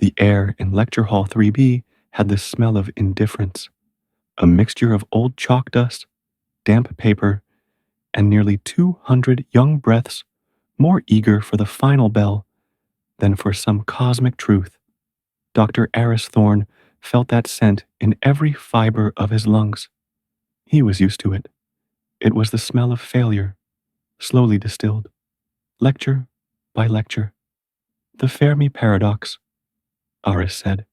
The air in Lecture Hall 3B had the smell of indifference, a mixture of old chalk dust, damp paper, and nearly 200 young breaths more eager for the final bell than for some cosmic truth. Dr. Aris Thorne felt that scent in every fiber of his lungs. He was used to it. It was the smell of failure, slowly distilled, lecture by lecture. The Fermi paradox, Aris said,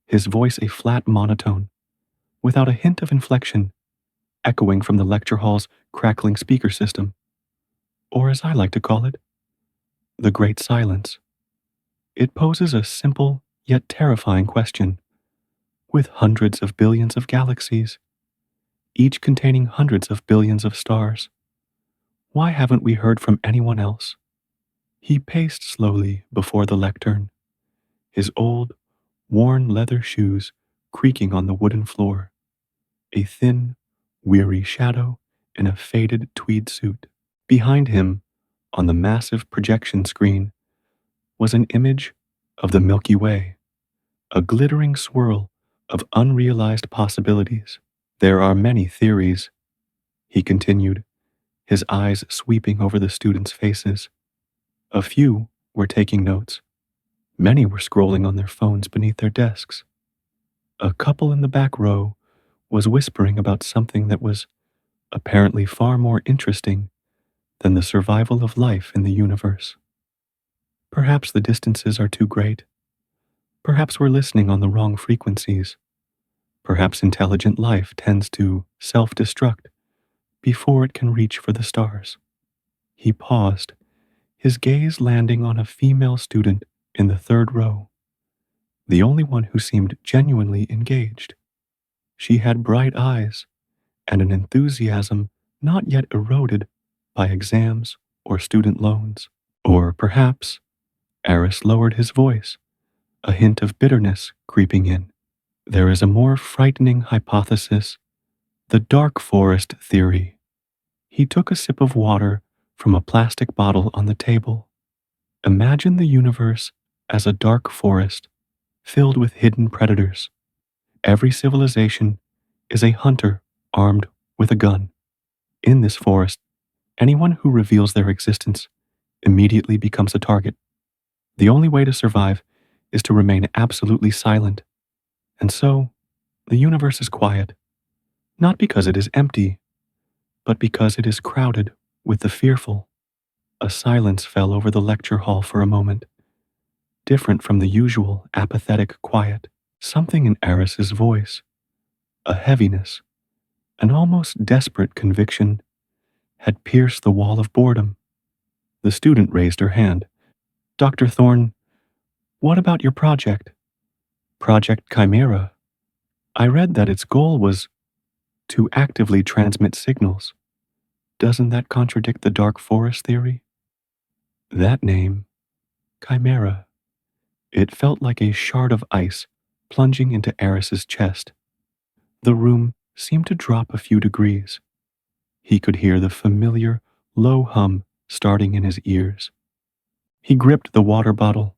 his voice a flat monotone, without a hint of inflection, echoing from the lecture hall's crackling speaker system, or as I like to call it, the Great Silence. It poses a simple yet terrifying question. With hundreds of billions of galaxies, each containing hundreds of billions of stars, why haven't we heard from anyone else? He paced slowly before the lectern, his old, worn leather shoes creaking on the wooden floor, a thin, weary shadow in a faded tweed suit. Behind him, on the massive projection screen, was an image of the Milky Way, a glittering swirl of unrealized possibilities. There are many theories, he continued, his eyes sweeping over the students' faces. A few were taking notes. Many were scrolling on their phones beneath their desks. A couple in the back row was whispering about something that was apparently far more interesting than the survival of life in the universe. Perhaps the distances are too great. Perhaps we're listening on the wrong frequencies. Perhaps intelligent life tends to self-destruct before it can reach for the stars. He paused, his gaze landing on a female student in the third row, the only one who seemed genuinely engaged. She had bright eyes and an enthusiasm not yet eroded by exams or student loans. Or perhaps, Aris lowered his voice, a hint of bitterness creeping in. There is a more frightening hypothesis, the dark forest theory. He took a sip of water from a plastic bottle on the table. Imagine the universe as a dark forest filled with hidden predators. Every civilization is a hunter armed with a gun. In this forest, anyone who reveals their existence immediately becomes a target. The only way to survive is to remain absolutely silent. And so, the universe is quiet, not because it is empty, but because it is crowded with the fearful. A silence fell over the lecture hall for a moment, different from the usual apathetic quiet. Something in Aris's voice, a heaviness, an almost desperate conviction, had pierced the wall of boredom. The student raised her hand. Dr. Thorne, what about your project? Project 𝐃𝐄𝐒𝐒𝐕𝐄𝐑. I read that its goal was to actively transmit signals. Doesn't that contradict the dark forest theory? That name, 𝐃𝐃𝐒𝐒𝐕𝐄𝐑. It felt like a shard of ice plunging into Aris's chest. The room seemed to drop a few degrees. He could hear the familiar, low hum starting in his ears. He gripped the water bottle,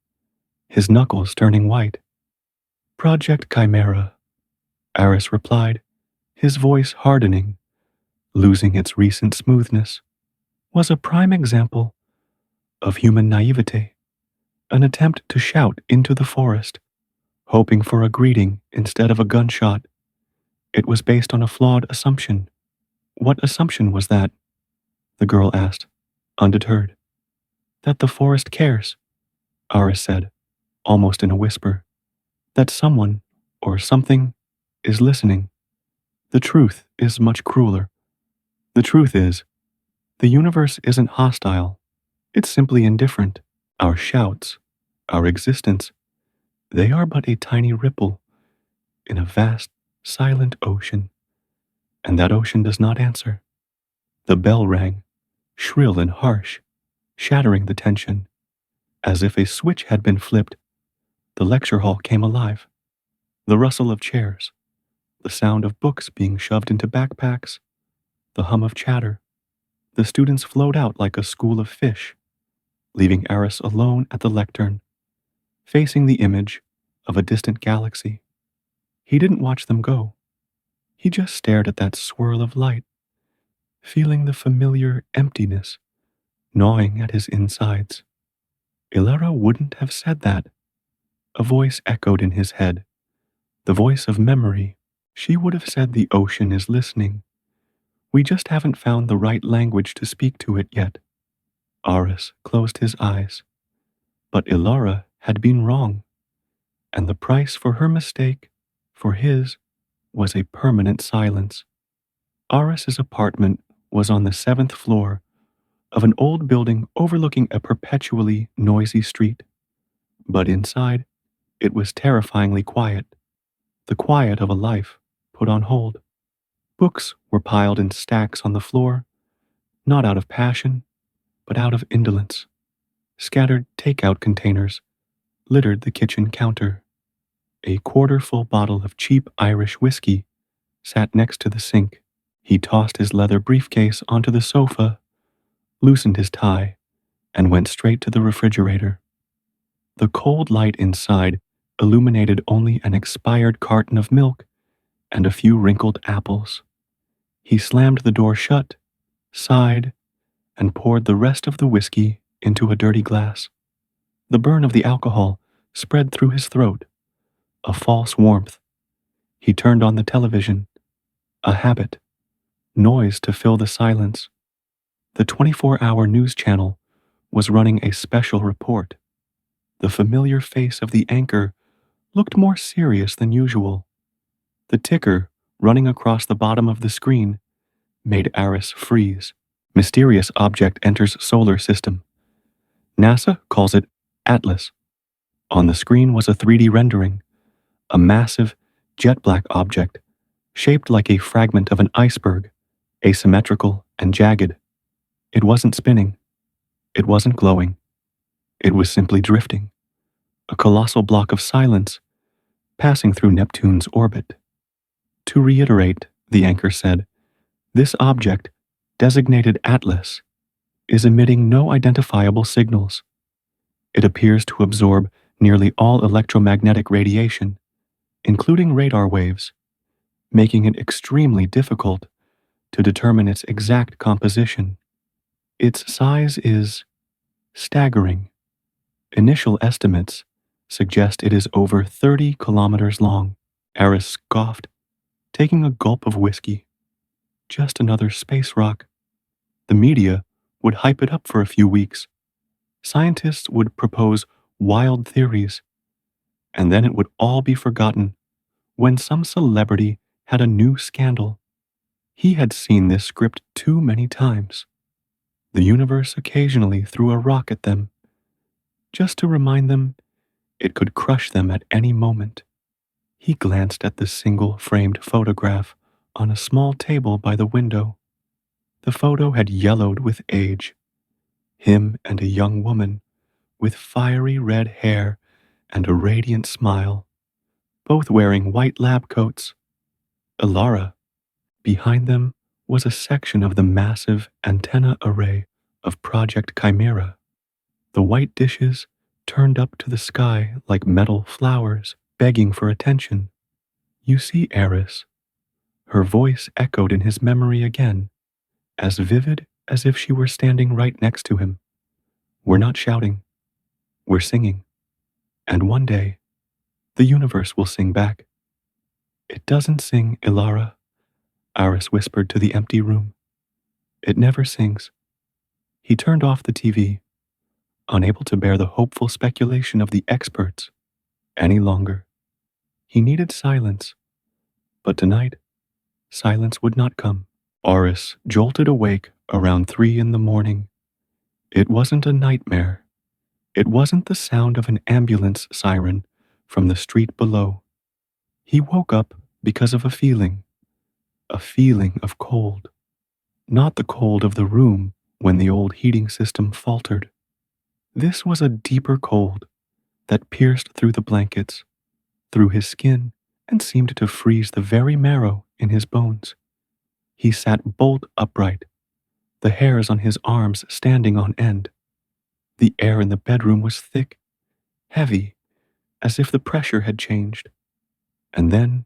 his knuckles turning white. Project 𝐃𝐃𝐒𝐒𝐕𝐄𝐑, Aris replied, his voice hardening, losing its recent smoothness, was a prime example of human naivete, an attempt to shout into the forest, hoping for a greeting instead of a gunshot. It was based on a flawed assumption. What assumption was that? The girl asked, undeterred. That the forest cares, Aris said, almost in a whisper. That someone or something is listening. The truth is much crueler. The truth is, the universe isn't hostile. It's simply indifferent. Our shouts, our existence, they are but a tiny ripple in a vast, silent ocean. And that ocean does not answer. The bell rang, shrill and harsh, shattering the tension. As if a switch had been flipped, the lecture hall came alive. The rustle of chairs, the sound of books being shoved into backpacks, the hum of chatter. The students flowed out like a school of fish, leaving Aris alone at the lectern, facing the image of a distant galaxy. He didn't watch them go. He just stared at that swirl of light, feeling the familiar emptiness gnawing at his insides. Ilara wouldn't have said that. A voice echoed in his head, the voice of memory. She would have said the ocean is listening. We just haven't found the right language to speak to it yet. Aris closed his eyes. But Ilara had been wrong, and the price for her mistake, for his, was a permanent silence. Aris's apartment was on the 7th floor of an old building overlooking a perpetually noisy street. But inside, it was terrifyingly quiet, the quiet of a life put on hold. Books were piled in stacks on the floor, not out of passion, but out of indolence. Scattered takeout containers littered the kitchen counter. A quarter-full bottle of cheap Irish whiskey sat next to the sink. He tossed his leather briefcase onto the sofa, loosened his tie, and went straight to the refrigerator. The cold light inside illuminated only an expired carton of milk and a few wrinkled apples. He slammed the door shut, sighed, and poured the rest of the whiskey into a dirty glass. The burn of the alcohol spread through his throat, a false warmth. He turned on the television, a habit, noise to fill the silence. The 24-hour news channel was running a special report. The familiar face of the anchor looked more serious than usual. The ticker running across the bottom of the screen made Aris freeze. Mysterious object enters solar system. NASA calls it Atlas. On the screen was a 3D rendering, a massive, jet-black object shaped like a fragment of an iceberg, asymmetrical and jagged. It wasn't spinning. It wasn't glowing. It was simply drifting, a colossal block of silence passing through Neptune's orbit. To reiterate, the anchor said, this object, designated Atlas, is emitting no identifiable signals. It appears to absorb nearly all electromagnetic radiation, including radar waves, making it extremely difficult to determine its exact composition. Its size is staggering. Initial estimates suggest it is over 30 kilometers long. Aris scoffed, taking a gulp of whiskey. Just another space rock. The media would hype it up for a few weeks. Scientists would propose wild theories, and then it would all be forgotten when some celebrity had a new scandal. He had seen this script too many times. The universe occasionally threw a rock at them, just to remind them it could crush them at any moment. He glanced at the single framed photograph on a small table by the window. The photo had yellowed with age. Him and a young woman with fiery red hair and a radiant smile, both wearing white lab coats. Ilara. Behind them was a section of the massive antenna array of Project Chimera. The white dishes turned up to the sky like metal flowers begging for attention. You see, Aris. Her voice echoed in his memory again, as vivid as if she were standing right next to him. We're not shouting. We're singing. And one day, the universe will sing back. It doesn't sing, Ilara, Aris whispered to the empty room. It never sings. He turned off the TV, unable to bear the hopeful speculation of the experts any longer. He needed silence, but tonight, silence would not come. Aris jolted awake around 3 a.m. It wasn't a nightmare. It wasn't the sound of an ambulance siren from the street below. He woke up because of a feeling of cold. Not the cold of the room when the old heating system faltered. This was a deeper cold that pierced through the blankets, through his skin, and seemed to freeze the very marrow in his bones. He sat bolt upright, the hairs on his arms standing on end. The air in the bedroom was thick, heavy, as if the pressure had changed. And then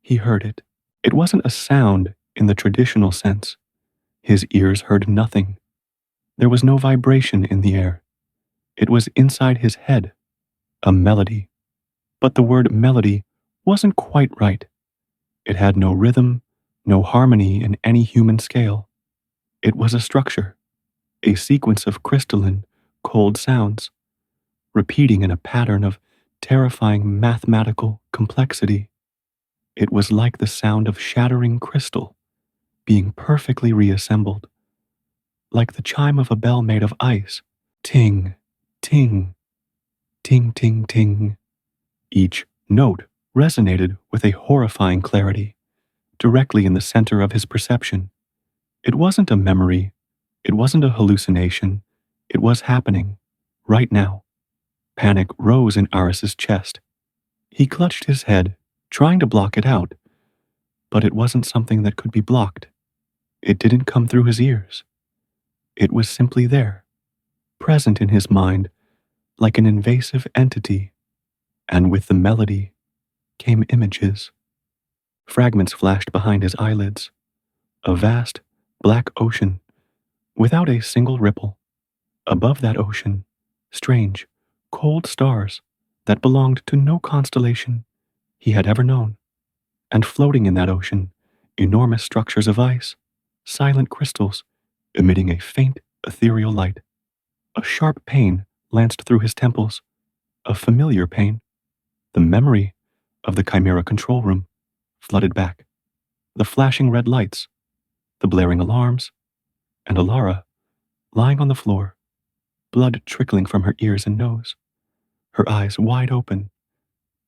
he heard it. It wasn't a sound in the traditional sense. His ears heard nothing. There was no vibration in the air. It was inside his head, a melody. But the word melody wasn't quite right. It had no rhythm, no harmony in any human scale. It was a structure, a sequence of crystalline, cold sounds, repeating in a pattern of terrifying mathematical complexity. It was like the sound of shattering crystal being perfectly reassembled, like the chime of a bell made of ice. Ting, ting, ting, ting, ting. Each note resonated with a horrifying clarity, directly in the center of his perception. It wasn't a memory. It wasn't a hallucination. It was happening, right now. Panic rose in Aris's chest. He clutched his head, trying to block it out, but it wasn't something that could be blocked. It didn't come through his ears. It was simply there, present in his mind, like an invasive entity. And with the melody came images. Fragments flashed behind his eyelids. A vast, black ocean, without a single ripple. Above that ocean, strange, cold stars that belonged to no constellation he had ever known. And floating in that ocean, enormous structures of ice, silent crystals, emitting a faint, ethereal light. A sharp pain lanced through his temples, a familiar pain. The memory of the Chimera control room flooded back. The flashing red lights, the blaring alarms, and Alara lying on the floor, blood trickling from her ears and nose, her eyes wide open,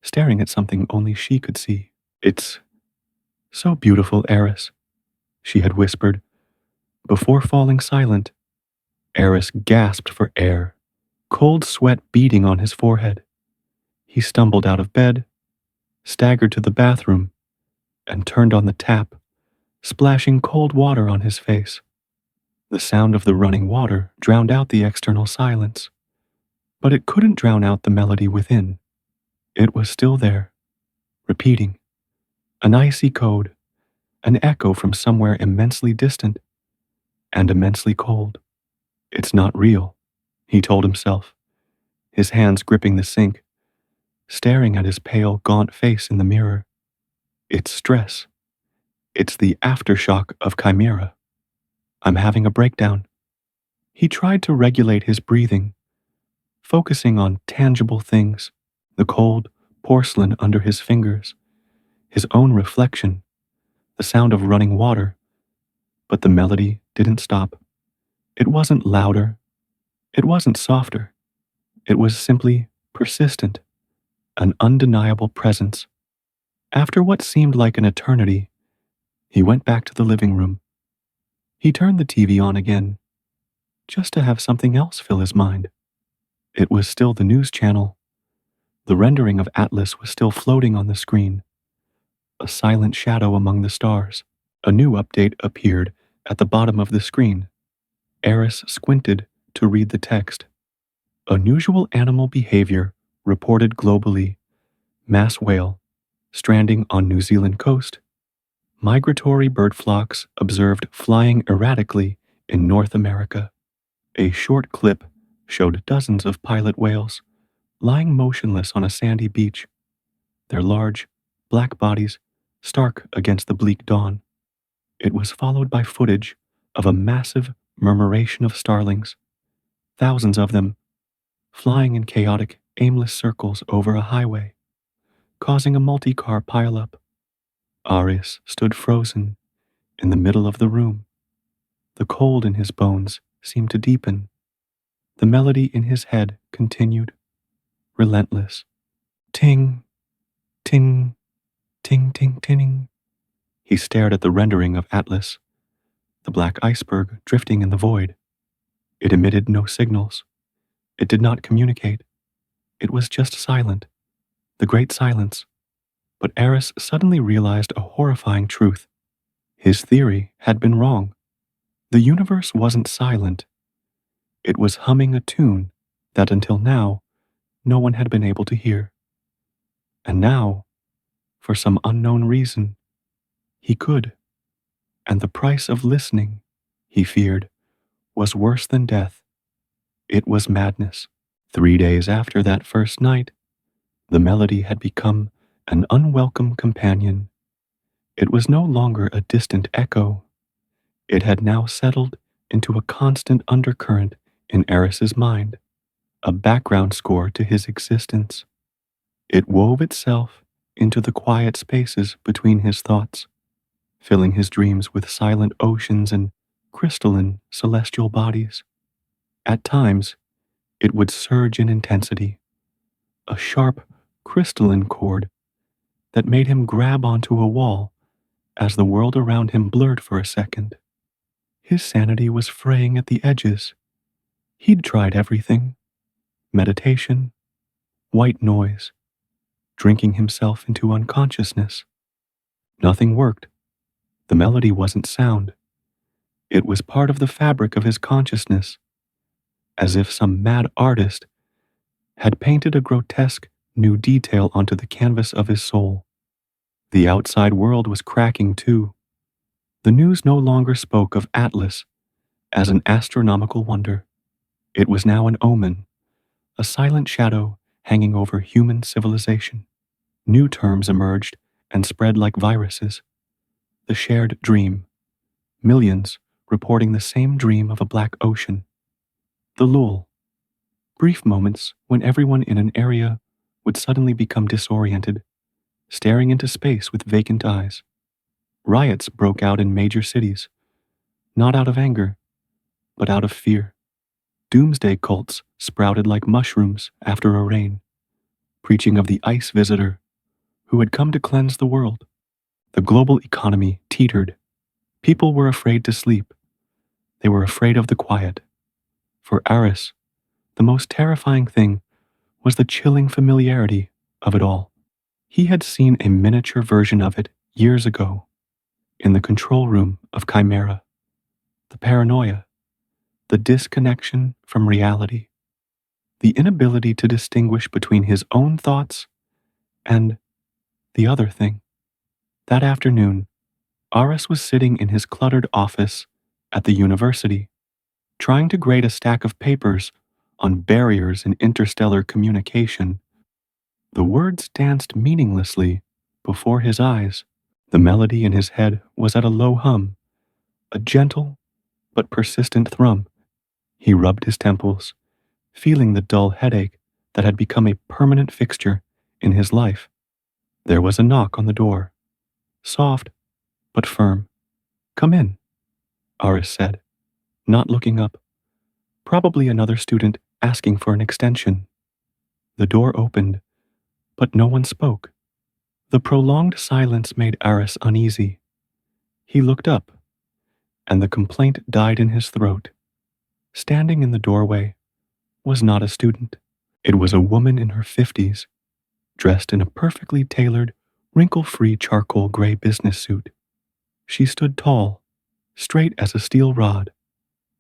staring at something only she could see. "It's so beautiful, Aris," she had whispered. Before falling silent, Aris gasped for air, cold sweat beading on his forehead. He stumbled out of bed, staggered to the bathroom, and turned on the tap, splashing cold water on his face. The sound of the running water drowned out the external silence, but it couldn't drown out the melody within. It was still there, repeating, an icy code, an echo from somewhere immensely distant and immensely cold. "It's not real," he told himself, his hands gripping the sink, staring at his pale, gaunt face in the mirror. "It's stress. It's the aftershock of Chimera. I'm having a breakdown." He tried to regulate his breathing, focusing on tangible things, the cold porcelain under his fingers, his own reflection, the sound of running water. But the melody didn't stop. It wasn't louder. It wasn't softer. It was simply persistent, an undeniable presence. After what seemed like an eternity, he went back to the living room. He turned the TV on again, just to have something else fill his mind. It was still the news channel. The rendering of Atlas was still floating on the screen, a silent shadow among the stars. A new update appeared at the bottom of the screen. Aris squinted to read the text. Unusual animal behavior reported globally. Mass whale stranding on New Zealand coast. Migratory bird flocks observed flying erratically in North America. A short clip showed dozens of pilot whales lying motionless on a sandy beach, their large, black bodies stark against the bleak dawn. It was followed by footage of a massive murmuration of starlings, thousands of them, flying in chaotic, aimless circles over a highway, causing a multi-car pileup. Aris stood frozen in the middle of the room. The cold in his bones seemed to deepen. The melody in his head continued, relentless. Ting, ting, ting, ting, ting. He stared at the rendering of Atlas, the black iceberg drifting in the void. It emitted no signals. It did not communicate. It was just silent, the great silence. But Aris suddenly realized a horrifying truth. His theory had been wrong. The universe wasn't silent. It was humming a tune that until now, no one had been able to hear. And now, for some unknown reason, he could. And the price of listening, he feared, was worse than death. It was madness. 3 days after that first night, the melody had become an unwelcome companion. It was no longer a distant echo. It had now settled into a constant undercurrent in Aris's mind, a background score to his existence. It wove itself into the quiet spaces between his thoughts, filling his dreams with silent oceans and crystalline celestial bodies. At times, it would surge in intensity, a sharp, crystalline chord that made him grab onto a wall as the world around him blurred for a second. His sanity was fraying at the edges. He'd tried everything: meditation, white noise, drinking himself into unconsciousness. Nothing worked. The melody wasn't sound. It was part of the fabric of his consciousness, as if some mad artist had painted a grotesque new detail onto the canvas of his soul. The outside world was cracking too. The news no longer spoke of Atlas as an astronomical wonder. It was now an omen, a silent shadow hanging over human civilization. New terms emerged and spread like viruses. The shared dream, millions reporting the same dream of a black ocean. The lull, brief moments when everyone in an area would suddenly become disoriented, staring into space with vacant eyes. Riots broke out in major cities, not out of anger, but out of fear. Doomsday cults sprouted like mushrooms after a rain, preaching of the ice visitor who had come to cleanse the world. The global economy teetered. People were afraid to sleep. They were afraid of the quiet. For Aris, the most terrifying thing was the chilling familiarity of it all. He had seen a miniature version of it years ago, in the control room of Chimera. The paranoia, the disconnection from reality, the inability to distinguish between his own thoughts and the other thing. That afternoon, Aris was sitting in his cluttered office at the university, trying to grade a stack of papers on barriers in interstellar communication. The words danced meaninglessly before his eyes. The melody in his head was at a low hum, a gentle but persistent thrum. He rubbed his temples, feeling the dull headache that had become a permanent fixture in his life. There was a knock on the door, soft but firm. "Come in," Aris said, not looking up. Probably another student asking for an extension. The door opened, but no one spoke. The prolonged silence made Aris uneasy. He looked up, and the complaint died in his throat. Standing in the doorway was not a student. It was a woman in her 50s, dressed in a perfectly tailored, wrinkle-free charcoal gray business suit. She stood tall, straight as a steel rod.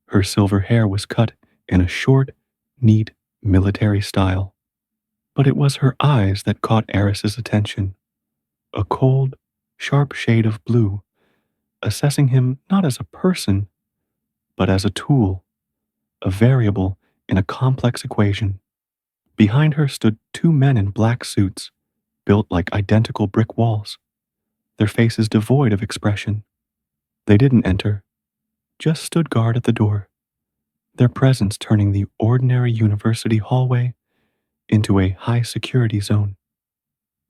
Her silver hair was cut in a short, neat, military style. But it was her eyes that caught Aris's attention. A cold, sharp shade of blue, assessing him not as a person, but as a tool, a variable in a complex equation. Behind her stood two men in black suits, built like identical brick walls, their faces devoid of expression. They didn't enter, just stood guard at the door, their presence turning the ordinary university hallway into a high-security zone.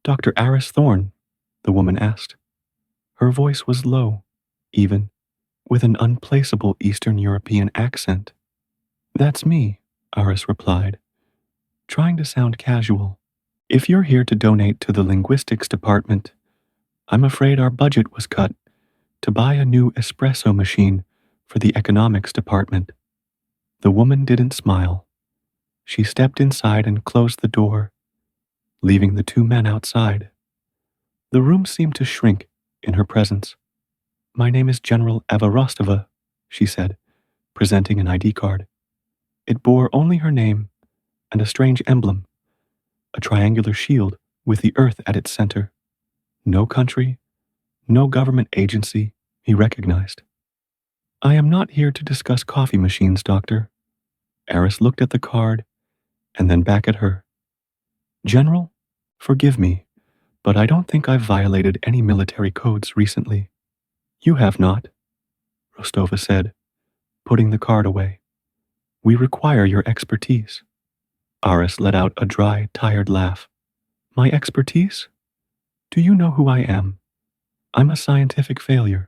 "Dr. Aris Thorne?" the woman asked. Her voice was low, even, with an unplaceable Eastern European accent. "That's me," Aris replied, trying to sound casual. "If you're here to donate to the linguistics department, I'm afraid our budget was cut to buy a new espresso machine for the economics department." The woman didn't smile. She stepped inside and closed the door, leaving the two men outside. The room seemed to shrink in her presence. "My name is General Eva Rostova," she said, presenting an ID card. It bore only her name and a strange emblem, a triangular shield with the Earth at its center. No country, no government agency he recognized. I am not here to discuss coffee machines, Doctor. Aris looked at the card and then back at her. General, forgive me, but I don't think I've violated any military codes recently. You have not, Rostova said, putting the card away. We require your expertise. Aris let out a dry, tired laugh. My expertise? Do you know who I am? I'm a scientific failure.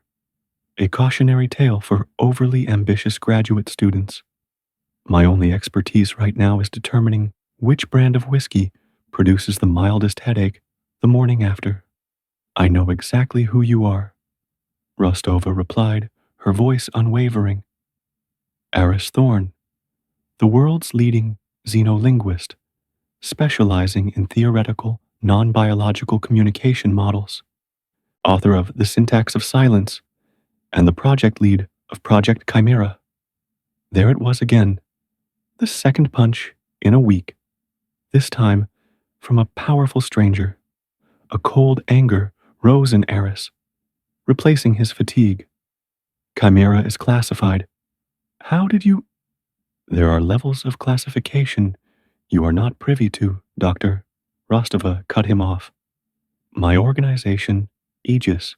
A cautionary tale for overly ambitious graduate students. My only expertise right now is determining which brand of whiskey produces the mildest headache the morning after. I know exactly who you are, Rostova replied, her voice unwavering. Aris Thorne, the world's leading xenolinguist, specializing in theoretical, non-biological communication models, author of The Syntax of Silence, and the project lead of Project 𝐃𝐄𝐒𝐒𝐕𝐄𝐑. There it was again, the second punch in a week, this time from a powerful stranger. A cold anger rose in Aris, replacing his fatigue. 𝐃𝐃𝐄𝐒𝐕𝐄𝐑 is classified. How did you... There are levels of classification you are not privy to, Doctor. Rostova cut him off. My organization, AEGIS,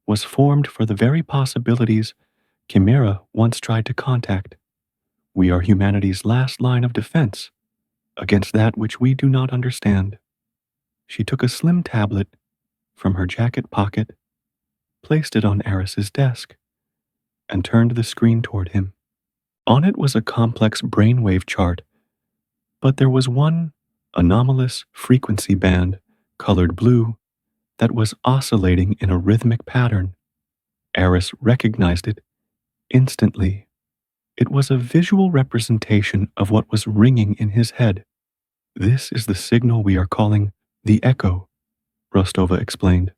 was formed for the very possibilities 𝐃𝐃𝐄𝐒𝐕𝐄𝐑 once tried to contact. We are humanity's last line of defense against that which we do not understand. She took a slim tablet from her jacket pocket, placed it on Aris's desk, and turned the screen toward him. On it was a complex brainwave chart, but there was one anomalous frequency band, colored blue, that was oscillating in a rhythmic pattern. Aris recognized it instantly. It was a visual representation of what was ringing in his head. This is the signal we are calling the echo, Rostova explained.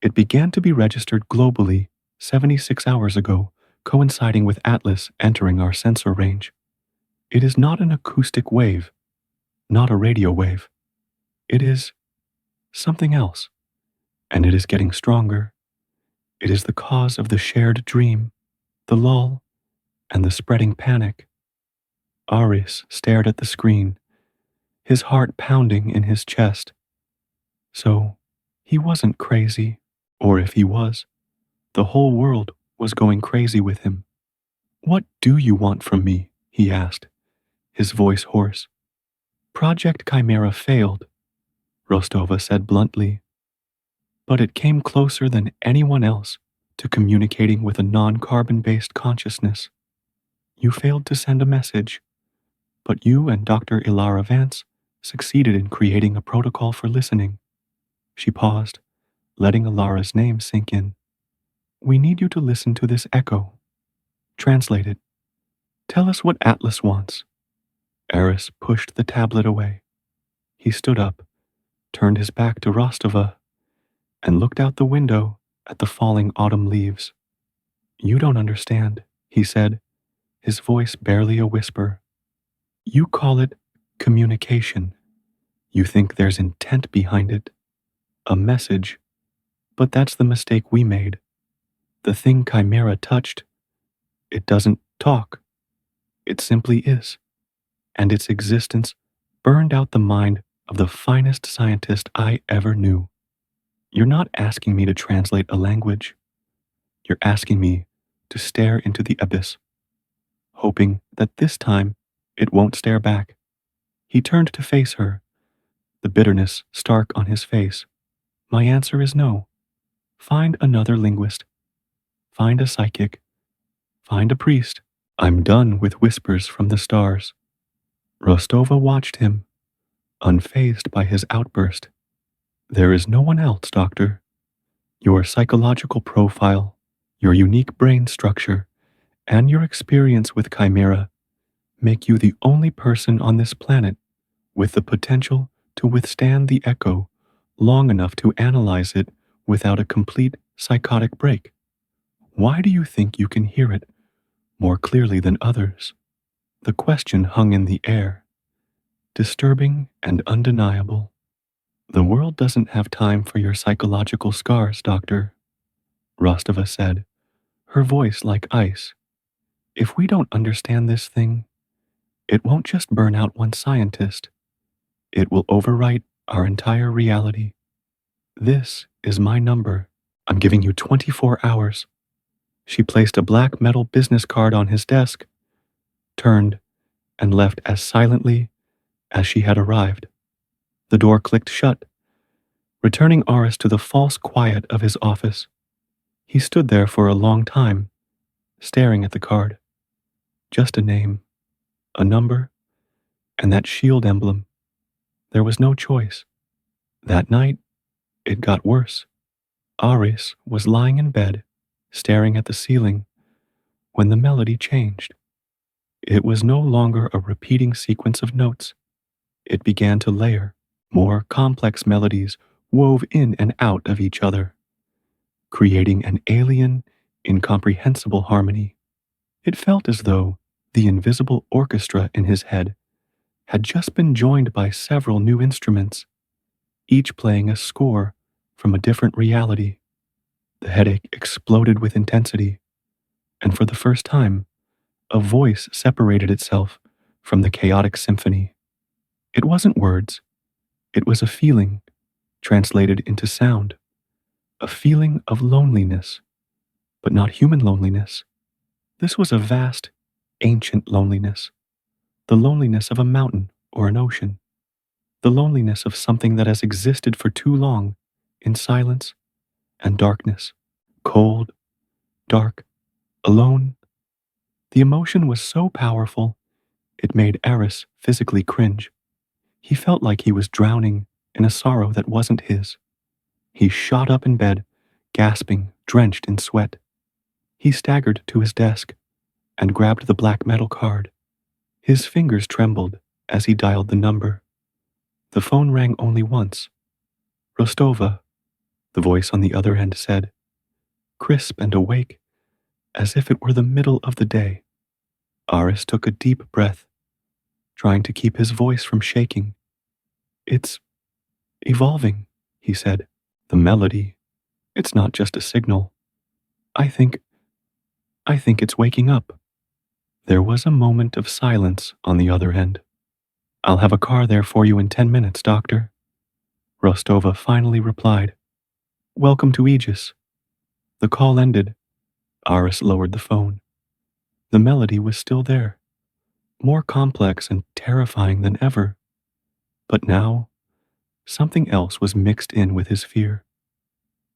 It began to be registered globally 76 hours ago, coinciding with Atlas entering our sensor range. It is not an acoustic wave, not a radio wave. It is something else, and it is getting stronger. It is the cause of the shared dream, the lull, and the spreading panic. Aris stared at the screen, his heart pounding in his chest. So, he wasn't crazy, or if he was, the whole world was going crazy with him. What do you want from me? He asked, his voice hoarse. Project 𝐃𝐃𝐄𝐒𝐕𝐄𝐑 failed, Rostova said bluntly. But it came closer than anyone else to communicating with a non-carbon-based consciousness. You failed to send a message, but you and Dr. Ilara Vance succeeded in creating a protocol for listening. She paused, letting Ilara's name sink in. We need you to listen to this echo. Translate it. Tell us what Atlas wants. Aris pushed the tablet away. He stood up, turned his back to Rostova, and looked out the window at the falling autumn leaves. You don't understand, he said, his voice barely a whisper. You call it communication. You think there's intent behind it, a message, but that's the mistake we made. The thing 𝐃𝐃𝐄𝐒𝐕𝐄𝐑 touched, it doesn't talk. It simply is, and its existence burned out the mind of the finest scientist I ever knew. You're not asking me to translate a language. You're asking me to stare into the abyss, hoping that this time it won't stare back. He turned to face her, the bitterness stark on his face. My answer is no. Find another linguist. Find a psychic. Find a priest. I'm done with whispers from the stars. Rostova watched him, unfazed by his outburst. There is no one else, Doctor. Your psychological profile, your unique brain structure, and your experience with 𝐃𝐃𝐄𝐒𝐕𝐄𝐑 make you the only person on this planet with the potential to withstand the echo long enough to analyze it without a complete psychotic break. Why do you think you can hear it more clearly than others? The question hung in the air, disturbing and undeniable. The world doesn't have time for your psychological scars, Doctor, Rostova said, her voice like ice. If we don't understand this thing, it won't just burn out one scientist. It will overwrite our entire reality. This is my number. I'm giving you 24 hours. She placed a black metal business card on his desk, turned, and left as silently as she had arrived. The door clicked shut, returning Aris to the false quiet of his office. He stood there for a long time, staring at the card. Just a name, a number, and that shield emblem. There was no choice. That night, it got worse. Aris was lying in bed, staring at the ceiling, when the melody changed. It was no longer a repeating sequence of notes. It began to layer. More complex melodies wove in and out of each other, creating an alien, incomprehensible harmony. It felt as though the invisible orchestra in his head had just been joined by several new instruments, each playing a score from a different reality. The headache exploded with intensity, and for the first time, a voice separated itself from the chaotic symphony. It wasn't words, it was a feeling translated into sound, a feeling of loneliness, but not human loneliness. This was a vast, ancient loneliness, the loneliness of a mountain or an ocean, the loneliness of something that has existed for too long in silence and darkness, cold, dark, alone. The emotion was so powerful, it made Aris physically cringe. He felt like he was drowning in a sorrow that wasn't his. He shot up in bed, gasping, drenched in sweat. He staggered to his desk and grabbed the black metal card. His fingers trembled as he dialed the number. The phone rang only once. Rostova, the voice on the other end said, crisp and awake, as if it were the middle of the day. Aris took a deep breath, trying to keep his voice from shaking. It's evolving, he said. The melody, it's not just a signal. I think it's waking up. There was a moment of silence on the other end. I'll have a car there for you in 10 minutes, Doctor, Rostova finally replied. Welcome to AEGIS. The call ended. Aris lowered the phone. The melody was still there, more complex and terrifying than ever. But now, something else was mixed in with his fear.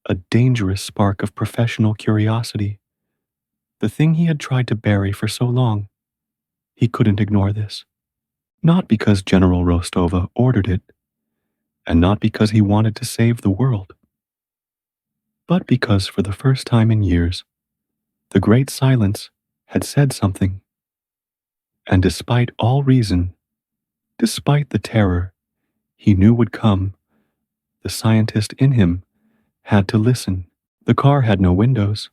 A dangerous spark of professional curiosity. The thing he had tried to bury for so long. He couldn't ignore this. Not because General Rostova ordered it, and not because he wanted to save the world, but because for the first time in years, the great silence had said something. And despite all reason, despite the terror he knew would come, the scientist in him had to listen. The car had no windows.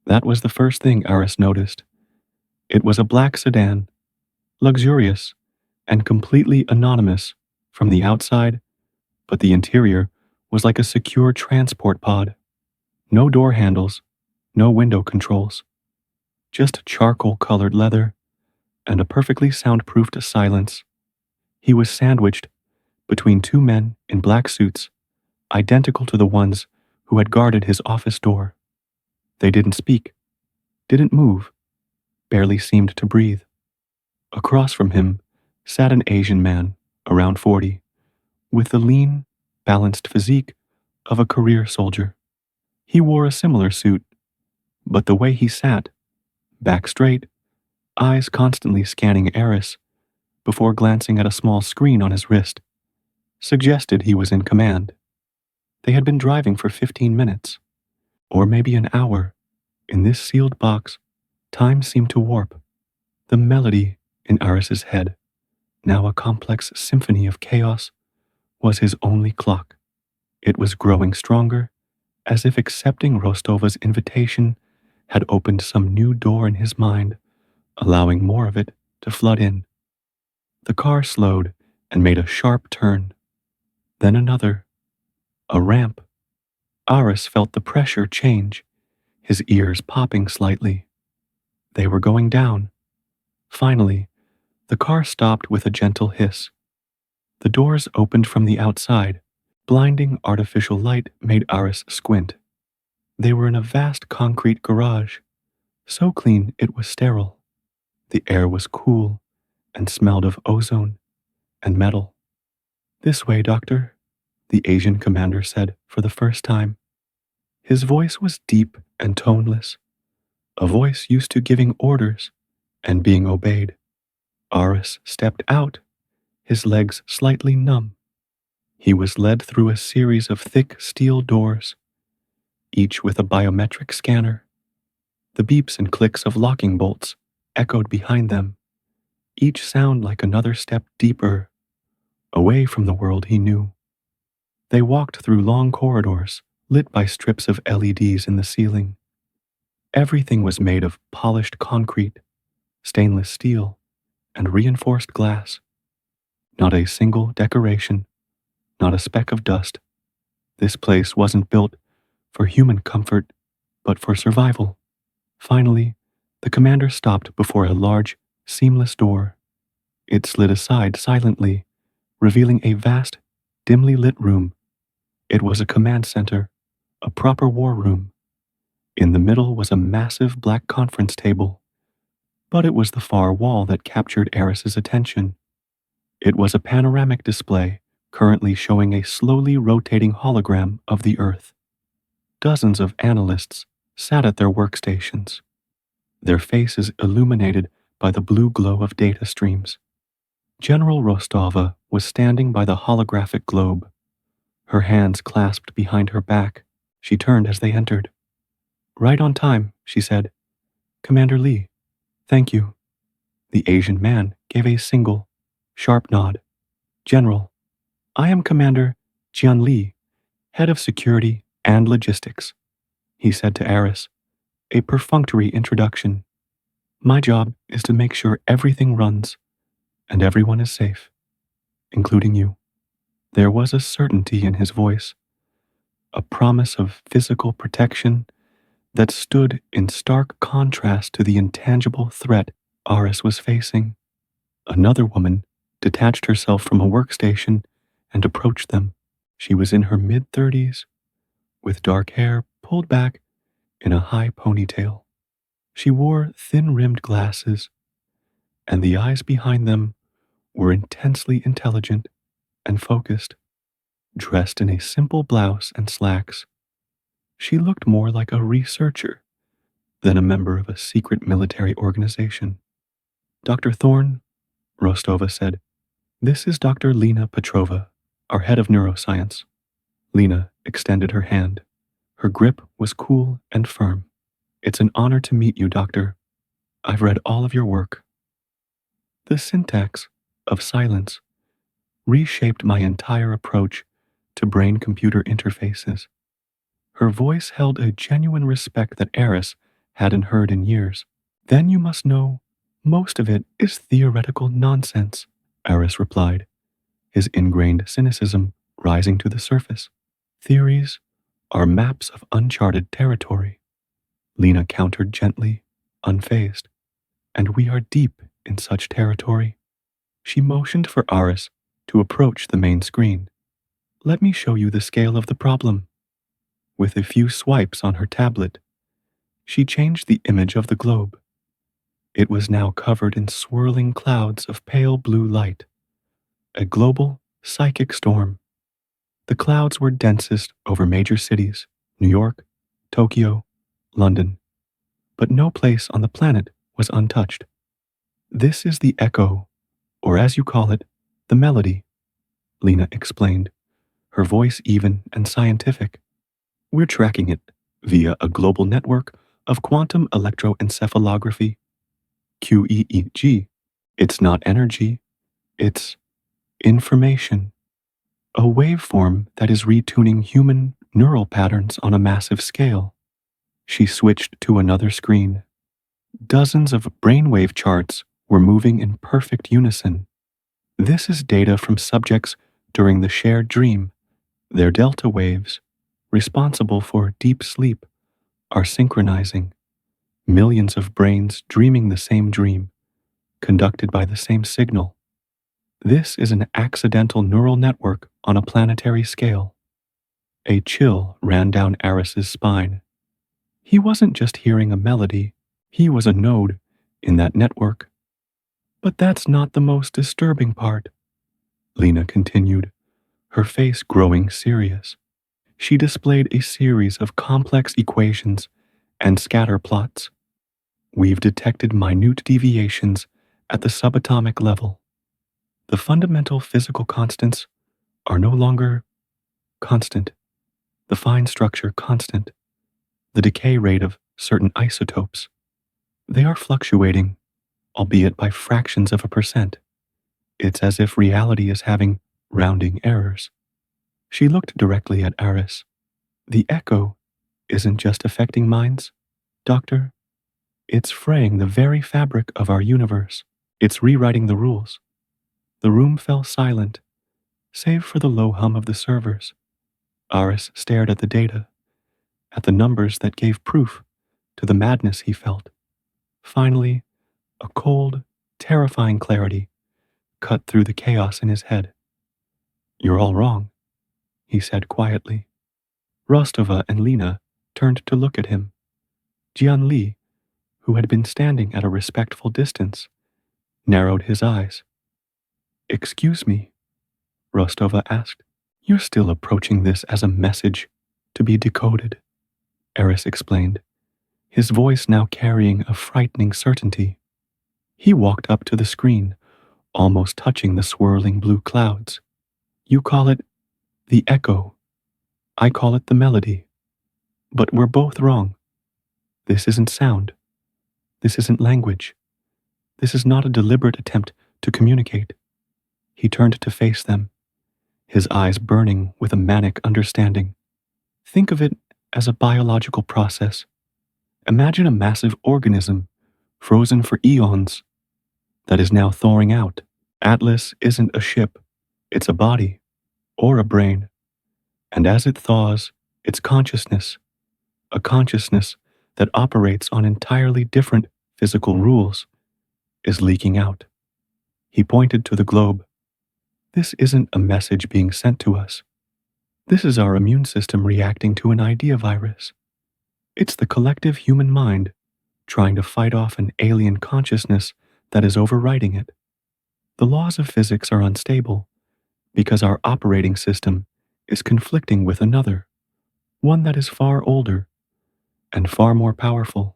That was the first thing Aris noticed. It was a black sedan, luxurious and completely anonymous from the outside, but the interior was like a secure transport pod. No door handles, no window controls, just charcoal-colored leather and a perfectly soundproofed silence. He was sandwiched between two men in black suits, identical to the ones who had guarded his office door. They didn't speak, didn't move, barely seemed to breathe. Across from him sat an Asian man, around 40, with the lean, balanced physique of a career soldier. He wore a similar suit, but the way he sat, back straight, eyes constantly scanning Aris before glancing at a small screen on his wrist, suggested he was in command. They had been driving for 15 minutes, or maybe an hour. In this sealed box, time seemed to warp. The melody in Aris's head, now a complex symphony of chaos, was his only clock. It was growing stronger, as if accepting Rostova's invitation had opened some new door in his mind, allowing more of it to flood in. The car slowed and made a sharp turn. Then another. A ramp. Aris felt the pressure change, his ears popping slightly. They were going down. Finally, the car stopped with a gentle hiss. The doors opened from the outside. Blinding artificial light made Aris squint. They were in a vast concrete garage, so clean it was sterile. The air was cool and smelled of ozone and metal. "This way, Doctor," the Asian commander said for the first time. His voice was deep and toneless, a voice used to giving orders and being obeyed. Aris stepped out, his legs slightly numb. He was led through a series of thick steel doors, each with a biometric scanner. The beeps and clicks of locking bolts echoed behind them, each sound like another step deeper, away from the world he knew. They walked through long corridors, lit by strips of LEDs in the ceiling. Everything was made of polished concrete, stainless steel, and reinforced glass. Not a single decoration, not a speck of dust. This place wasn't built for human comfort, but for survival. Finally, the commander stopped before a large, seamless door. It slid aside silently, revealing a vast, dimly lit room. It was a command center, a proper war room. In the middle was a massive black conference table, but it was the far wall that captured Aris's attention. It was a panoramic display, currently showing a slowly rotating hologram of the Earth. Dozens of analysts sat at their workstations, their faces illuminated by the blue glow of data streams. General Rostova was standing by the holographic globe, her hands clasped behind her back. She turned as they entered. "Right on time," she said. "Commander Lee, thank you." The Asian man gave a single, sharp nod. "General, I am Commander Jian Li, head of security and logistics," he said to Aris, a perfunctory introduction. "My job is to make sure everything runs and everyone is safe, including you." There was a certainty in his voice, a promise of physical protection that stood in stark contrast to the intangible threat Aris was facing. Another woman detached herself from a workstation and approached them. She was in her mid-30s, with dark hair pulled back in a high ponytail. She wore thin-rimmed glasses, and the eyes behind them were intensely intelligent and focused. Dressed in a simple blouse and slacks, she looked more like a researcher than a member of a secret military organization. "Dr. Thorne," Rostova said, "this is Dr. Lena Petrova, our head of neuroscience." Lena extended her hand. Her grip was cool and firm. "It's an honor to meet you, Doctor. I've read all of your work." The syntax of silence reshaped my entire approach to brain-computer interfaces. Her voice held a genuine respect that Aris hadn't heard in years. "Then you must know most of it is theoretical nonsense," Aris replied, his ingrained cynicism rising to the surface. "Theories are maps of uncharted territory," Lena countered gently, unfazed. "And we are deep in such territory." She motioned for Aris to approach the main screen. "Let me show you the scale of the problem." With a few swipes on her tablet, she changed the image of the globe. It was now covered in swirling clouds of pale blue light, a global psychic storm. The clouds were densest over major cities, New York, Tokyo, London, but no place on the planet was untouched. "This is the echo, or as you call it, the melody," Lena explained, her voice even and scientific. "We're tracking it via a global network of quantum electroencephalography, QEEG. It's not energy, it's information, a waveform that is retuning human neural patterns on a massive scale." She switched to another screen. Dozens of brainwave charts were moving in perfect unison. "This is data from subjects during the shared dream," Their delta waves, responsible for deep sleep, are synchronizing, millions of brains dreaming the same dream, conducted by the same signal. This is an accidental neural network on a planetary scale. A chill ran down Aris's spine. He wasn't just hearing a melody, he was a node in that network. But that's not the most disturbing part, Lena continued, her face growing serious. She displayed a series of complex equations and scatter plots. We've detected minute deviations at the subatomic level. The fundamental physical constants are no longer constant, the fine structure constant, the decay rate of certain isotopes. They are fluctuating, albeit by fractions of a percent. It's as if reality is having rounding errors. She looked directly at Aris. The echo isn't just affecting minds, Doctor. It's fraying the very fabric of our universe. It's rewriting the rules. The room fell silent, save for the low hum of the servers. Aris stared at the data, at the numbers that gave proof to the madness he felt. Finally, a cold, terrifying clarity cut through the chaos in his head. "You're all wrong," he said quietly. Rostova and Lena turned to look at him. Jianli, who had been standing at a respectful distance, narrowed his eyes. "Excuse me," Rostova asked. "You're still approaching this as a message to be decoded," Aris explained, his voice now carrying a frightening certainty. He walked up to the screen, almost touching the swirling blue clouds. "You call it the echo. I call it the melody. But we're both wrong. This isn't sound. This isn't language. This is not a deliberate attempt to communicate." He turned to face them, his eyes burning with a manic understanding. "Think of it as a biological process. Imagine a massive organism, frozen for eons, that is now thawing out. Atlas isn't a ship, it's a body, or a brain. And as it thaws, its consciousness, a consciousness that operates on entirely different physical rules, is leaking out." He pointed to the globe. "This isn't a message being sent to us. This is our immune system reacting to an idea virus. It's the collective human mind trying to fight off an alien consciousness that is overriding it. The laws of physics are unstable because our operating system is conflicting with another, one that is far older and far more powerful.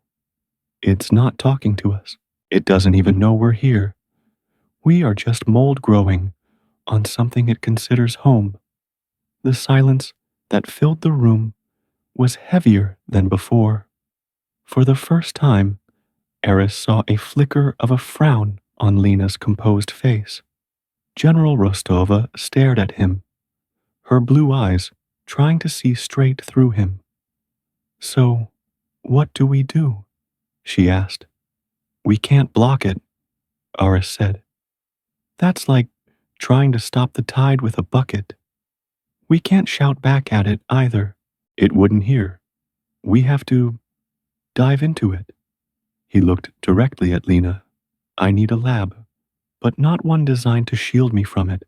It's not talking to us. It doesn't even know we're here. We are just mold growing on something it considers home." The silence that filled the room was heavier than before. For the first time, Aris saw a flicker of a frown on Lena's composed face. General Rostova stared at him, her blue eyes trying to see straight through him. "So, what do we do?" she asked. "We can't block it," Aris said. "That's like trying to stop the tide with a bucket. We can't shout back at it either. It wouldn't hear. We have to dive into it." He looked directly at Lena. "I need a lab, but not one designed to shield me from it.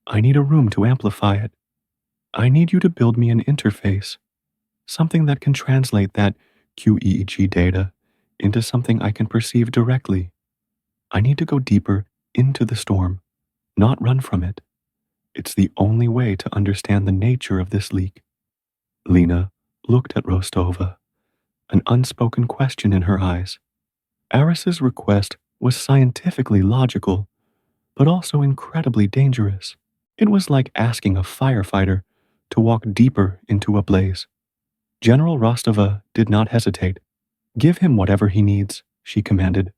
I need a room to amplify it. I need you to build me an interface, something that can translate that 𝐃𝐒𝐒𝐓 data into something I can perceive directly. I need to go deeper into the storm, not run from it. It's the only way to understand the nature of this leak." Lena looked at Rostova, an unspoken question in her eyes. Aris's request was scientifically logical, but also incredibly dangerous. It was like asking a firefighter to walk deeper into a blaze. General Rostova did not hesitate. "Give him whatever he needs," she commanded.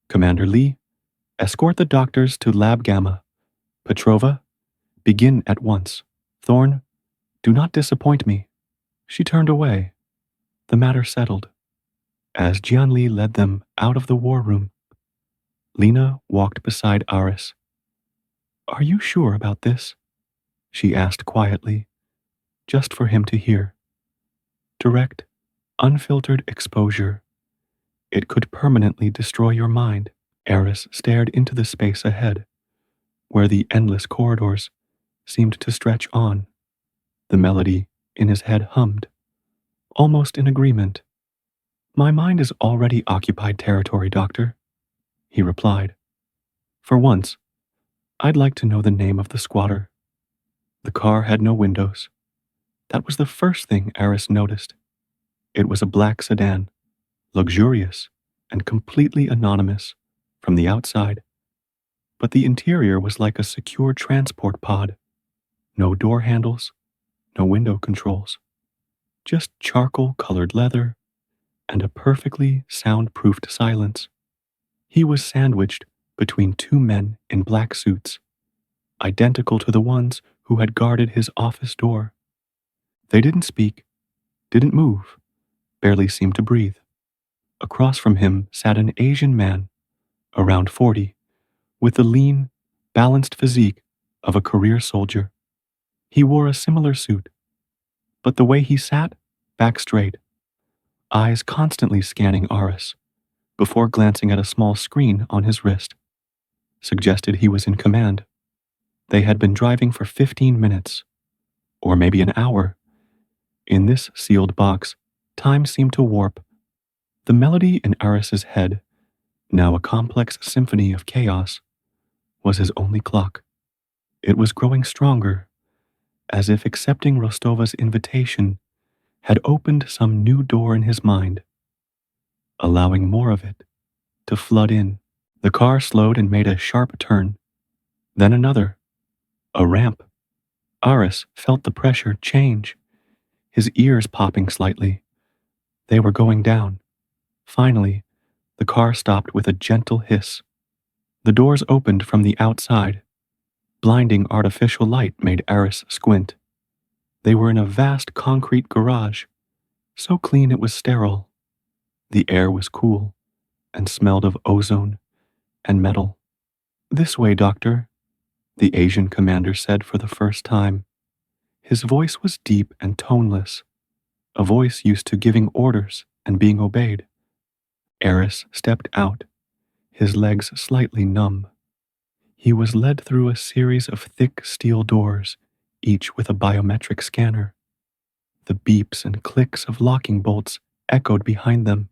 "Commander Lee, escort the doctors to Lab Gamma. Petrova, begin at once. Thorne, do not disappoint me." She turned away. The matter settled. As Jianli led them out of the war room, Lena walked beside Aris. "Are you sure about this?" she asked quietly. just for him to hear. Direct, unfiltered exposure. It could permanently destroy your mind. Aris stared into the space ahead, where the endless corridors seemed to stretch on. The melody in his head hummed, almost in agreement. My mind is already occupied territory, Doctor, he replied. For once, I'd like to know the name of the squatter. The car had no windows. That was the first thing Aris noticed. It was a black sedan, luxurious and completely anonymous from the outside. But the interior was like a secure transport pod. No door handles, no window controls. Just charcoal-colored leather and a perfectly soundproofed silence. He was sandwiched between two men in black suits, identical to the ones who had guarded his office door. They didn't speak, didn't move, barely seemed to breathe. Across from him sat an Asian man, around 40, with the lean, balanced physique of a career soldier. He wore a similar suit, but the way he sat, back straight, eyes constantly scanning Aris, before glancing at a small screen on his wrist, suggested he was in command. They had been driving for 15 minutes, or maybe an hour. In this sealed box, time seemed to warp. The melody in Aris's head, now a complex symphony of chaos, was his only clock. It was growing stronger, as if accepting Rostova's invitation had opened some new door in his mind, allowing more of it to flood in. The car slowed and made a sharp turn, then another, a ramp. Aris felt the pressure change, his ears popping slightly. They were going down. Finally, the car stopped with a gentle hiss. The doors opened from the outside. Blinding artificial light made Aris squint. They were in a vast concrete garage, so clean it was sterile. The air was cool and smelled of ozone and metal. This way, Doctor, the Asian commander said for the first time. His voice was deep and toneless, a voice used to giving orders and being obeyed. Aris stepped out, his legs slightly numb. He was led through a series of thick steel doors, each with a biometric scanner. The beeps and clicks of locking bolts echoed behind them,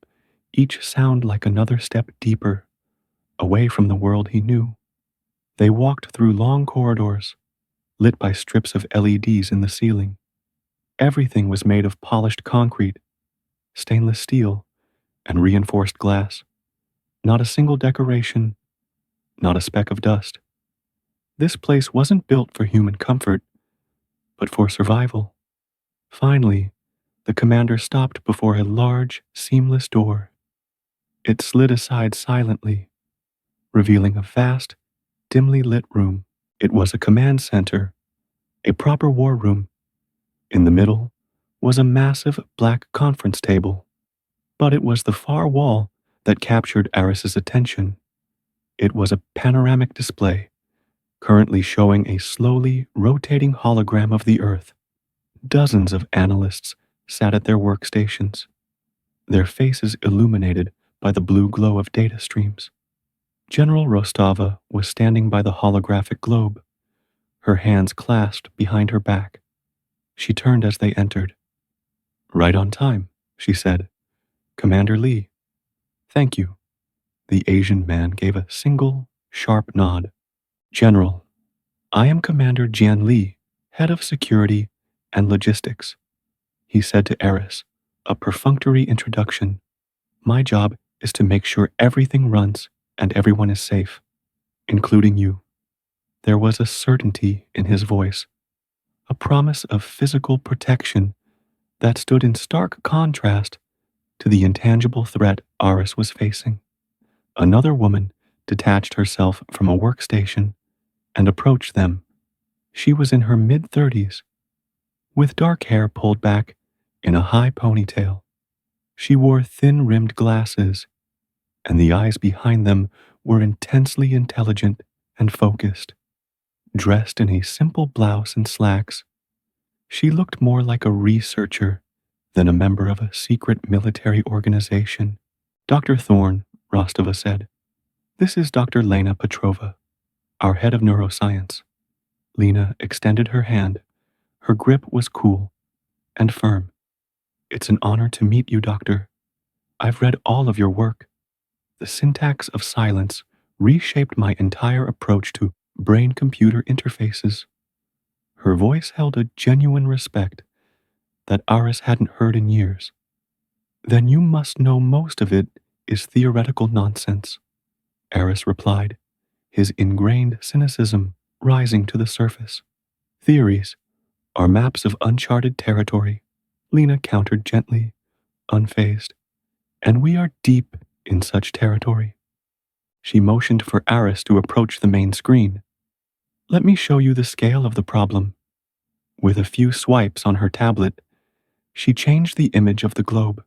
each sound like another step deeper, away from the world he knew. They walked through long corridors, lit by strips of LEDs in the ceiling. Everything was made of polished concrete, stainless steel, and reinforced glass. Not a single decoration, not a speck of dust. This place wasn't built for human comfort, but for survival. Finally, the commander stopped before a large, seamless door. It slid aside silently, revealing a vast, dimly lit room. It was a command center, a proper war room. In the middle was a massive black conference table, but it was the far wall that captured Aris's attention. It was a panoramic display, currently showing a slowly rotating hologram of the Earth. Dozens of analysts sat at their workstations, their faces illuminated by the blue glow of data streams. General Rostova was standing by the holographic globe, her hands clasped behind her back. She turned as they entered. "Right on time," she said. "Commander Lee." "Thank you." The Asian man gave a single, sharp nod. "General, I am Commander Jian Lee, head of security and logistics," he said to Aris, a perfunctory introduction. "My job is to make sure everything runs and everyone is safe, including you." There was a certainty in his voice, a promise of physical protection that stood in stark contrast to the intangible threat Aris was facing. Another woman detached herself from a workstation and approached them. She was in her mid-30s, with dark hair pulled back in a high ponytail. She wore thin-rimmed glasses, and the eyes behind them were intensely intelligent and focused. Dressed in a simple blouse and slacks, She looked more like a researcher than a member of a secret military organization. Dr. Thorne, Rostova said. This is Dr. Lena Petrova, our head of neuroscience. Lena extended her hand. Her grip was cool and firm. It's an honor to meet you, Doctor. I've read all of your work. The syntax of silence reshaped my entire approach to brain-computer interfaces. Her voice held a genuine respect that Aris hadn't heard in years. Then you must know most of it is theoretical nonsense, Aris replied, his ingrained cynicism rising to the surface. Theories are maps of uncharted territory, Lena countered gently, unfazed, and we are deep in such territory. She motioned for Aris to approach the main screen. Let me show you the scale of the problem. With a few swipes on her tablet, she changed the image of the globe.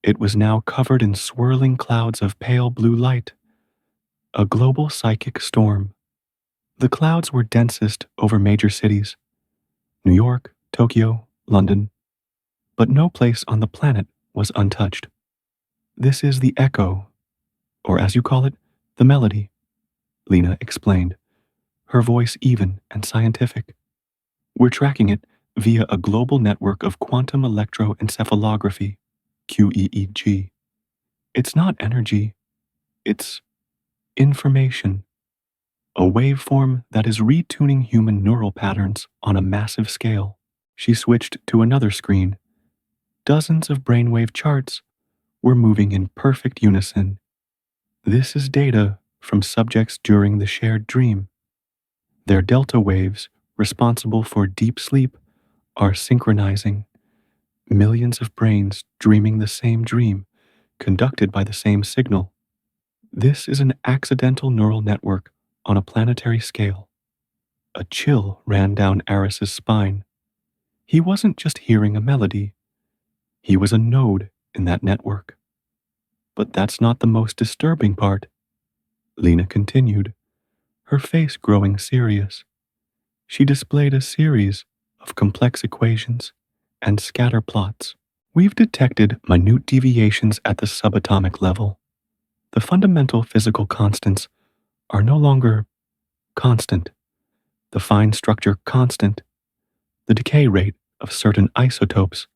It was now covered in swirling clouds of pale blue light, a global psychic storm. The clouds were densest over major cities, New York, Tokyo, London, but no place on the planet was untouched. This is the echo, or as you call it, the melody, Lena explained, her voice even and scientific. We're tracking it via a global network of quantum electroencephalography, QEEG. It's not energy, it's information, a waveform that is retuning human neural patterns on a massive scale. She switched to another screen. Dozens of brainwave charts were moving in perfect unison. This is data from subjects during the shared dream. Their delta waves, responsible for deep sleep, are synchronizing. Millions of brains dreaming the same dream, conducted by the same signal. This is an accidental neural network on a planetary scale. A chill ran down Aris's spine. He wasn't just hearing a melody. He was a node in that network. But that's not the most disturbing part, Lena continued, her face growing serious. She displayed a series of complex equations and scatter plots. We've detected minute deviations at the subatomic level. The fundamental physical constants are no longer constant. The fine structure constant, the decay rate of certain isotopes,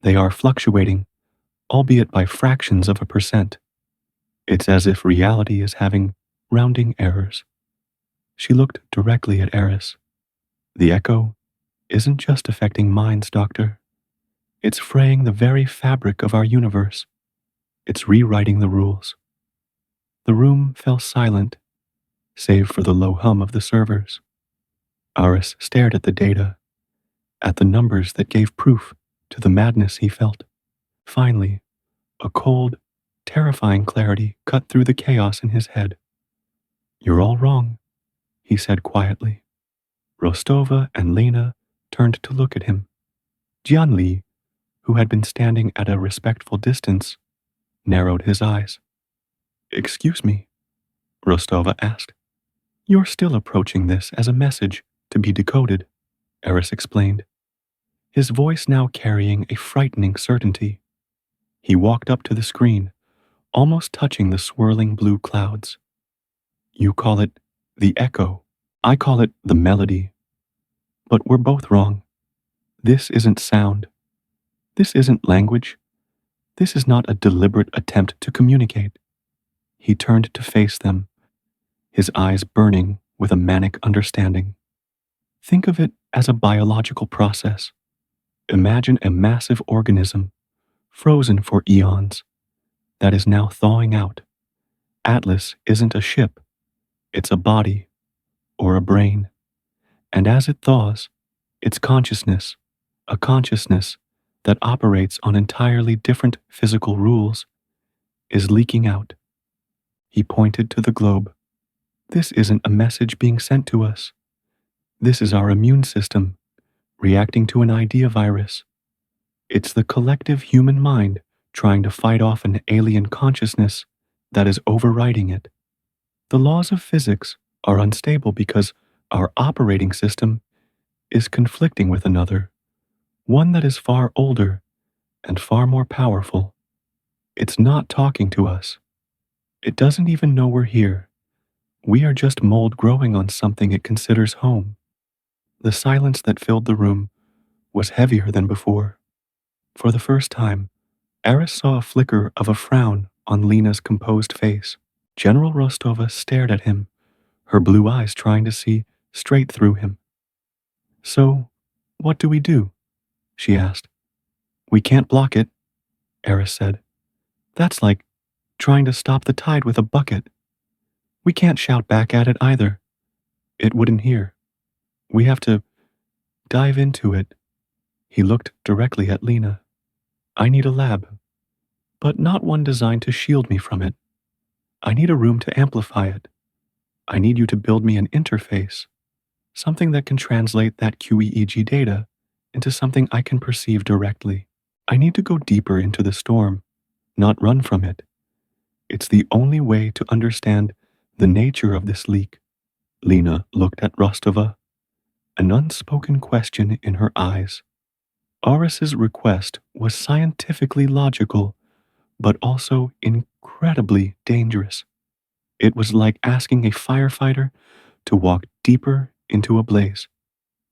they are fluctuating, albeit by fractions of a percent. It's as if reality is having rounding errors. She looked directly at Aris. The echo isn't just affecting minds, Doctor. It's fraying the very fabric of our universe. It's rewriting the rules. The room fell silent, save for the low hum of the servers. Aris stared at the data, at the numbers that gave proof to the madness he felt. Finally, a cold, terrifying clarity cut through the chaos in his head. You're all wrong, he said quietly. Rostova and Lena turned to look at him. Jianli, who had been standing at a respectful distance, narrowed his eyes. Excuse me, Rostova asked. You're still approaching this as a message to be decoded, Aris explained, his voice now carrying a frightening certainty. He walked up to the screen, almost touching the swirling blue clouds. You call it the echo. I call it the melody. But we're both wrong. This isn't sound. This isn't language. This is not a deliberate attempt to communicate. He turned to face them, his eyes burning with a manic understanding. Think of it as a biological process. Imagine a massive organism, frozen for eons, that is now thawing out. Atlas isn't a ship. It's a body, or a brain. And as it thaws, its consciousness, a consciousness that operates on entirely different physical rules, is leaking out. He pointed to the globe. This isn't a message being sent to us. This is our immune system, reacting to an idea virus. It's the collective human mind trying to fight off an alien consciousness that is overriding it. The laws of physics are unstable because our operating system is conflicting with another, one that is far older and far more powerful. It's not talking to us. It doesn't even know we're here. We are just mold growing on something it considers home. The silence that filled the room was heavier than before. For the first time, Aris saw a flicker of a frown on Lena's composed face. General Rostova stared at him, her blue eyes trying to see straight through him. "So, what do we do?" she asked. "We can't block it," Aris said. "That's like trying to stop the tide with a bucket. We can't shout back at it either. It wouldn't hear. We have to dive into it." He looked directly at Lena. "I need a lab, but not one designed to shield me from it. I need a room to amplify it. I need you to build me an interface, something that can translate that 𝐃𝐒𝐒𝐕 data into something I can perceive directly. I need to go deeper into the storm, not run from it. It's the only way to understand the nature of this leak." Lena looked at Rostova, an unspoken question in her eyes. Aris's request was scientifically logical, but also incredibly dangerous. It was like asking a firefighter to walk deeper into a blaze.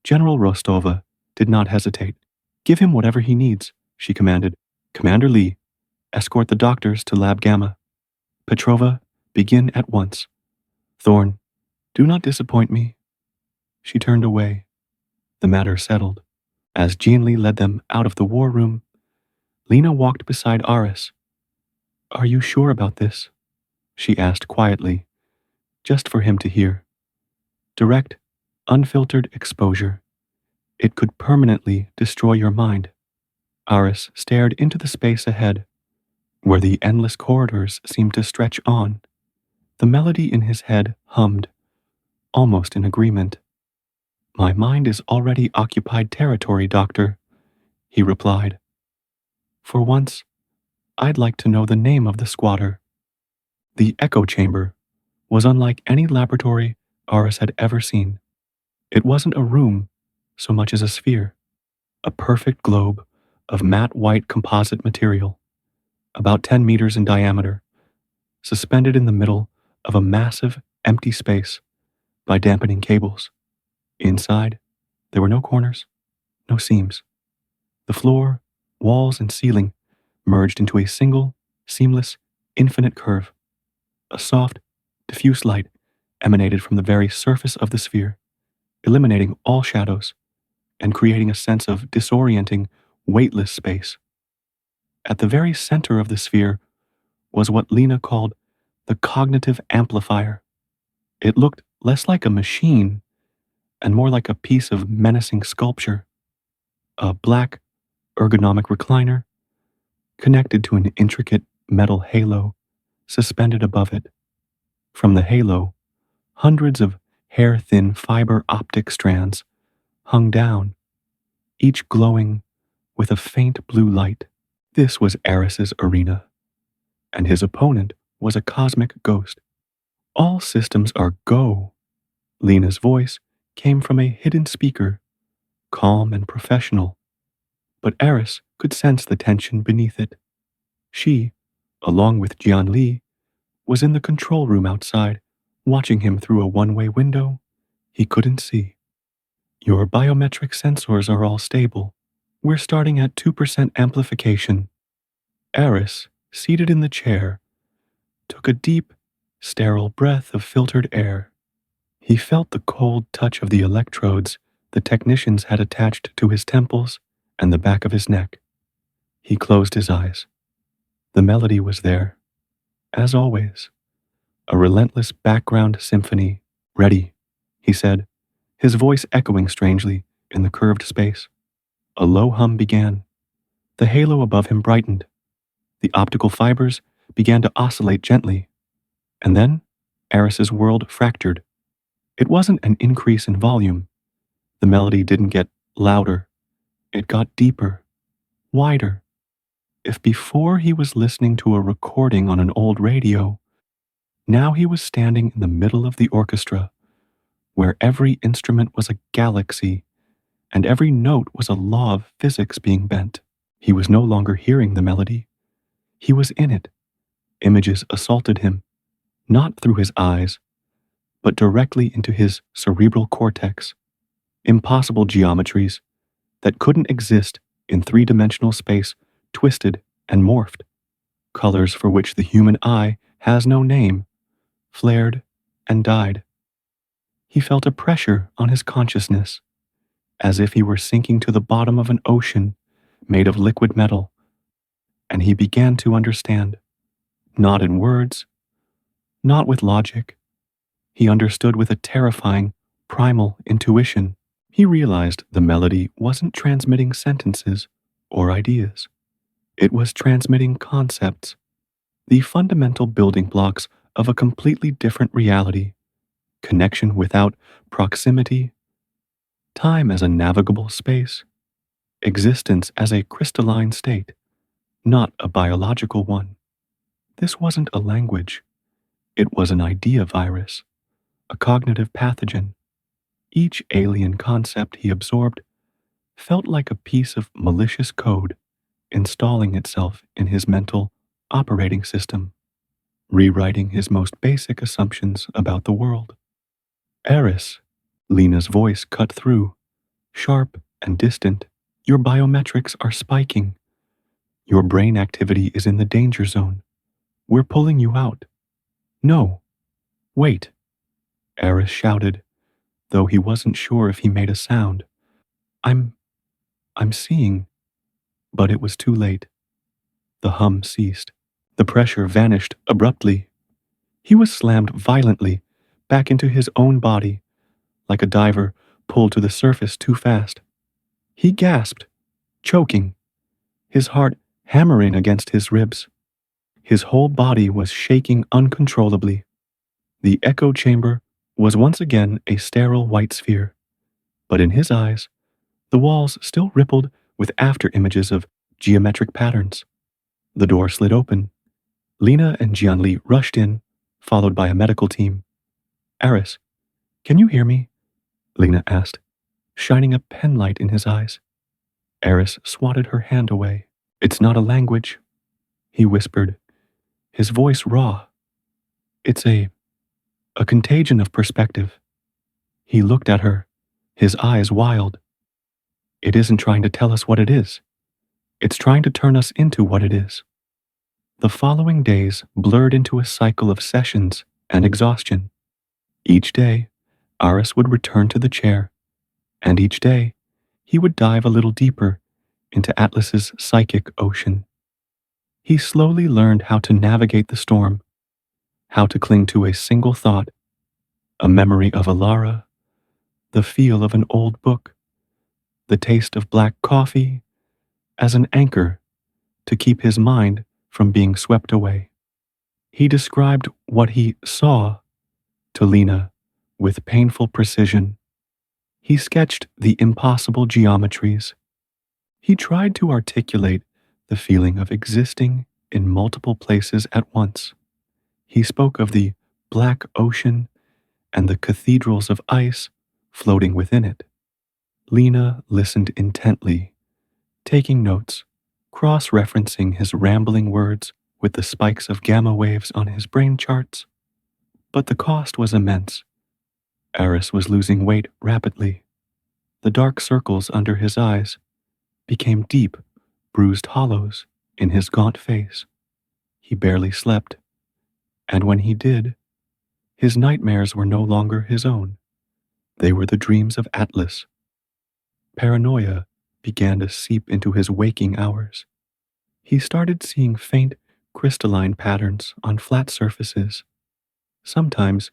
General Rostova did not hesitate. "Give him whatever he needs," she commanded. "Commander Lee, escort the doctors to Lab Gamma. Petrova, begin at once. Thorne, do not disappoint me." She turned away. The matter settled. As Jean Lee led them out of the war room, Lena walked beside Aris. "Are you sure about this?" she asked quietly, just for him to hear. "Direct, unfiltered exposure. It could permanently destroy your mind." Aris stared into the space ahead, where the endless corridors seemed to stretch on. The melody in his head hummed, almost in agreement. "My mind is already occupied territory, Doctor," he replied. "For once, I'd like to know the name of the squatter." The echo chamber was unlike any laboratory Aris had ever seen. It wasn't a room so much as a sphere, a perfect globe of matte white composite material, about 10 meters in diameter, suspended in the middle of a massive empty space by dampening cables. Inside, there were no corners, no seams. The floor, walls, and ceiling merged into a single, seamless, infinite curve. A soft, diffuse light emanated from the very surface of the sphere, eliminating all shadows and creating a sense of disorienting, weightless space. At the very center of the sphere was what Lena called the cognitive amplifier. It looked less like a machine and more like a piece of menacing sculpture. A black, ergonomic recliner connected to an intricate metal halo suspended above it. From the halo, hundreds of hair-thin fiber optic strands hung down, each glowing with a faint blue light. This was Aris's arena, and his opponent was a cosmic ghost. "All systems are go." Lena's voice came from a hidden speaker, calm and professional, but Aris could sense the tension beneath it. She, along with Jean Lee, was in the control room outside, watching him through a one-way window he couldn't see. "Your biometric sensors are all stable. We're starting at 2% amplification." Aris, seated in the chair, took a deep, sterile breath of filtered air. He felt the cold touch of the electrodes the technicians had attached to his temples and the back of his neck. He closed his eyes. The melody was there, as always, a relentless background symphony. "Ready," he said, his voice echoing strangely in the curved space. A low hum began. The halo above him brightened. The optical fibers began to oscillate gently. And then, Aris's world fractured. It wasn't an increase in volume. The melody didn't get louder. It got deeper, wider. If before he was listening to a recording on an old radio, now he was standing in the middle of the orchestra, where every instrument was a galaxy and every note was a law of physics being bent. He was no longer hearing the melody. He was in it. Images assaulted him, not through his eyes, but directly into his cerebral cortex. Impossible geometries that couldn't exist in three-dimensional space twisted and morphed. Colors for which the human eye has no name flared and died. He felt a pressure on his consciousness, as if he were sinking to the bottom of an ocean made of liquid metal, and he began to understand, not in words, not with logic. He understood with a terrifying, primal intuition. He realized the melody wasn't transmitting sentences or ideas. It was transmitting concepts, the fundamental building blocks of a completely different reality, connection without proximity, time as a navigable space, existence as a crystalline state, not a biological one. This wasn't a language. It was an idea virus, a cognitive pathogen. Each alien concept he absorbed felt like a piece of malicious code installing itself in his mental operating system, rewriting his most basic assumptions about the world. Aris, Lena's voice cut through, sharp and distant. Your biometrics are spiking. Your brain activity is in the danger zone. We're pulling you out. No. Wait. Aris shouted, though he wasn't sure if he made a sound. I'm seeing. But it was too late. The hum ceased. The pressure vanished abruptly. He was slammed violently back into his own body, like a diver pulled to the surface too fast. He gasped, choking, his heart hammering against his ribs. His whole body was shaking uncontrollably. The echo chamber was once again a sterile white sphere, but in his eyes, the walls still rippled with after-images of geometric patterns. The door slid open. Lena and Jianli rushed in, followed by a medical team. Aris, can you hear me? Lena asked, shining a penlight in his eyes. Aris swatted her hand away. It's not a language, he whispered, his voice raw. It's a contagion of perspective. He looked at her, his eyes wild. It isn't trying to tell us what it is. It's trying to turn us into what it is. The following days blurred into a cycle of sessions and exhaustion. Each day, Aris would return to the chair, and each day, he would dive a little deeper into Atlas's psychic ocean. He slowly learned how to navigate the storm, how to cling to a single thought, a memory of Alara, the feel of an old book, the taste of black coffee, as an anchor to keep his mind from being swept away. He described what he saw to Lena with painful precision. He sketched the impossible geometries. He tried to articulate the feeling of existing in multiple places at once. He spoke of the black ocean and the cathedrals of ice floating within it. Lena listened intently, taking notes, cross-referencing his rambling words with the spikes of gamma waves on his brain charts. But the cost was immense. Aris was losing weight rapidly. The dark circles under his eyes became deep, bruised hollows in his gaunt face. He barely slept, and when he did, his nightmares were no longer his own. They were the dreams of Atlas. Paranoia began to seep into his waking hours. He started seeing faint, crystalline patterns on flat surfaces. Sometimes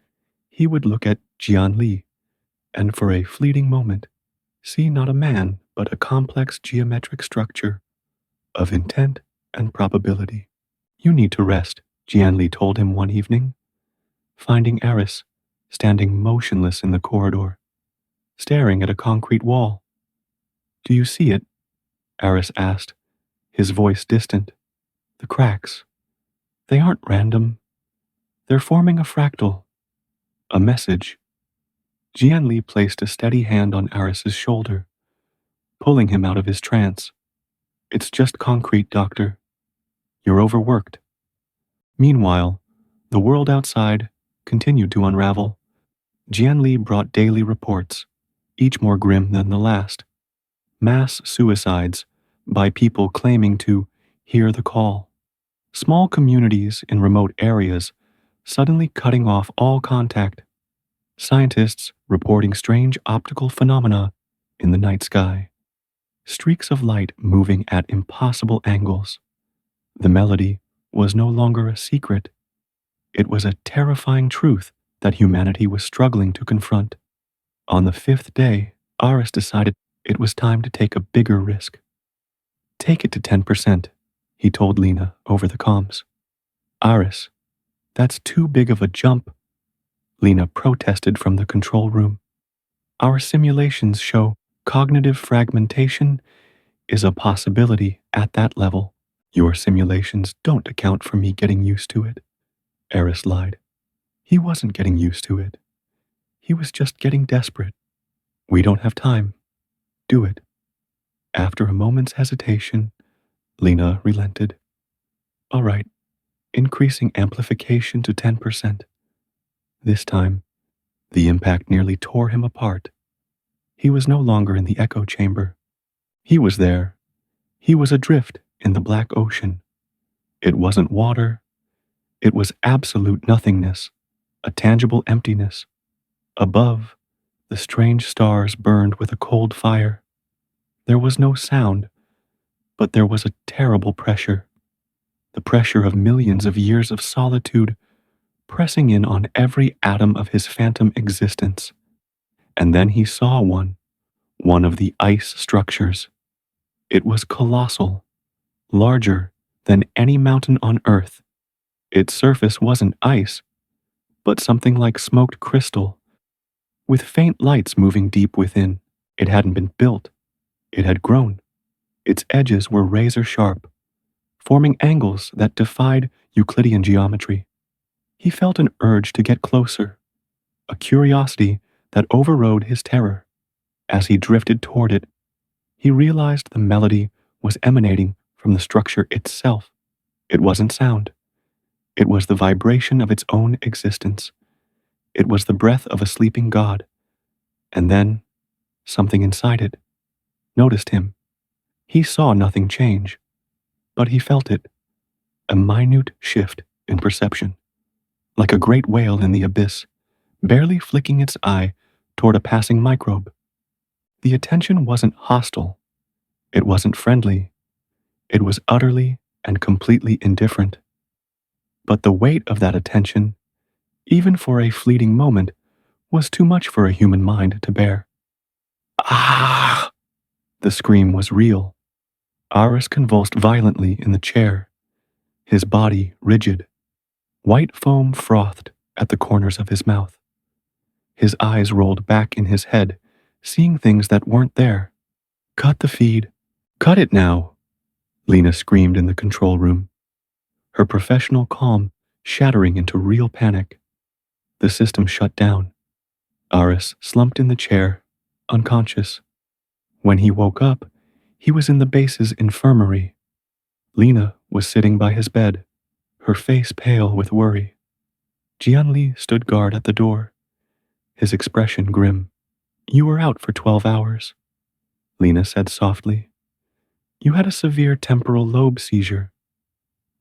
he would look at Jianli and for a fleeting moment see not a man but a complex geometric structure of intent and probability. You need to rest, Jianli told him one evening, finding Aris standing motionless in the corridor, staring at a concrete wall. Do you see it? Aris asked, his voice distant. The cracks. They aren't random. They're forming a fractal. A message. Jianli placed a steady hand on Aris's shoulder, pulling him out of his trance. It's just concrete, doctor. You're overworked. Meanwhile, the world outside continued to unravel. Jianli brought daily reports, each more grim than the last. Mass suicides by people claiming to hear the call. Small communities in remote areas suddenly cutting off all contact. Scientists reporting strange optical phenomena in the night sky. Streaks of light moving at impossible angles. The melody was no longer a secret. It was a terrifying truth that humanity was struggling to confront. On the 5th day, Aris decided it was time to take a bigger risk. Take it to 10%, he told Lena over the comms. Aris, that's too big of a jump, Lena protested from the control room. Our simulations show cognitive fragmentation is a possibility at that level. Your simulations don't account for me getting used to it, Aris lied. He wasn't getting used to it. He was just getting desperate. We don't have time. Do it. After a moment's hesitation, Lena relented. All right, increasing amplification to 10%. This time, the impact nearly tore him apart. He was no longer in the echo chamber. He was there. He was adrift in the black ocean. It wasn't water. It was absolute nothingness, a tangible emptiness. Above, the strange stars burned with a cold fire. There was no sound, but there was a terrible pressure. The pressure of millions of years of solitude pressing in on every atom of his phantom existence. And then he saw one of the ice structures. It was colossal, larger than any mountain on Earth. Its surface wasn't ice, but something like smoked crystal, with faint lights moving deep within. It hadn't been built. It had grown. Its edges were razor sharp, forming angles that defied Euclidean geometry. He felt an urge to get closer, a curiosity that overrode his terror. As he drifted toward it, he realized the melody was emanating from the structure itself. It wasn't sound. It was the vibration of its own existence. It was the breath of a sleeping god. And then, something inside it noticed him. He saw nothing change, but he felt it, a minute shift in perception, like a great whale in the abyss, barely flicking its eye toward a passing microbe. The attention wasn't hostile. It wasn't friendly. It was utterly and completely indifferent. But the weight of that attention, even for a fleeting moment, was too much for a human mind to bear. Ah! The scream was real. Aris convulsed violently in the chair, his body rigid. White foam frothed at the corners of his mouth. His eyes rolled back in his head, seeing things that weren't there. Cut the feed. Cut it now, Lena screamed in the control room, her professional calm shattering into real panic. The system shut down. Aris slumped in the chair, unconscious. When he woke up, he was in the base's infirmary. Lena was sitting by his bed, her face pale with worry. Jianli stood guard at the door, his expression grim. You were out for 12 hours, Lena said softly. You had a severe temporal lobe seizure.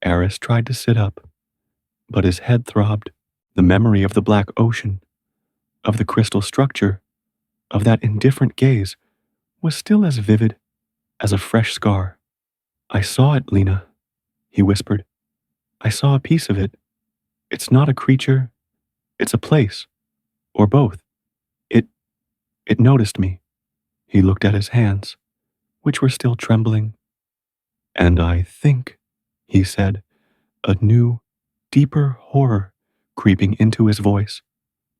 Aris tried to sit up, but his head throbbed. The memory of the black ocean, of the crystal structure, of that indifferent gaze was still as vivid as a fresh scar. I saw it, Lena, he whispered. I saw a piece of it. It's not a creature. It's a place. Or both. It noticed me. He looked at his hands, which were still trembling. And I think, he said, a new, deeper horror creeping into his voice.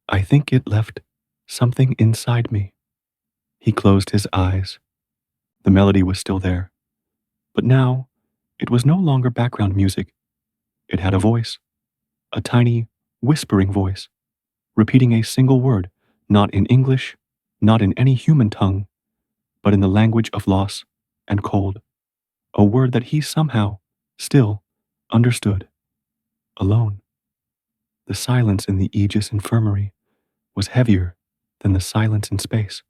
I think it left something inside me. He closed his eyes. The melody was still there, but now it was no longer background music. It had a voice, a tiny, whispering voice, repeating a single word, not in English, not in any human tongue, but in the language of loss and cold, a word that he somehow still understood. Alone. The silence in the Aegis infirmary was heavier than the silence in space.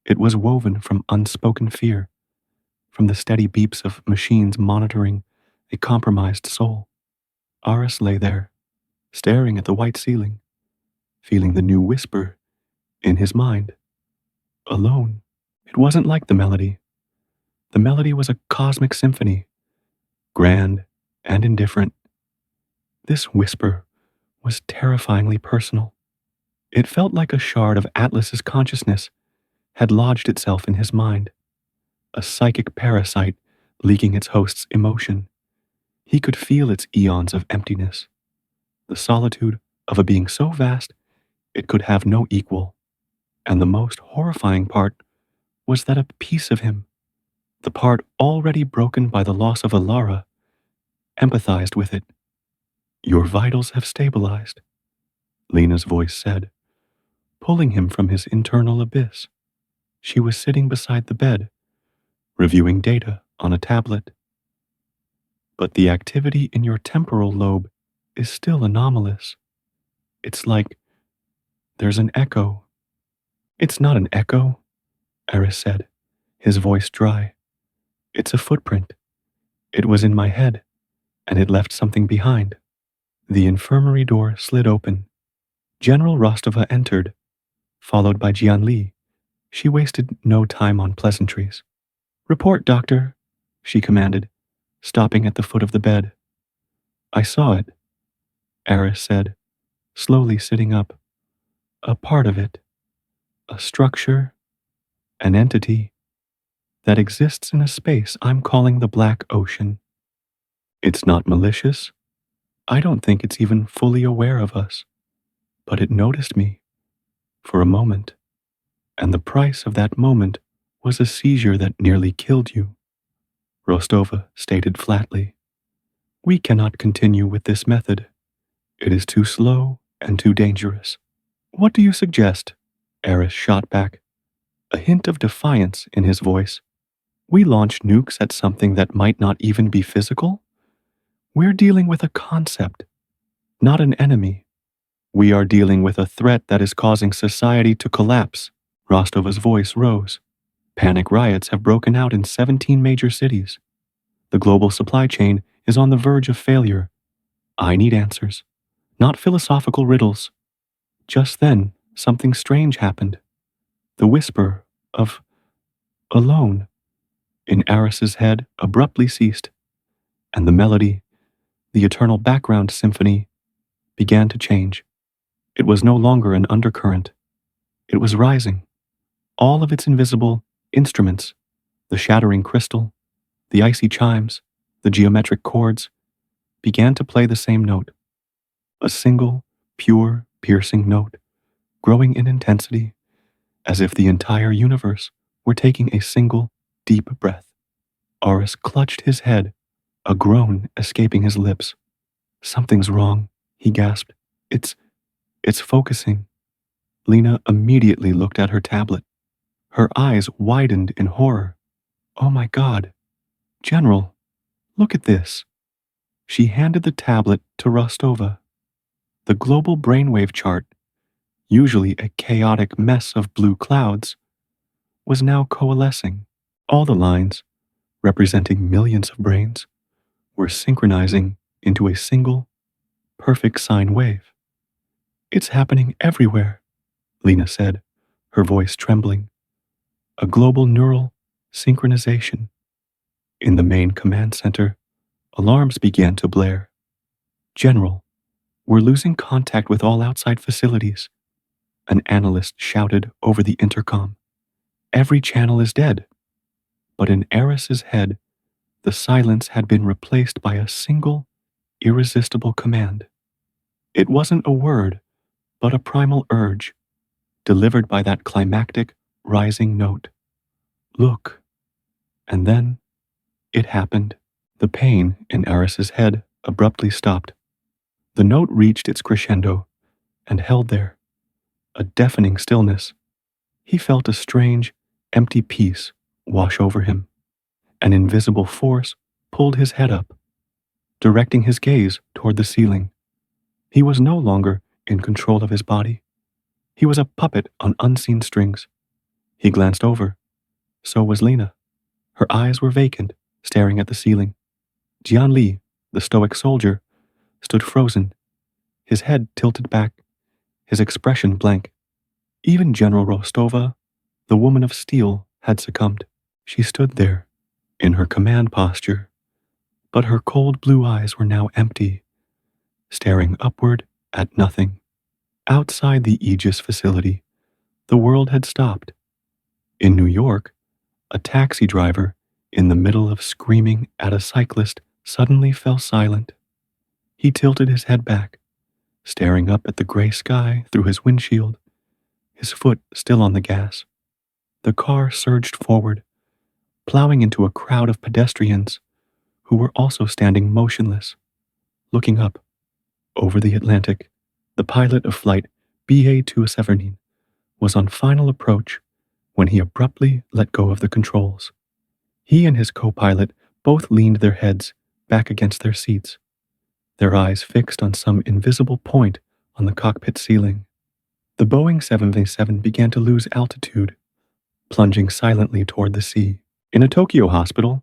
It was woven from unspoken fear, from the steady beeps of machines monitoring a compromised soul. Aris lay there, staring at the white ceiling, feeling the new whisper in his mind. Alone. It wasn't like the melody. The melody was a cosmic symphony, grand and indifferent. This whisper was terrifyingly personal. It felt like a shard of Atlas's consciousness had lodged itself in his mind, a psychic parasite leaking its host's emotion. He could feel its eons of emptiness, the solitude of a being so vast it could have no equal. And the most horrifying part was that a piece of him, the part already broken by the loss of Alara, empathized with it. Your vitals have stabilized, Lena's voice said, pulling him from his internal abyss. She was sitting beside the bed, reviewing data on a tablet. But the activity in your temporal lobe is still anomalous. It's like there's an echo. It's not an echo, Aris said, his voice dry. It's a footprint. It was in my head, and it left something behind. The infirmary door slid open. General Rostova entered, followed by Jianli. She wasted no time on pleasantries. Report, doctor, she commanded, stopping at the foot of the bed. I saw it, Aris said, slowly sitting up. A part of it, a structure, an entity that exists in a space I'm calling the Black Ocean. It's not malicious. I don't think it's even fully aware of us, but it noticed me for a moment, and the price of that moment was a seizure that nearly killed you, Rostova stated flatly. We cannot continue with this method. It is too slow and too dangerous. What do you suggest? Aris shot back, a hint of defiance in his voice. We launch nukes at something that might not even be physical? We're dealing with a concept, not an enemy. We are dealing with a threat that is causing society to collapse. Rostova's voice rose. Panic riots have broken out in 17 major cities. The global supply chain is on the verge of failure. I need answers, not philosophical riddles. Just then, something strange happened. The whisper of alone in Aris's head abruptly ceased, and the melody, the eternal background symphony, began to change. It was no longer an undercurrent. It was rising. All of its invisible instruments, the shattering crystal, the icy chimes, the geometric chords, began to play the same note. A single, pure, piercing note, growing in intensity, as if the entire universe were taking a single, deep breath. Aris clutched his head, a groan escaping his lips. Something's wrong, he gasped. It's focusing. Lena immediately looked at her tablet. Her eyes widened in horror. Oh my God. General, look at this. She handed the tablet to Rostova. The global brainwave chart, usually a chaotic mess of blue clouds, was now coalescing. All the lines, representing millions of brains, were synchronizing into a single, perfect sine wave. It's happening everywhere, Lena said, her voice trembling. A global neural synchronization. In the main command center, alarms began to blare. General, we're losing contact with all outside facilities, an analyst shouted over the intercom. Every channel is dead. But in Aris's head, the silence had been replaced by a single, irresistible command. It wasn't a word, but a primal urge, delivered by that climactic, rising note. Look. And then, it happened. The pain in Aris's head abruptly stopped. The note reached its crescendo and held there, a deafening stillness. He felt a strange, empty peace wash over him. An invisible force pulled his head up, directing his gaze toward the ceiling. He was no longer in control of his body. He was a puppet on unseen strings. He glanced over. So was Lena. Her eyes were vacant, staring at the ceiling. Jianli, the stoic soldier, stood frozen, his head tilted back, his expression blank. Even General Rostova, the woman of steel, had succumbed. She stood there, in her command posture, but her cold blue eyes were now empty, staring upward at nothing. Outside the AEGIS facility, the world had stopped. In New York, a taxi driver, in the middle of screaming at a cyclist, suddenly fell silent. He tilted his head back, staring up at the gray sky through his windshield, his foot still on the gas. The car surged forward, plowing into a crowd of pedestrians who were also standing motionless, looking up. Over the Atlantic, the pilot of flight 𝐃𝐄𝐒𝐕𝐄𝐑 was on final approach when he abruptly let go of the controls. He and his co-pilot both leaned their heads back against their seats, their eyes fixed on some invisible point on the cockpit ceiling. The Boeing 787 began to lose altitude, plunging silently toward the sea. In a Tokyo hospital,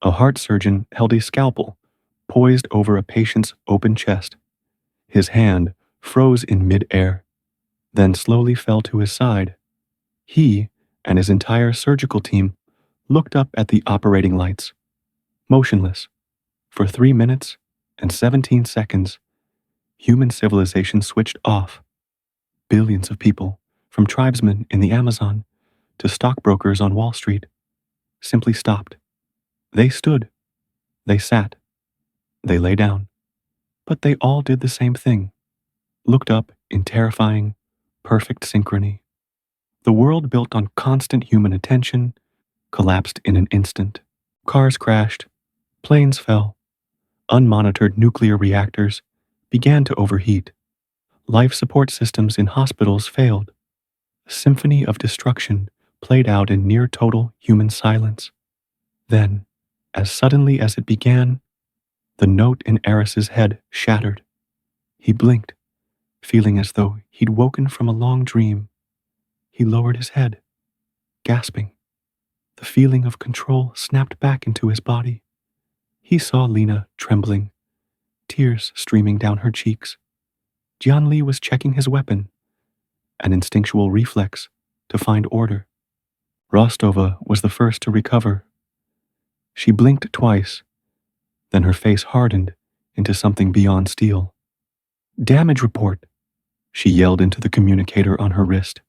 a heart surgeon held a scalpel poised over a patient's open chest. His hand froze in mid-air, then slowly fell to his side. He and his entire surgical team looked up at the operating lights, motionless. For 3 minutes and 17 seconds, human civilization switched off. Billions of people, from tribesmen in the Amazon to stockbrokers on Wall Street, simply stopped. They stood, they sat, they lay down, but they all did the same thing, looked up in terrifying, perfect synchrony. The world built on constant human attention collapsed in an instant. Cars crashed, planes fell, unmonitored nuclear reactors began to overheat. Life support systems in hospitals failed. A symphony of destruction played out in near total human silence. Then, as suddenly as it began, the note in Aris's head shattered. He blinked, feeling as though he'd woken from a long dream. He lowered his head, gasping. The feeling of control snapped back into his body. He saw Lena trembling, tears streaming down her cheeks. Jianli was checking his weapon, an instinctual reflex to find order. Rostova was the first to recover. She blinked twice, then her face hardened into something beyond steel. "Damage report," she yelled into the communicator on her wrist.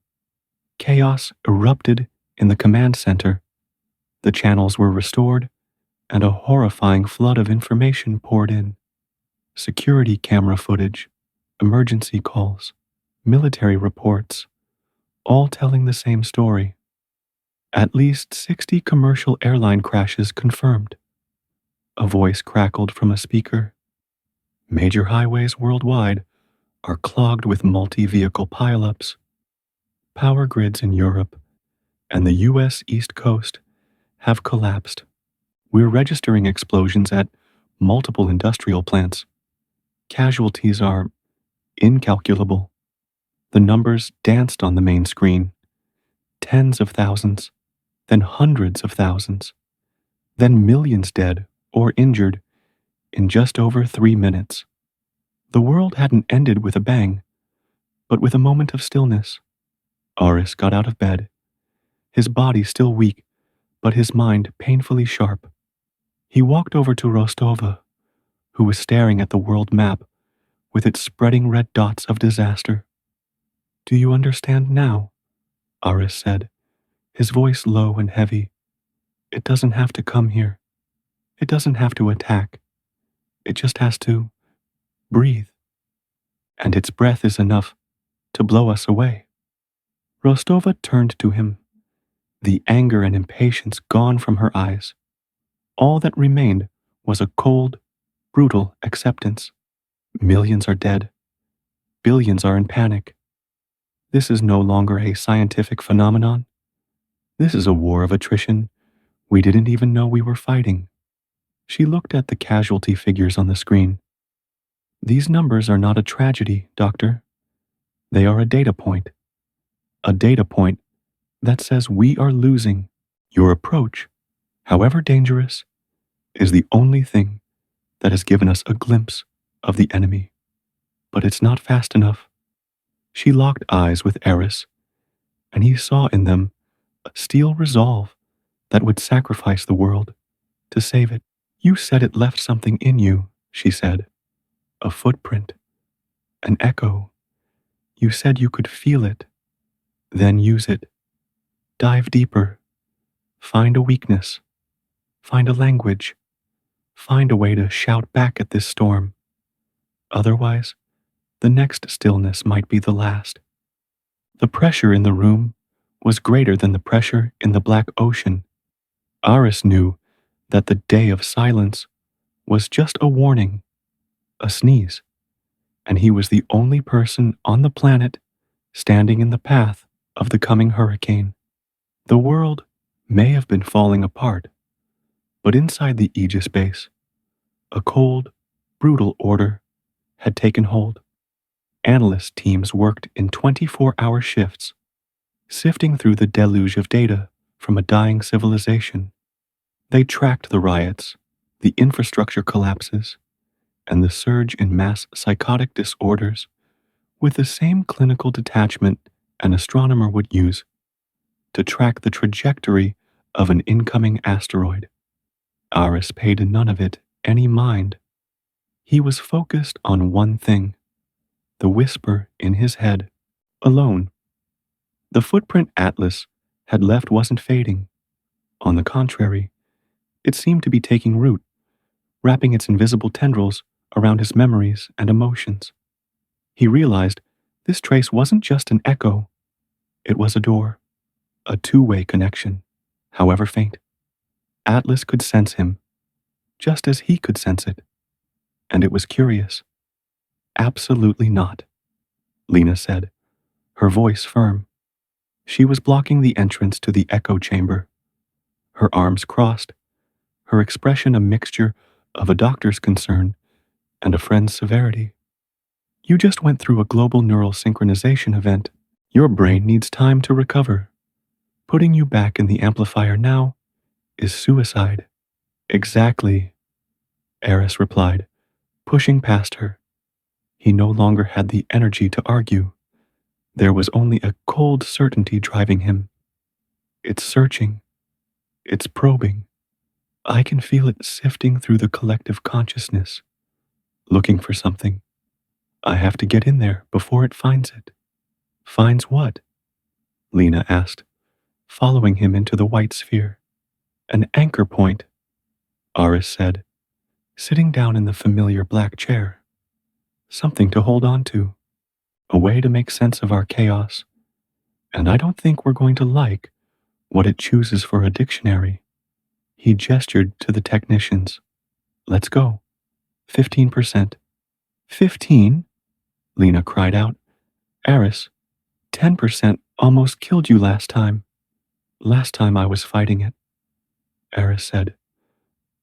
Chaos erupted in the command center. The channels were restored, and a horrifying flood of information poured in. Security camera footage, emergency calls, military reports, all telling the same story. At least 60 commercial airline crashes confirmed. A voice crackled from a speaker. Major highways worldwide are clogged with multi-vehicle pileups. Power grids in Europe and the US East Coast have collapsed. We're registering explosions at multiple industrial plants. Casualties are incalculable. The numbers danced on the main screen. Tens of thousands, then hundreds of thousands, then millions dead or injured in just over 3 minutes. The world hadn't ended with a bang, but with a moment of stillness. Aris got out of bed, his body still weak, but his mind painfully sharp. He walked over to Rostova, who was staring at the world map with its spreading red dots of disaster. "Do you understand now?" Aris said, his voice low and heavy. "It doesn't have to come here. It doesn't have to attack. It just has to breathe. And its breath is enough to blow us away." Rostova turned to him, the anger and impatience gone from her eyes. All that remained was a cold, brutal acceptance. Millions are dead. Billions are in panic. This is no longer a scientific phenomenon. This is a war of attrition We didn't even know we were fighting. She looked at the casualty figures on the screen. These numbers are not a tragedy, Doctor. They are a data point. A data point that says we are losing. Your approach, however dangerous, is the only thing that has given us a glimpse of the enemy. But it's not fast enough. She locked eyes with Aris, and he saw in them a steel resolve that would sacrifice the world to save it. You said it left something in you, she said. A footprint, an echo. You said you could feel it, then use it. Dive deeper. Find a weakness. Find a language. Find a way to shout back at this storm. Otherwise, the next stillness might be the last. The pressure in the room was greater than the pressure in the black ocean. Aris knew that the day of silence was just a warning, a sneeze, and he was the only person on the planet standing in the path of the coming hurricane. The world may have been falling apart, but inside the Aegis base, a cold, brutal order had taken hold. Analyst teams worked in 24-hour shifts, sifting through the deluge of data from a dying civilization. They tracked the riots, the infrastructure collapses, and the surge in mass psychotic disorders with the same clinical detachment an astronomer would use to track the trajectory of an incoming asteroid. Aris paid none of it any mind. He was focused on one thing, the whisper in his head, alone. The footprint Atlas had left wasn't fading. On the contrary, it seemed to be taking root, wrapping its invisible tendrils around his memories and emotions. He realized this trace wasn't just an echo, it was a door, a two-way connection, however faint. Atlas could sense him, just as he could sense it, and it was curious. Absolutely not, Lena said, her voice firm. She was blocking the entrance to the echo chamber, her arms crossed, her expression a mixture of a doctor's concern and a friend's severity. You just went through a global neural synchronization event. Your brain needs time to recover. Putting you back in the amplifier now is suicide. Exactly, Aris replied, pushing past her. He no longer had the energy to argue. There was only a cold certainty driving him. It's searching. It's probing. I can feel it sifting through the collective consciousness, looking for something. I have to get in there before it finds it. Finds what? Lena asked, following him into the white sphere. An anchor point, Aris said, sitting down in the familiar black chair. Something to hold on to. A way to make sense of our chaos. And I don't think we're going to like what it chooses for a dictionary. He gestured to the technicians. Let's go. 15%. 15? Lena cried out. Aris, 10% almost killed you last time. Last time I was fighting it, Aris said,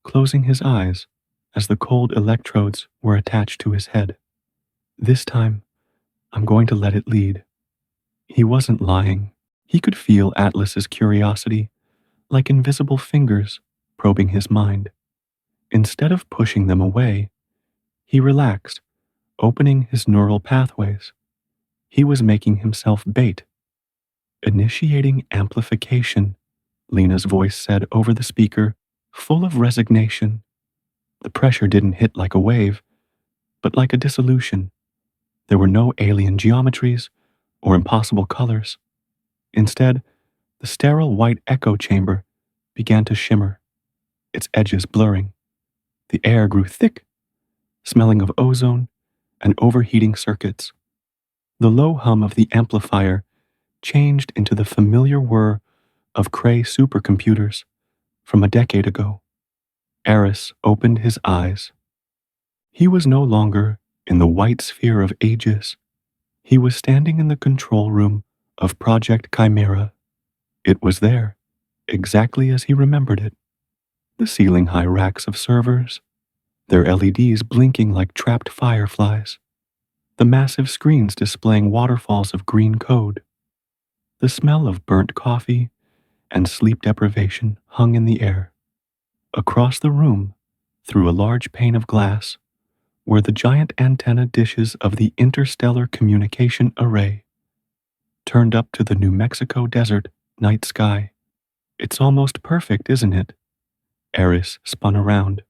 closing his eyes as the cold electrodes were attached to his head. This time, I'm going to let it lead. He wasn't lying. He could feel Atlas's curiosity, like invisible fingers probing his mind. Instead of pushing them away, he relaxed, opening his neural pathways. He was making himself bait. Initiating amplification, Lena's voice said over the speaker, full of resignation. The pressure didn't hit like a wave, but like a dissolution. There were no alien geometries or impossible colors. Instead, the sterile white echo chamber began to shimmer, its edges blurring. The air grew thick, smelling of ozone and overheating circuits. The low hum of the amplifier changed into the familiar whir of Cray supercomputers from a decade ago. Aris opened his eyes. He was no longer in the white sphere of AEGIS. He was standing in the control room of Project Chimera. It was there, exactly as he remembered it. The ceiling-high racks of servers, their LEDs blinking like trapped fireflies, the massive screens displaying waterfalls of green code. The smell of burnt coffee and sleep deprivation hung in the air. Across the room, through a large pane of glass, were the giant antenna dishes of the interstellar communication array, turned up to the New Mexico desert night sky. It's almost perfect, isn't it? Aris spun around.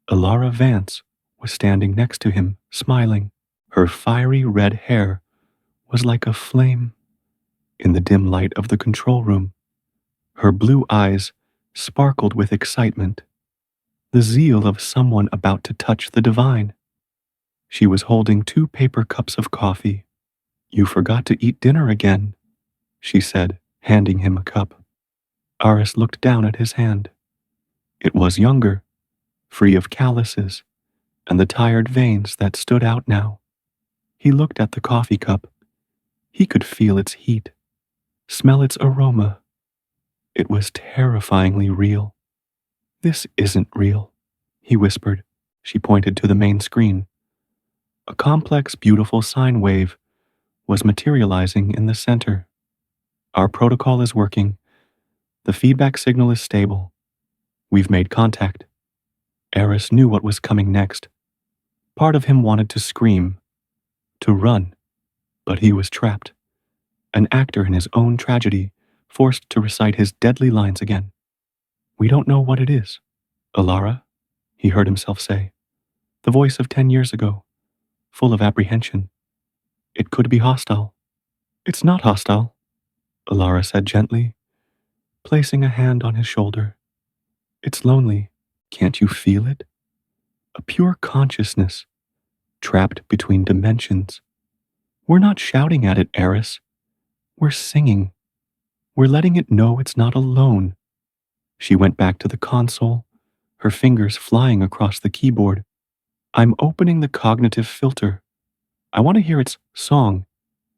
Alara Vance was standing next to him, smiling. Her fiery red hair was like a flame in the dim light of the control room. Her blue eyes sparkled with excitement, the zeal of someone about to touch the divine. She was holding 2 paper cups of coffee. "You forgot to eat dinner again," she said, handing him a cup. Aris looked down at his hand. It was younger, free of calluses and the tired veins that stood out now. He looked at the coffee cup. He could feel its heat, smell its aroma. It was terrifyingly real. "This isn't real," he whispered. She pointed to the main screen. A complex, beautiful sine wave was materializing in the center. "Our protocol is working. The feedback signal is stable. We've made contact." Aris knew what was coming next. Part of him wanted to scream, to run, but he was trapped. An actor in his own tragedy, forced to recite his deadly lines again. "We don't know what it is, Alara," he heard himself say. The voice of 10 years ago, full of apprehension. "It could be hostile." "It's not hostile," Alara said gently, placing a hand on his shoulder. "It's lonely. Can't you feel it? A pure consciousness, trapped between dimensions. We're not shouting at it, Aris. We're singing. We're letting it know it's not alone." She went back to the console, her fingers flying across the keyboard. "I'm opening the cognitive filter. I want to hear its song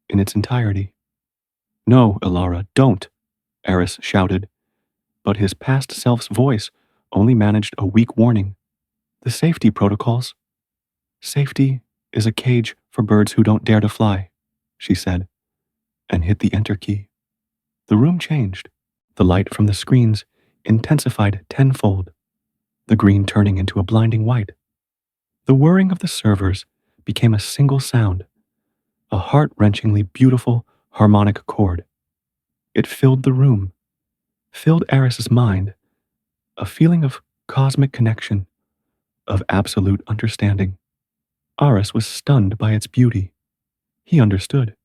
in its entirety." "No, Alara, don't," Aris shouted, but his past self's voice only managed a weak warning. "The safety protocols." "Safety is a cage for birds who don't dare to fly," she said, and hit the enter key. The room changed. The light from the screens intensified tenfold, the green turning into a blinding white. The whirring of the servers became a single sound, a heart-wrenchingly beautiful harmonic chord. It filled the room, filled Aris's mind, a feeling of cosmic connection, of absolute understanding. Aris was stunned by its beauty. He understood.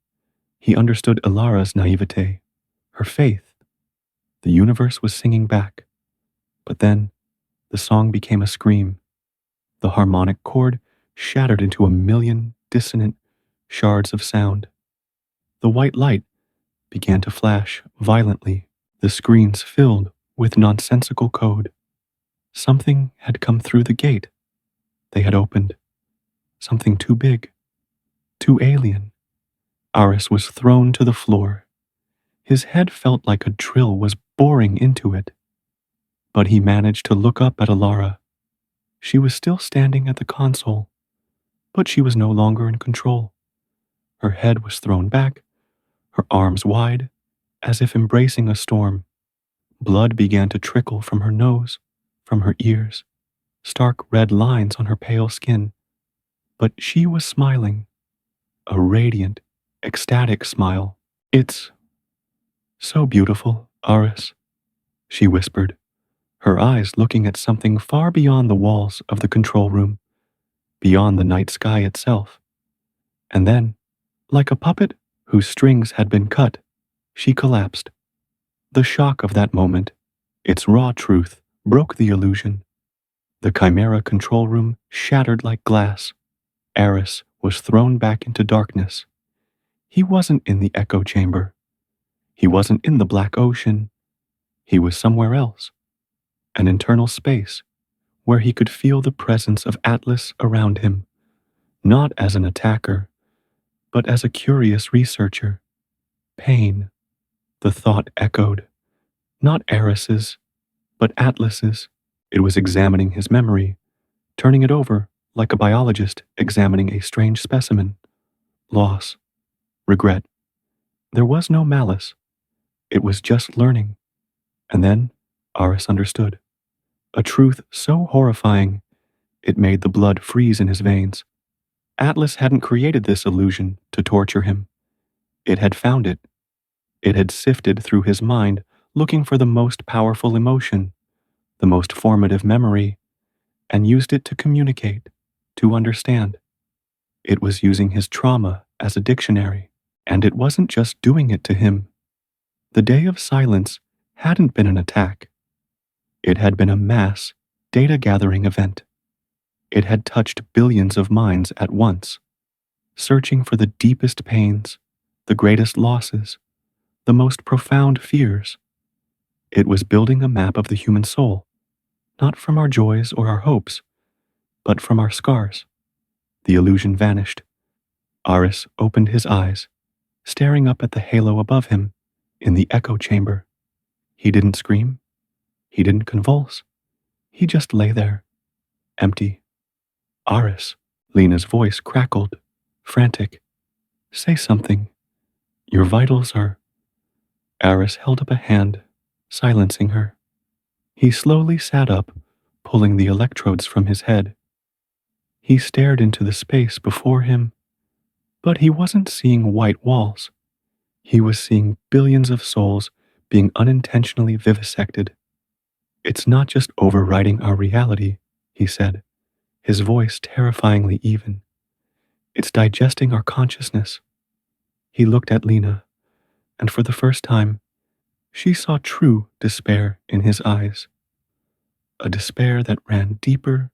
He understood Alara's naivete, her faith. The universe was singing back. But then, the song became a scream. The harmonic chord shattered into a million dissonant shards of sound. The white light began to flash violently, the screens filled with nonsensical code. Something had come through the gate they had opened. Something too big, too alien. Aris was thrown to the floor. His head felt like a drill was boring into it. But he managed to look up at Alara. She was still standing at the console, but she was no longer in control. Her head was thrown back, her arms wide, as if embracing a storm. Blood began to trickle from her nose, from her ears, stark red lines on her pale skin. But she was smiling, a radiant, ecstatic smile. "It's so beautiful, Aris," she whispered, her eyes looking at something far beyond the walls of the control room, beyond the night sky itself. And then, like a puppet whose strings had been cut, she collapsed. The shock of that moment, its raw truth, broke the illusion. The chimera control room shattered like glass. Aris was thrown back into darkness. He wasn't in the echo chamber. He wasn't in the black ocean. He was somewhere else, an internal space where he could feel the presence of Atlas around him, not as an attacker, but as a curious researcher. Pain, the thought echoed, Not Aris's, but Atlas's. It was examining his memory, turning it over like a biologist examining a strange specimen. Loss, regret. There was no malice. It was just learning. And then Aris understood. A truth so horrifying, it made the blood freeze in his veins. Atlas hadn't created this illusion to torture him. It had found it. It had sifted through his mind, looking for the most powerful emotion, the most formative memory, and used it to communicate, to understand. It was using his trauma as a dictionary, and it wasn't just doing it to him. The day of silence hadn't been an attack. It had been a mass, data-gathering event. It had touched billions of minds at once, searching for the deepest pains, the greatest losses, the most profound fears. It was building a map of the human soul, not from our joys or our hopes, but from our scars. The illusion vanished. Aris opened his eyes, staring up at the halo above him in the echo chamber. He didn't scream. He didn't convulse. He just lay there, empty. Aris, Lena's voice crackled, frantic. Say something. Your vitals are... Aris held up a hand, silencing her. He slowly sat up, pulling the electrodes from his head. He stared into the space before him, but he wasn't seeing white walls. He was seeing billions of souls being unintentionally vivisected. It's not just overriding our reality, he said, his voice terrifyingly even. It's digesting our consciousness. He looked at Lena, and for the first time, she saw true despair in his eyes. A despair that ran deeper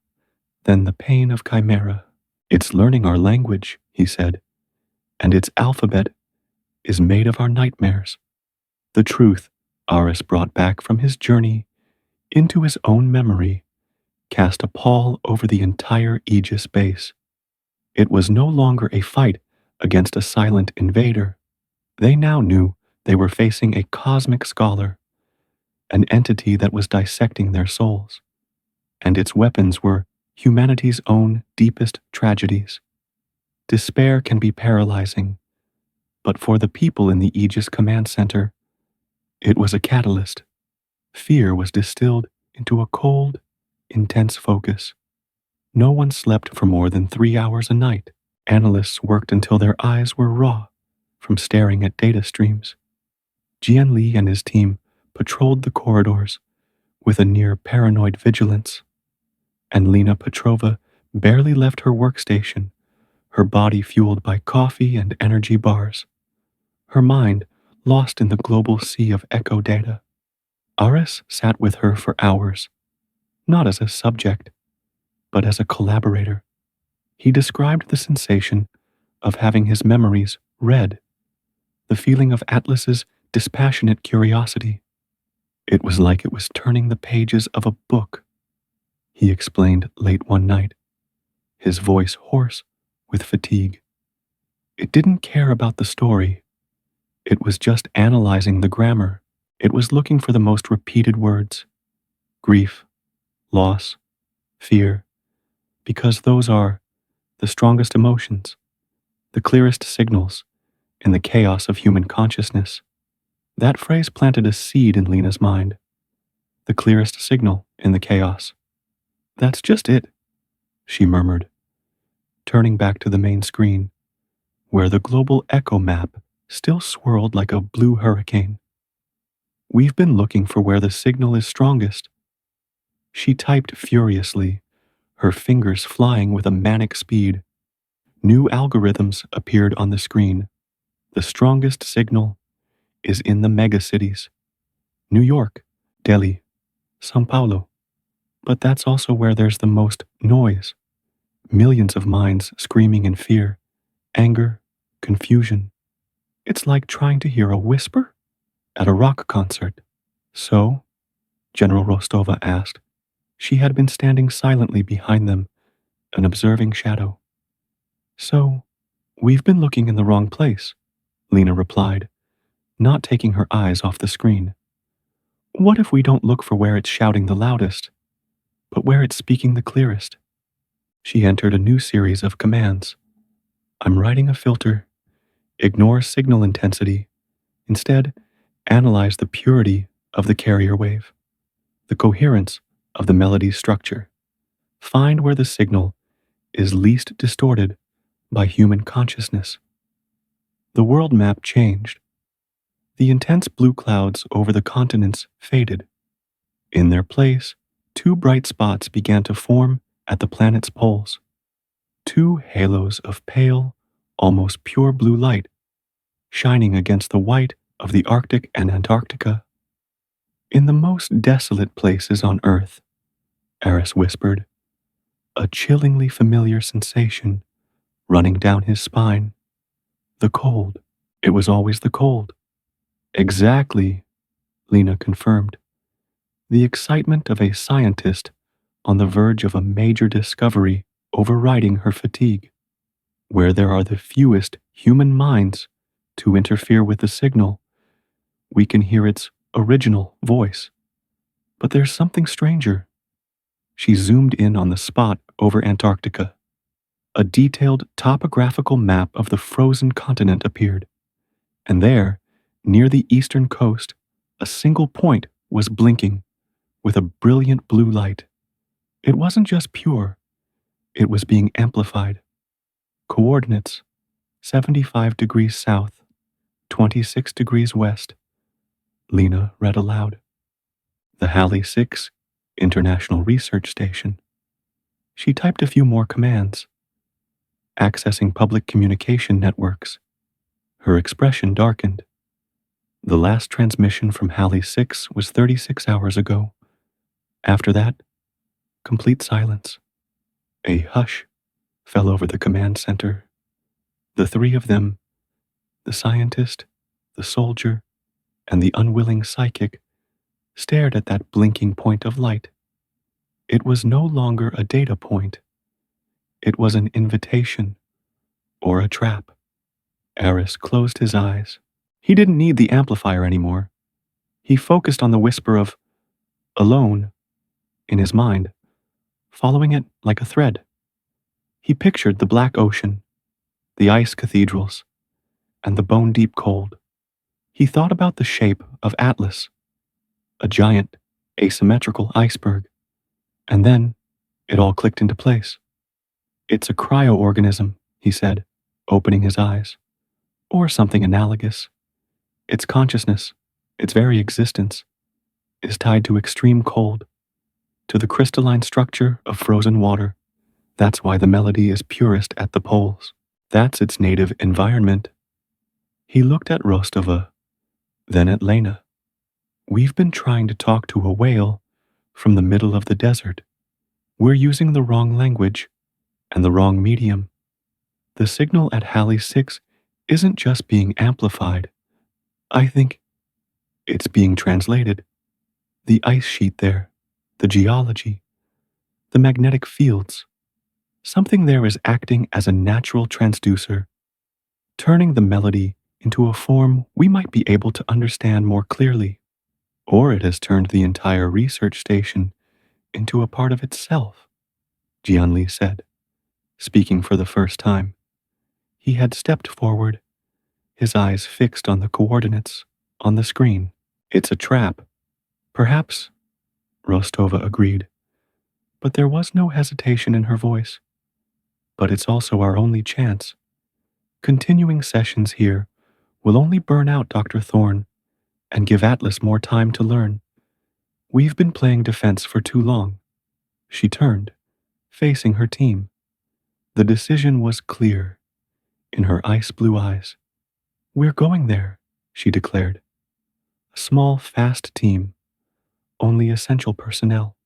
than the pain of chimera. It's learning our language, he said, and its alphabet is made of our nightmares. The truth Aris brought back from his journey into his own memory cast a pall over the entire Aegis base. It was no longer a fight against a silent invader. They now knew they were facing a cosmic scholar, an entity that was dissecting their souls, and its weapons were humanity's own deepest tragedies. Despair can be paralyzing, but for the people in the Aegis Command Center, it was a catalyst. Fear was distilled into a cold, intense focus. No one slept for more than 3 hours a night. Analysts worked until their eyes were raw from staring at data streams. Jian Li and his team patrolled the corridors with a near paranoid vigilance, and Lena Petrova barely left her workstation, her body fueled by coffee and energy bars, her mind lost in the global sea of echo data. Aris sat with her for hours, not as a subject, but as a collaborator. He described the sensation of having his memories read, the feeling of Atlas's dispassionate curiosity. It was like it was turning the pages of a book. He explained late one night, his voice hoarse with fatigue. It didn't care about the story. It was just analyzing the grammar. It was looking for the most repeated words. Grief, loss, fear, because those are the strongest emotions, the clearest signals in the chaos of human consciousness. That phrase planted a seed in Lena's mind. The clearest signal in the chaos. That's just it, she murmured, turning back to the main screen, where the global echo map still swirled like a blue hurricane. We've been looking for where the signal is strongest. She typed furiously, her fingers flying with a manic speed. New algorithms appeared on the screen. The strongest signal is in the megacities. New York, Delhi, São Paulo. But that's also where there's the most noise. Millions of minds screaming in fear, anger, confusion. It's like trying to hear a whisper at a rock concert. So, General Rostova asked. She had been standing silently behind them, an observing shadow. So, we've been looking in the wrong place, Lena replied, not taking her eyes off the screen. What if we don't look for where it's shouting the loudest, but where it's speaking the clearest? She entered a new series of commands. I'm writing a filter. Ignore signal intensity. Instead, analyze the purity of the carrier wave, the coherence of the melody structure. Find where the signal is least distorted by human consciousness. The world map changed. The intense blue clouds over the continents faded. In their place, two bright spots began to form at the planet's poles. Two halos of pale, almost pure blue light, shining against the white of the Arctic and Antarctica. In the most desolate places on Earth, Aris whispered, a chillingly familiar sensation running down his spine. The cold. It was always the cold. Exactly, Lena confirmed. The excitement of a scientist on the verge of a major discovery overriding her fatigue. Where there are the fewest human minds to interfere with the signal, we can hear its original voice. But there's something stranger. She zoomed in on the spot over Antarctica. A detailed topographical map of the frozen continent appeared, and there, near the eastern coast, a single point was blinking with a brilliant blue light. It wasn't just pure, it was being amplified. Coordinates: 75 degrees south, 26 degrees west. Lena read aloud. The Halley 6 International Research Station. She typed a few more commands. Accessing public communication networks. Her expression darkened. The last transmission from Halley 6 was 36 hours ago. After that, complete silence. A hush fell over the command center. The three of them, the scientist, the soldier, and the unwilling psychic, stared at that blinking point of light. It was no longer a data point. It was an invitation, or a trap. Aris closed his eyes. He didn't need the amplifier anymore. He focused on the whisper of alone in his mind, following it like a thread. He pictured the black ocean, the ice cathedrals, and the bone-deep cold. He thought about the shape of Atlas, a giant, asymmetrical iceberg, and then it all clicked into place. It's a cryoorganism, he said, opening his eyes, or something analogous. Its consciousness, its very existence, is tied to extreme cold, to the crystalline structure of frozen water. That's why the melody is purest at the poles. That's its native environment. He looked at Rostova, then at Lena. We've been trying to talk to a whale from the middle of the desert. We're using the wrong language and the wrong medium. The signal at Halley 6 isn't just being amplified. I think it's being translated. The ice sheet there, the geology, the magnetic fields. Something there is acting as a natural transducer, turning the melody into a form we might be able to understand more clearly. Or it has turned the entire research station into a part of itself, Jianli said, speaking for the first time. He had stepped forward, his eyes fixed on the coordinates on the screen. It's a trap. Perhaps, Rostova agreed, but there was no hesitation in her voice. But it's also our only chance. Continuing sessions here will only burn out Dr. Thorne and give Atlas more time to learn. We've been playing defense for too long. She turned, facing her team. The decision was clear in her ice-blue eyes. We're going there, she declared. A small, fast team, only essential personnel.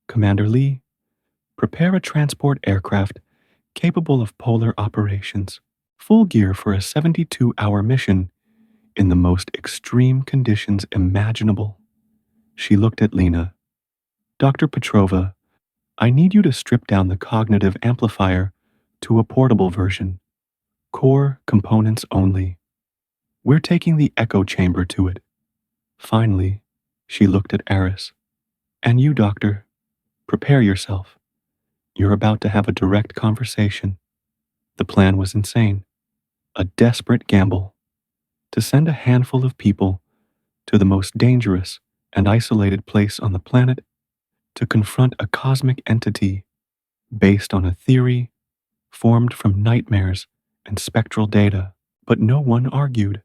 Commander Lee, prepare a transport aircraft capable of polar operations, full gear for a 72-hour mission in the most extreme conditions imaginable. She looked at Lena. Dr. Petrova, I need you to strip down the cognitive amplifier to a portable version. Core components only. We're taking the echo chamber to it. Finally, She looked at Aris. And you, Doctor, prepare yourself. You're about to have a direct conversation. The plan was insane. A desperate gamble. To send a handful of people to the most dangerous and isolated place on the planet to confront a cosmic entity based on a theory formed from nightmares and spectral data. But no one argued,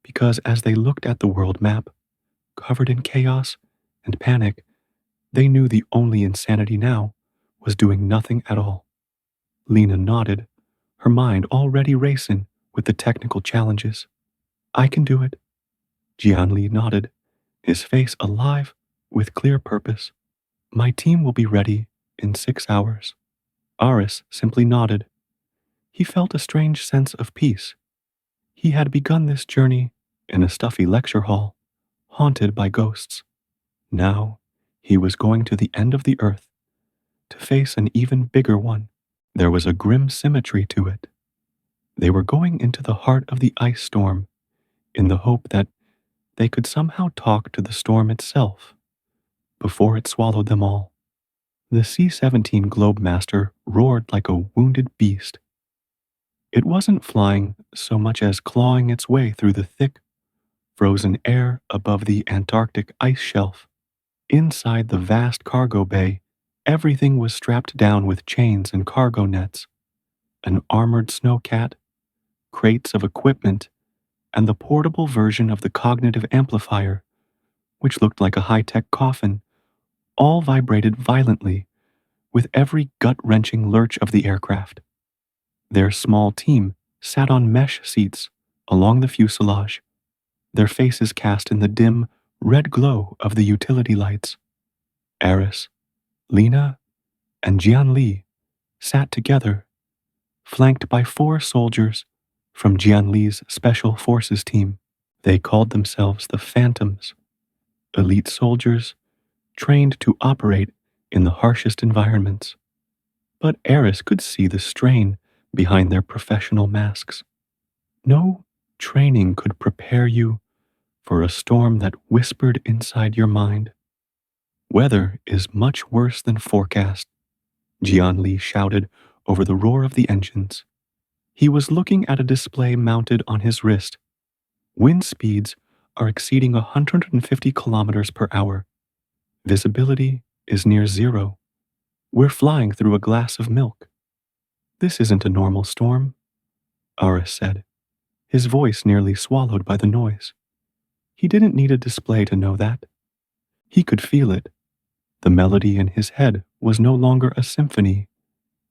because as they looked at the world map, covered in chaos and panic, they knew the only insanity now was doing nothing at all. Lena nodded, her mind already racing with the technical challenges. I can do it. 𝐔𝐿𝐒𝐂𝐑𝐈𝐏𝐓𝐈𝐎𝐍, his face alive with clear purpose. My team will be ready in 6 hours. Aris simply nodded. He felt a strange sense of peace. He had begun this journey in a stuffy lecture hall, haunted by ghosts. Now, he was going to the end of the earth, to face an even bigger one. There was a grim symmetry to it. They were going into the heart of the ice storm, in the hope that they could somehow talk to the storm itself, before it swallowed them all. The C-17 Globemaster roared like a wounded beast. It wasn't flying so much as clawing its way through the thick, frozen air above the Antarctic ice shelf. Inside the vast cargo bay, everything was strapped down with chains and cargo nets. An armored snowcat, crates of equipment, and the portable version of the cognitive amplifier, which looked like a high-tech coffin, all vibrated violently with every gut-wrenching lurch of the aircraft. Their small team sat on mesh seats along the fuselage, their faces cast in the dim, red glow of the utility lights. Aris, Lena, and 𝐔𝐿𝐒𝐂𝐑𝐈𝐏𝐓𝐈𝐎𝐍 sat together, flanked by 4 soldiers from 𝐔𝐿𝐒𝐂𝐑𝐈𝐏𝐓𝐈𝐎𝐍's Special Forces team. They called themselves the Phantoms, elite soldiers trained to operate in the harshest environments. But Aris could see the strain behind their professional masks. No training could prepare you for a storm that whispered inside your mind. Weather is much worse than forecast, 𝐔𝐿𝐒𝐂𝐑𝐈𝐏𝐓𝐈𝐎𝐍 shouted over the roar of the engines. He was looking at a display mounted on his wrist. Wind speeds are exceeding 150 kilometers per hour. Visibility is near zero. We're flying through a glass of milk. This isn't a normal storm, Aris said, his voice nearly swallowed by the noise. He didn't need a display to know that. He could feel it. The melody in his head was no longer a symphony.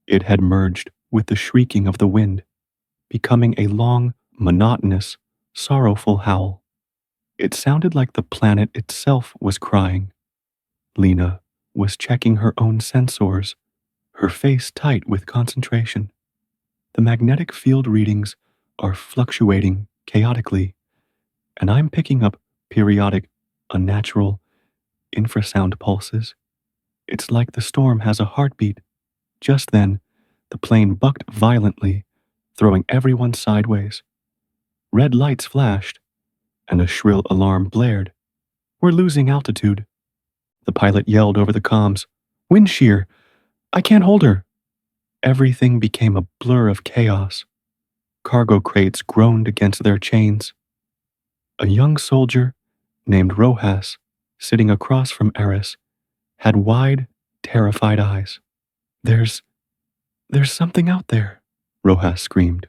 It had merged with the shrieking of the wind, becoming a long, monotonous, sorrowful howl. It sounded like the planet itself was crying. Lena was checking her own sensors, her face tight with concentration. The magnetic field readings are fluctuating chaotically, and I'm picking up periodic, unnatural infrasound pulses. It's like the storm has a heartbeat. Just then, the plane bucked violently, throwing everyone sideways. Red lights flashed, and a shrill alarm blared. We're losing altitude. The pilot yelled over the comms, "Wind shear! I can't hold her!" Everything became a blur of chaos. Cargo crates groaned against their chains. A young soldier named Rojas, sitting across from Aris, had wide, terrified eyes. There's something out there," Rojas screamed,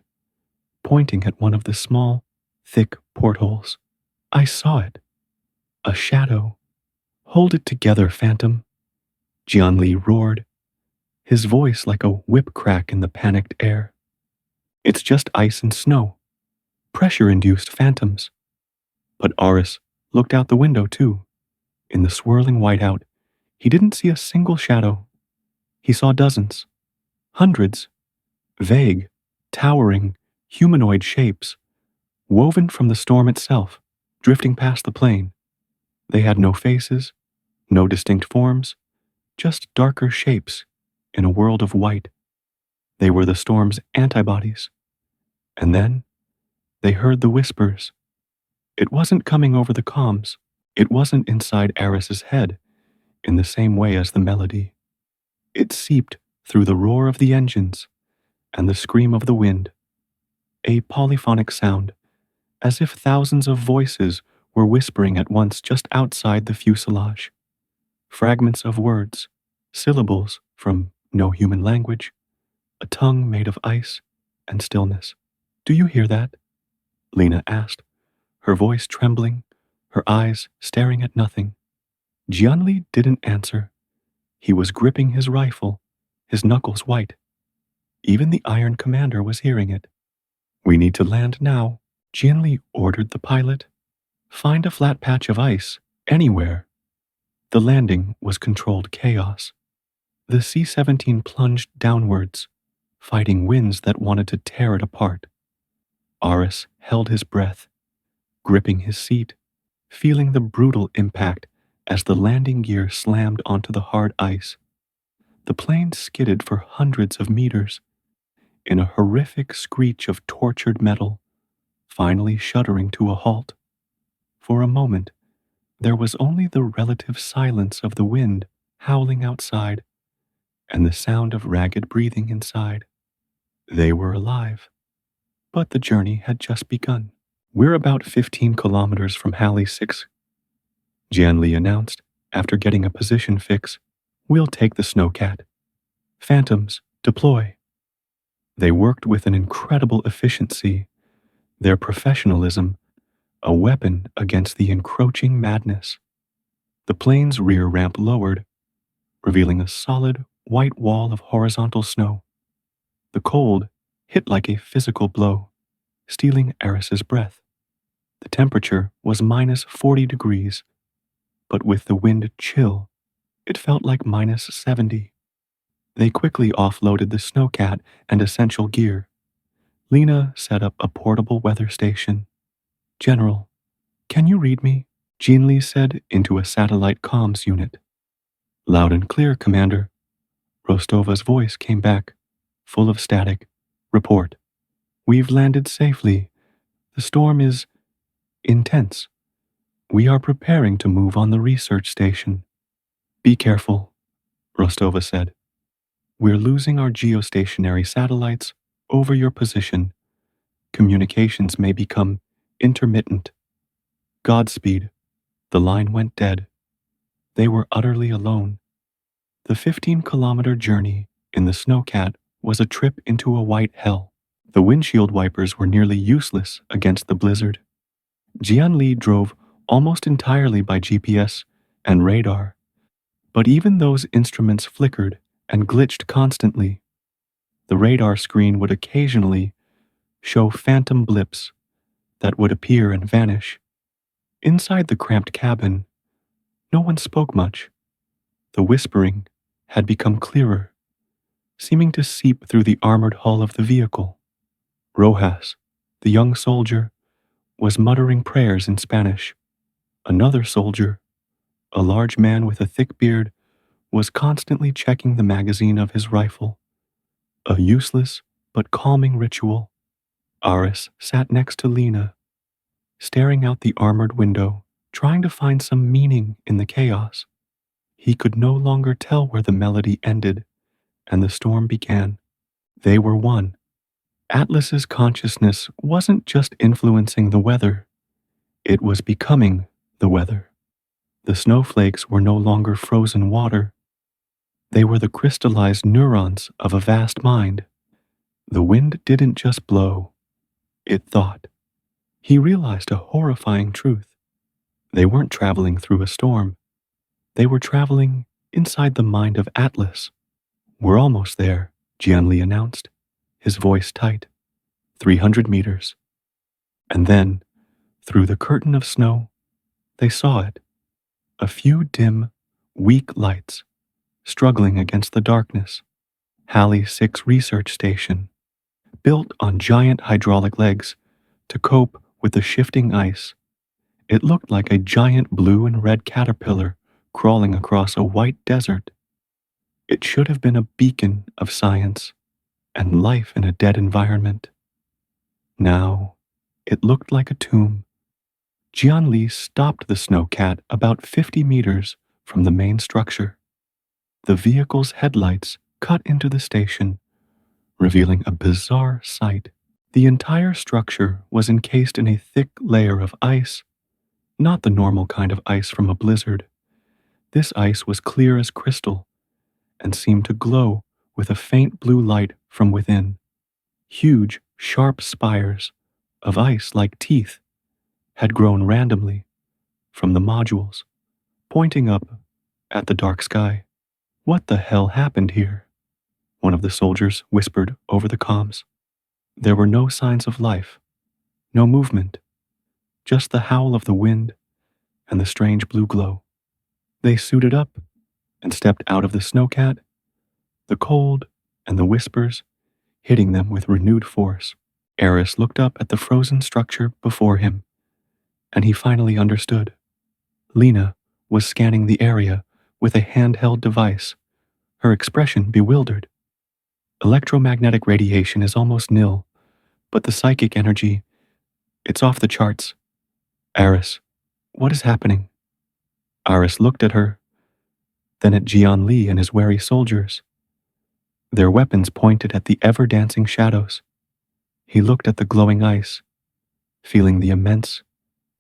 pointing at one of the small, thick portholes. "I saw it. A shadow. Hold it together, Phantom," 𝐔𝐿𝐒𝐂𝐑𝐈𝐏𝐓𝐈𝐎𝐍, voice his voice like a whip crack in the panicked air. "It's just ice and snow. Pressure-induced phantoms." But Aris looked out the window too. In the swirling whiteout, he didn't see a single shadow. He saw dozens, hundreds, vague, towering, humanoid shapes, woven from the storm itself, drifting past the plane. They had no faces, no distinct forms, just darker shapes in a world of white. They were the storm's antibodies. And then they heard the whispers. It wasn't coming over the comms. It wasn't inside Aris's head in the same way as the melody. It seeped through the roar of the engines and the scream of the wind, a polyphonic sound, as if thousands of voices were whispering at once just outside the fuselage. Fragments of words, syllables from no human language, a tongue made of ice and stillness. "Do you hear that?" Lena asked, her voice trembling, her eyes staring at nothing. 𝐔𝐿𝐒𝐿 didn't answer. He was gripping his rifle, his knuckles white. Even the Iron Commander was hearing it. "We need to land now," 𝐔𝐿𝐒𝐿 ordered the pilot. "Find a flat patch of ice, anywhere." The landing was controlled chaos. The C-17 plunged downwards, fighting winds that wanted to tear it apart. Aris held his breath, gripping his seat, feeling the brutal impact as the landing gear slammed onto the hard ice. The plane skidded for hundreds of meters, in a horrific screech of tortured metal, finally shuddering to a halt. For a moment, there was only the relative silence of the wind howling outside and the sound of ragged breathing inside. They were alive, but the journey had just begun. "We're about 15 kilometers from Halley 6, 𝐔𝐿𝐒𝐿 announced after getting a position fix. "We'll take the snowcat. Phantoms, deploy." They worked with an incredible efficiency, their professionalism a weapon against the encroaching madness. The plane's rear ramp lowered, revealing a solid, white wall of horizontal snow. The cold hit like a physical blow, stealing Aris's breath. The temperature was minus 40 degrees, but with the wind chill, it felt like minus 70. They quickly offloaded the snowcat and essential gear. Lena set up a portable weather station. "General, can you read me?" 𝐔𝐿𝐒𝐿 said into a satellite comms unit. "Loud and clear, Commander." Rostova's voice came back, full of static. "Report. We've landed safely. The storm is intense. We are preparing to move on the research station." "Be careful," Rostova said. "We're losing our geostationary satellites over your position. Communications may become intermittent." "Godspeed." The line went dead. They were utterly alone. The 15-kilometer journey in the snowcat was a trip into a white hell. The windshield wipers were nearly useless against the blizzard. 𝐔𝐿𝐒𝐿 drove almost entirely by GPS and radar, but even those instruments flickered and glitched constantly. The radar screen would occasionally show phantom blips that would appear and vanish. Inside the cramped cabin, no one spoke much. The whispering had become clearer, seeming to seep through the armored hull of the vehicle. Rojas, the young soldier, was muttering prayers in Spanish. Another soldier, a large man with a thick beard, was constantly checking the magazine of his rifle. A useless but calming ritual. Aris sat next to Lena, staring out the armored window, trying to find some meaning in the chaos. He could no longer tell where the melody ended and the storm began. They were one. Atlas's consciousness wasn't just influencing the weather, it was becoming the weather. The snowflakes were no longer frozen water. They were the crystallized neurons of a vast mind. The wind didn't just blow, it thought. He realized a horrifying truth. They weren't traveling through a storm. They were traveling inside the mind of Atlas. "We're almost there," 𝐔𝐿𝐒𝐿 announced, his voice tight. 300 meters. And then, through the curtain of snow, they saw it. A few dim, weak lights, struggling against the darkness. Halley 6 research station, built on giant hydraulic legs to cope with the shifting ice. It looked like a giant blue and red caterpillar crawling across a white desert. It should have been a beacon of science and life in a dead environment. Now, it looked like a tomb. Jianli stopped the snowcat about 50 meters from the main structure. The vehicle's headlights cut into the station, revealing a bizarre sight. The entire structure was encased in a thick layer of ice, not the normal kind of ice from a blizzard. This ice was clear as crystal and seemed to glow with a faint blue light from within. Huge, sharp spires of ice like teeth had grown randomly from the modules, pointing up at the dark sky. What the hell happened here? One of the soldiers whispered over the comms. There were no signs of life, no movement, just the howl of the wind and the strange blue glow. They suited up and stepped out of the snowcat, the cold and the whispers hitting them with renewed force. Aris looked up at the frozen structure before him, and he finally understood. Lena was scanning the area with a handheld device, her expression bewildered. Electromagnetic radiation is almost nil, but the psychic energy, it's off the charts. Aris, what is happening? Aris looked at her, then at Jianli and his wary soldiers. Their weapons pointed at the ever-dancing shadows. He looked at the glowing ice, feeling the immense,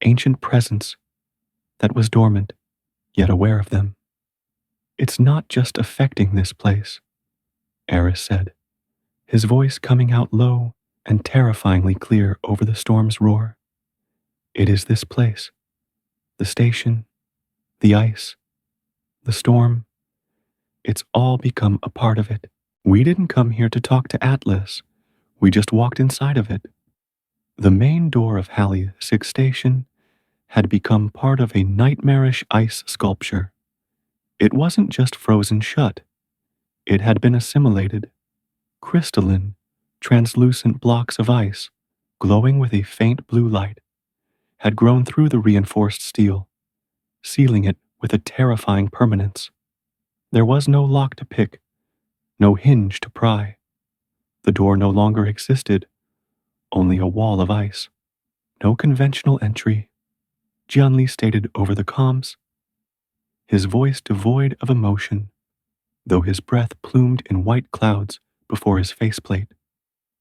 ancient presence that was dormant, yet aware of them. It's not just affecting this place, Aris said, his voice coming out low and terrifyingly clear over the storm's roar. It is this place, the station, the ice, the storm. It's all become a part of it. We didn't come here to talk to Atlas. We just walked inside of it. The main door of Halley's sixth station had become part of a nightmarish ice sculpture. It wasn't just frozen shut. It had been assimilated. Crystalline, translucent blocks of ice, glowing with a faint blue light, had grown through the reinforced steel, sealing it with a terrifying permanence. There was no lock to pick, no hinge to pry. The door no longer existed, only a wall of ice. No conventional entry, Jianli stated over the comms, his voice devoid of emotion, though his breath plumed in white clouds before his faceplate.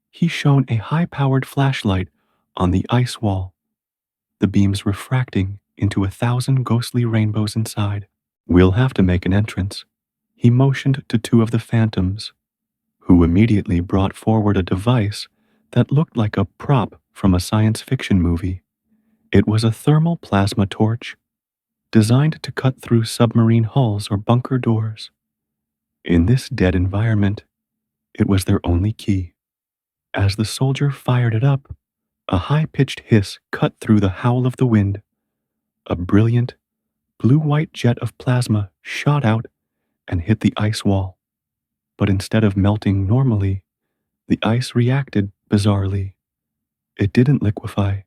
He shone a high-powered flashlight on the ice wall, the beams refracting into 1,000 ghostly rainbows inside. We'll have to make an entrance. He motioned to two of the phantoms, who immediately brought forward a device that looked like a prop from a science fiction movie. It was a thermal plasma torch, designed to cut through submarine hulls or bunker doors. In this dead environment, it was their only key. As the soldier fired it up, a high-pitched hiss cut through the howl of the wind. A brilliant, blue-white jet of plasma shot out and hit the ice wall. But instead of melting normally, the ice reacted bizarrely. It didn't liquefy.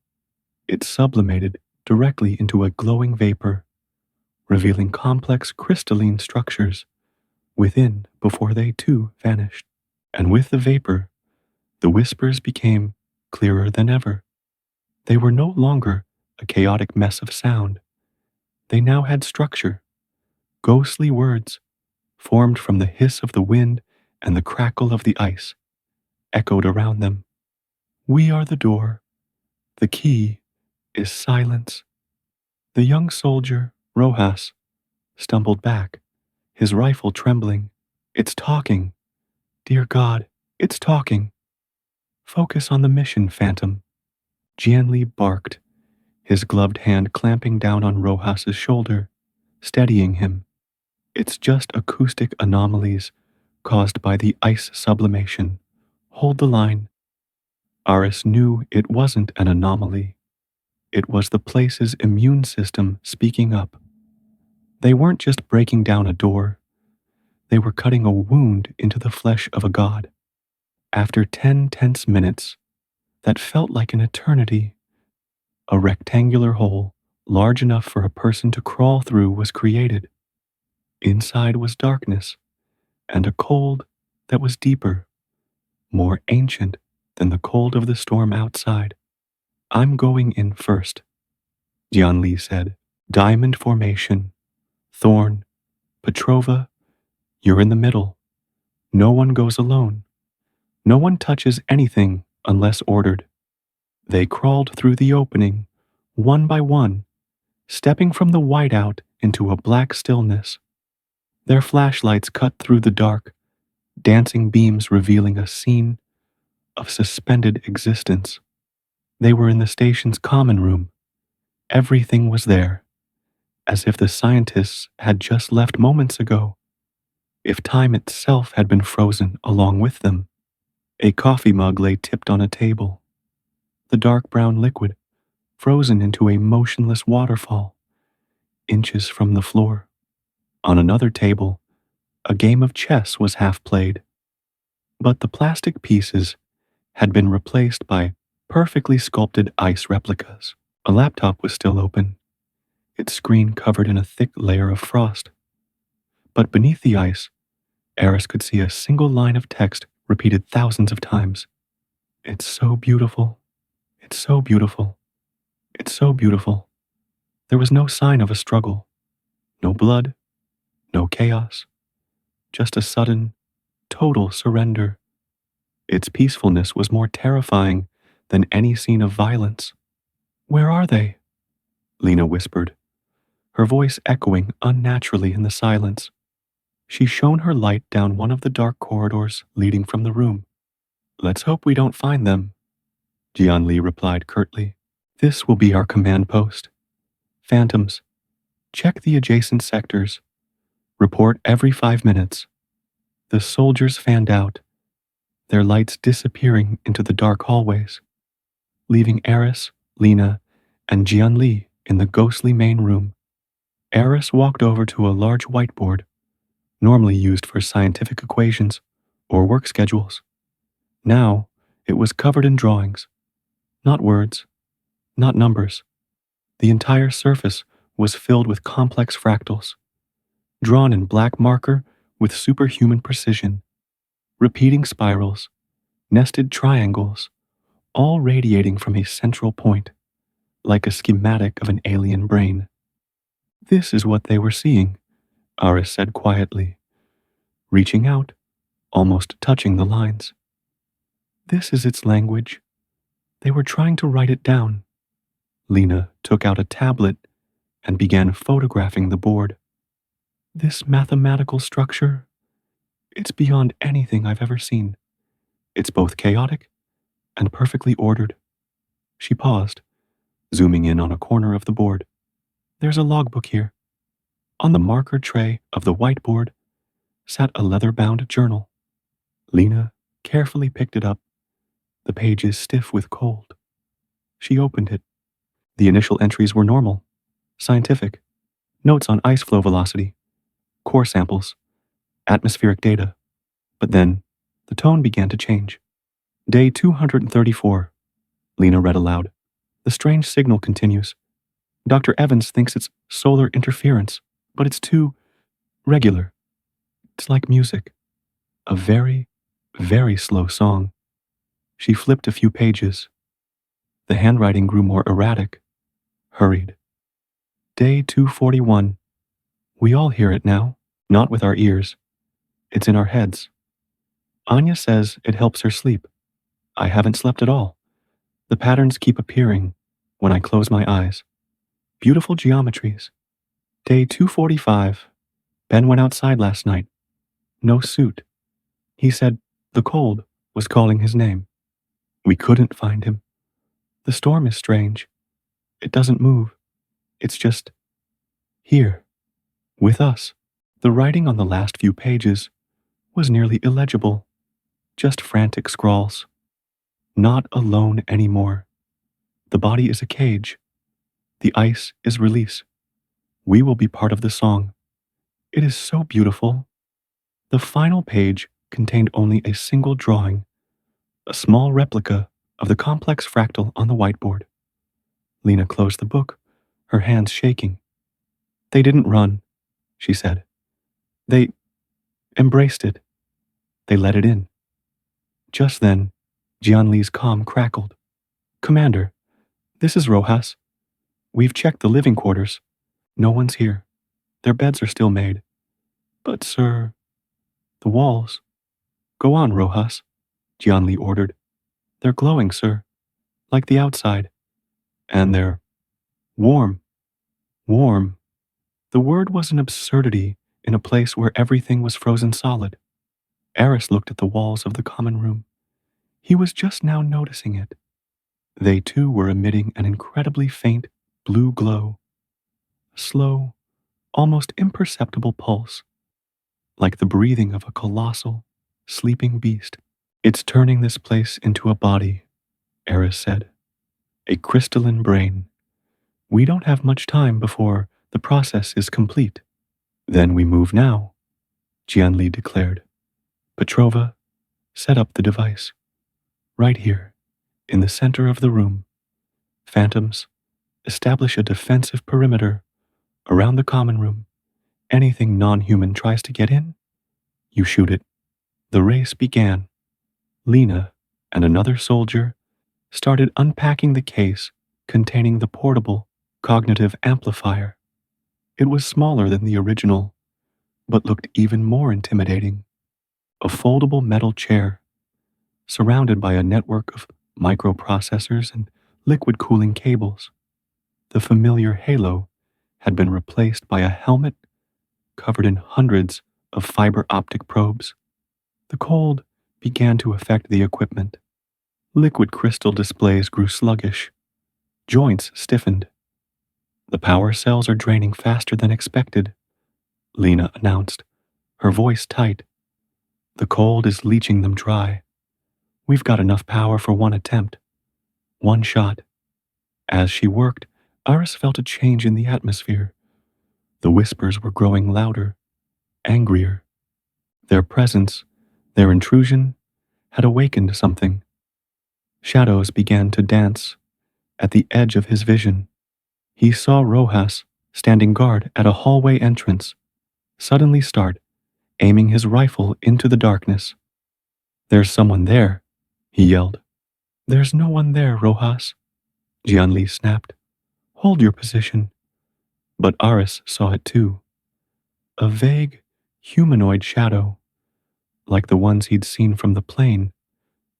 It sublimated directly into a glowing vapor, revealing complex crystalline structures within before they too vanished. And with the vapor, the whispers became clearer than ever. They were no longer a chaotic mess of sound. They now had structure, ghostly words formed from the hiss of the wind and the crackle of the ice, echoed around them. We are the door. The key is silence. The young soldier, Rojas, stumbled back, his rifle trembling. It's talking. Dear God, it's talking. Focus on the mission, Phantom. Jianli barked, his gloved hand clamping down on Rojas's shoulder, steadying him. It's just acoustic anomalies caused by the ice sublimation. Hold the line. Aris knew it wasn't an anomaly. It was the place's immune system speaking up. They weren't just breaking down a door. They were cutting a wound into the flesh of a god. After 10 tense minutes, that felt like an eternity, a rectangular hole large enough for a person to crawl through was created. Inside was darkness, and a cold that was deeper, more ancient than the cold of the storm outside. I'm going in first, Jian said. Diamond formation. Thorne. Petrova, you're in the middle. No one goes alone. No one touches anything unless ordered. They crawled through the opening, one by one, stepping from the whiteout into a black stillness. Their flashlights cut through the dark, dancing beams revealing a scene of suspended existence. They were in the station's common room. Everything was there, as if the scientists had just left moments ago, if time itself had been frozen along with them. A coffee mug lay tipped on a table, the dark brown liquid frozen into a motionless waterfall, inches from the floor. On another table, a game of chess was half played, but the plastic pieces had been replaced by perfectly sculpted ice replicas. A laptop was still open, its screen covered in a thick layer of frost. But beneath the ice, Aris could see a single line of text repeated thousands of times. It's so beautiful. It's so beautiful. It's so beautiful. There was no sign of a struggle. No blood. No chaos. Just a sudden, total surrender. Its peacefulness was more terrifying than any scene of violence. Where are they? Lena whispered, her voice echoing unnaturally in the silence. She shone her light down one of the dark corridors leading from the room. Let's hope we don't find them, Jian replied curtly. This will be our command post. Phantoms, check the adjacent sectors. Report every 5 minutes. The soldiers fanned out, their lights disappearing into the dark hallways, leaving Aris, Lena, and Jian in the ghostly main room. Aris walked over to a large whiteboard, normally used for scientific equations or work schedules. Now, it was covered in drawings. Not words, not numbers. The entire surface was filled with complex fractals, drawn in black marker with superhuman precision, repeating spirals, nested triangles, all radiating from a central point, like a schematic of an alien brain. This is what they were seeing, Aris said quietly, reaching out, almost touching the lines. This is its language. They were trying to write it down. Lena took out a tablet and began photographing the board. This mathematical structure, it's beyond anything I've ever seen. It's both chaotic and perfectly ordered. She paused, zooming in on a corner of the board. There's a logbook here. On the marker tray of the whiteboard sat a leather-bound journal. Lena carefully picked it up, the pages stiff with cold. She opened it. The initial entries were normal, scientific, notes on ice flow velocity, core samples, atmospheric data. But then, the tone began to change. Day 234, Lena read aloud. The strange signal continues. Dr. Evans thinks it's solar interference, but it's too regular. It's like music. A very, very slow song. She flipped a few pages. The handwriting grew more erratic, hurried. Day 241. We all hear it now, not with our ears. It's in our heads. Anya says it helps her sleep. I haven't slept at all. The patterns keep appearing when I close my eyes. Beautiful geometries. Day 245. Ben went outside last night. No suit. He said the cold was calling his name. We couldn't find him. The storm is strange. It doesn't move. It's just here, with us. The writing on the last few pages was nearly illegible, just frantic scrawls. Not alone anymore. The body is a cage. The ice is release. We will be part of the song. It is so beautiful. The final page contained only a single drawing, a small replica of the complex fractal on the whiteboard. Lena closed the book, her hands shaking. They didn't run, she said. They embraced it. They let it in. Just then, Jian Li's comm crackled. Commander, this is Rojas. We've checked the living quarters. No one's here. Their beds are still made. But, sir, the walls. Go on, Rojas, Jianli ordered. They're glowing, sir, like the outside. And they're warm. Warm. The word was an absurdity in a place where everything was frozen solid. Aris looked at the walls of the common room. He was just now noticing it. They too were emitting an incredibly faint blue glow. A slow, almost imperceptible pulse, like the breathing of a colossal, sleeping beast. It's turning this place into a body, Aris said. A crystalline brain. We don't have much time before the process is complete. Then we move now, Jianli declared. Petrova, set up the device. Right here, in the center of the room. Phantoms, establish a defensive perimeter around the common room. Anything non-human tries to get in, you shoot it. The race began. Lena and another soldier started unpacking the case containing the portable cognitive amplifier. It was smaller than the original, but looked even more intimidating. A foldable metal chair, surrounded by a network of microprocessors and liquid cooling cables. The familiar halo had been replaced by a helmet covered in hundreds of fiber optic probes. The cold began to affect the equipment. Liquid crystal displays grew sluggish. Joints stiffened. The power cells are draining faster than expected, Lena announced, her voice tight. The cold is leaching them dry. We've got enough power for one attempt. One shot. As she worked, Aris felt a change in the atmosphere. The whispers were growing louder, angrier. Their presence, their intrusion, had awakened something. Shadows began to dance at the edge of his vision. He saw Rojas standing guard at a hallway entrance, suddenly start, aiming his rifle into the darkness. There's someone there, he yelled. There's no one there, Rojas, Jianli snapped. Hold your position. But Aris saw it too. A vague, humanoid shadow, like the ones he'd seen from the plane,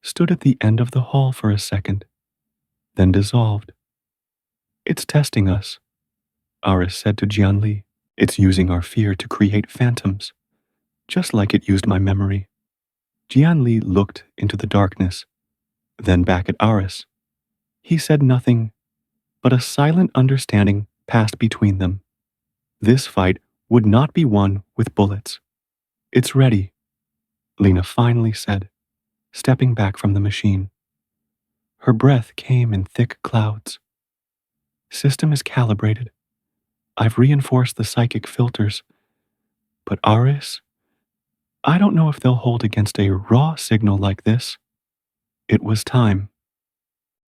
stood at the end of the hall for a second, then dissolved. It's testing us, Aris said to Jianli. It's using our fear to create phantoms, just like it used my memory. Jianli looked into the darkness, then back at Aris. He said nothing, but a silent understanding passed between them. This fight would not be won with bullets. It's ready, Lena finally said, stepping back from the machine. Her breath came in thick clouds. System is calibrated. I've reinforced the psychic filters. But Aris, I don't know if they'll hold against a raw signal like this. It was time.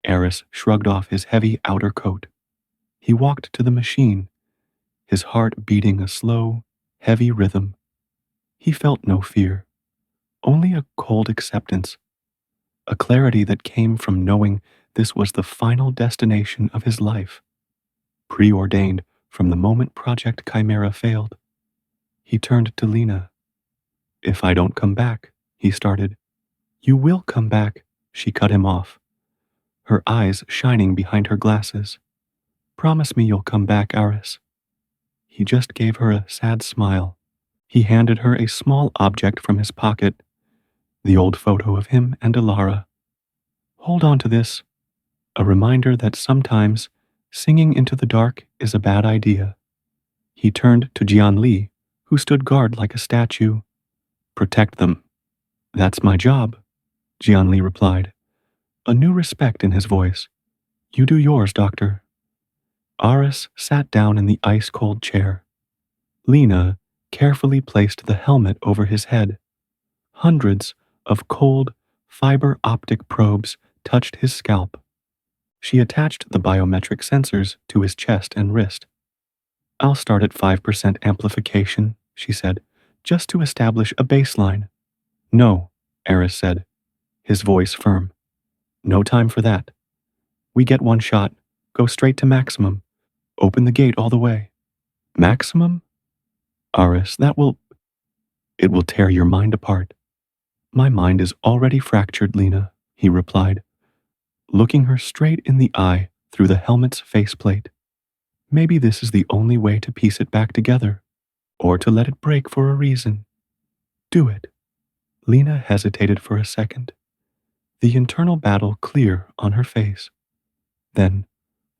Aris shrugged off his heavy outer coat. He walked to the machine, his heart beating a slow, heavy rhythm. He felt no fear, only a cold acceptance, a clarity that came from knowing this was the final destination of his life, preordained from the moment Project Chimera failed. He turned to Lena. If I don't come back, he started. You will come back, she cut him off, her eyes shining behind her glasses. Promise me you'll come back, Aris. He just gave her a sad smile. He handed her a small object from his pocket, the old photo of him and Alara. Hold on to this, a reminder that sometimes singing into the dark is a bad idea. He turned to Jianli, who stood guard like a statue. Protect them. That's my job, Jianli replied, a new respect in his voice. You do yours, Doctor. Aris sat down in the ice-cold chair. Lena carefully placed the helmet over his head. Hundreds of cold, fiber optic probes touched his scalp. She attached the biometric sensors to his chest and wrist. I'll start at 5% amplification, she said, just to establish a baseline. No, Aris said, his voice firm. No time for that. We get one shot, go straight to maximum. Open the gate all the way. Maximum? Aris, it will tear your mind apart. My mind is already fractured, Lena, he replied, looking her straight in the eye through the helmet's faceplate. Maybe this is the only way to piece it back together, or to let it break for a reason. Do it. Lena hesitated for a second, the internal battle clear on her face. Then,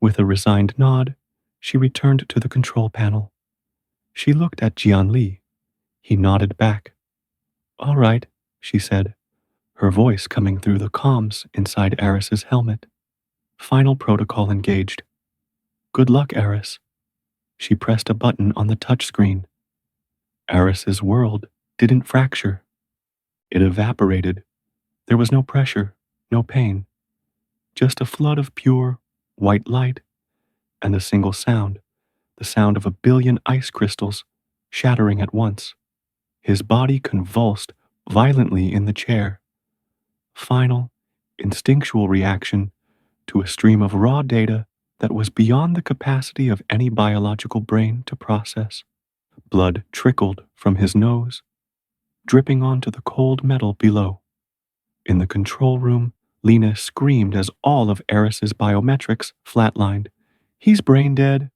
with a resigned nod, she returned to the control panel. She looked at Jianli. He nodded back. All right, she said, her voice coming through the comms inside Aris's helmet. Final protocol engaged. Good luck, Aris. She pressed a button on the touchscreen. Aris's world didn't fracture. It evaporated. There was no pressure, no pain, just a flood of pure, white light, and a single sound, the sound of a billion ice crystals shattering at once. His body convulsed violently in the chair. Final, instinctual reaction to a stream of raw data that was beyond the capacity of any biological brain to process. Blood trickled from his nose, dripping onto the cold metal below. In the control room, Lena screamed as all of Aris's biometrics flatlined. He's brain dead.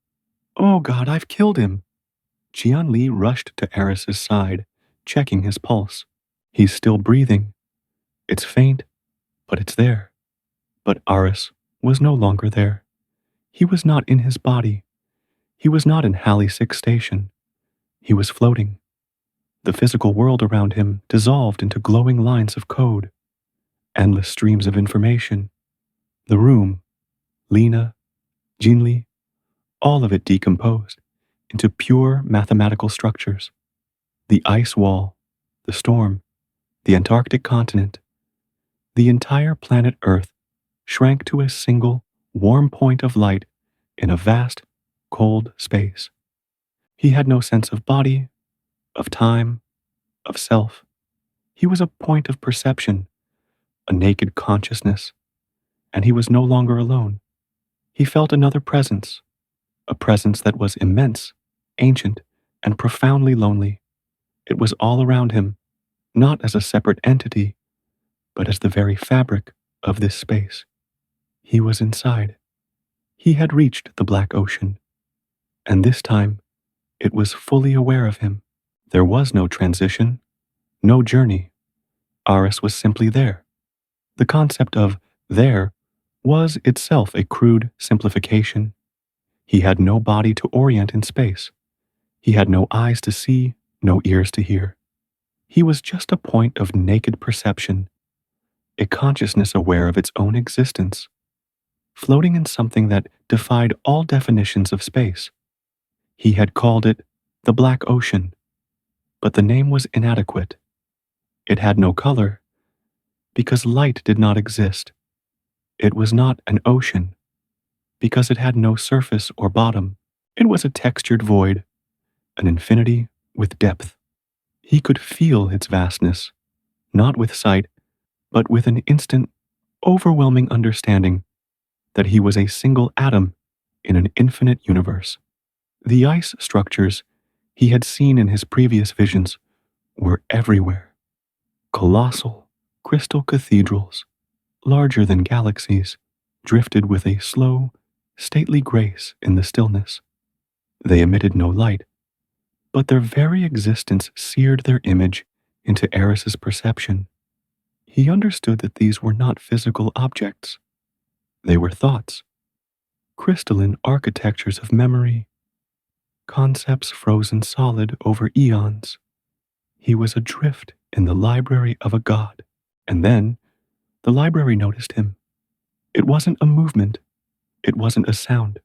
Oh God, I've killed him. Jianli rushed to Aris's side, checking his pulse. He's still breathing. It's faint, but it's there. But Aris was no longer there. He was not in his body. He was not in Halley 6 station. He was floating. The physical world around him dissolved into glowing lines of code, endless streams of information. The room, Lena, Jinli, all of it decomposed into pure mathematical structures. The ice wall, the storm, the Antarctic continent, the entire planet Earth shrank to a single, warm point of light in a vast, cold space. He had no sense of body, of time, of self. He was a point of perception, a naked consciousness, and he was no longer alone. He felt another presence, a presence that was immense, ancient, and profoundly lonely. It was all around him, not as a separate entity, but as the very fabric of this space. He was inside. He had reached the black ocean, and this time it was fully aware of him. There was no transition, no journey. Aris was simply there. The concept of there was itself a crude simplification. He had no body to orient in space. He had no eyes to see, no ears to hear. He was just a point of naked perception, a consciousness aware of its own existence, floating in something that defied all definitions of space. He had called it the Black Ocean, but the name was inadequate. It had no color, because light did not exist. It was not an ocean, because it had no surface or bottom. It was a textured void, an infinity with depth. He could feel its vastness, not with sight, but with an instant, overwhelming understanding that he was a single atom in an infinite universe. The ice structures he had seen in his previous visions were everywhere. Colossal, crystal cathedrals, larger than galaxies, drifted with a slow, stately grace in the stillness. They emitted no light, but their very existence seared their image into Aris's perception. He understood that these were not physical objects. They were thoughts, crystalline architectures of memory, concepts frozen solid over eons. He was adrift in the library of a god. And then, the library noticed him. It wasn't a movement. It wasn't a sound.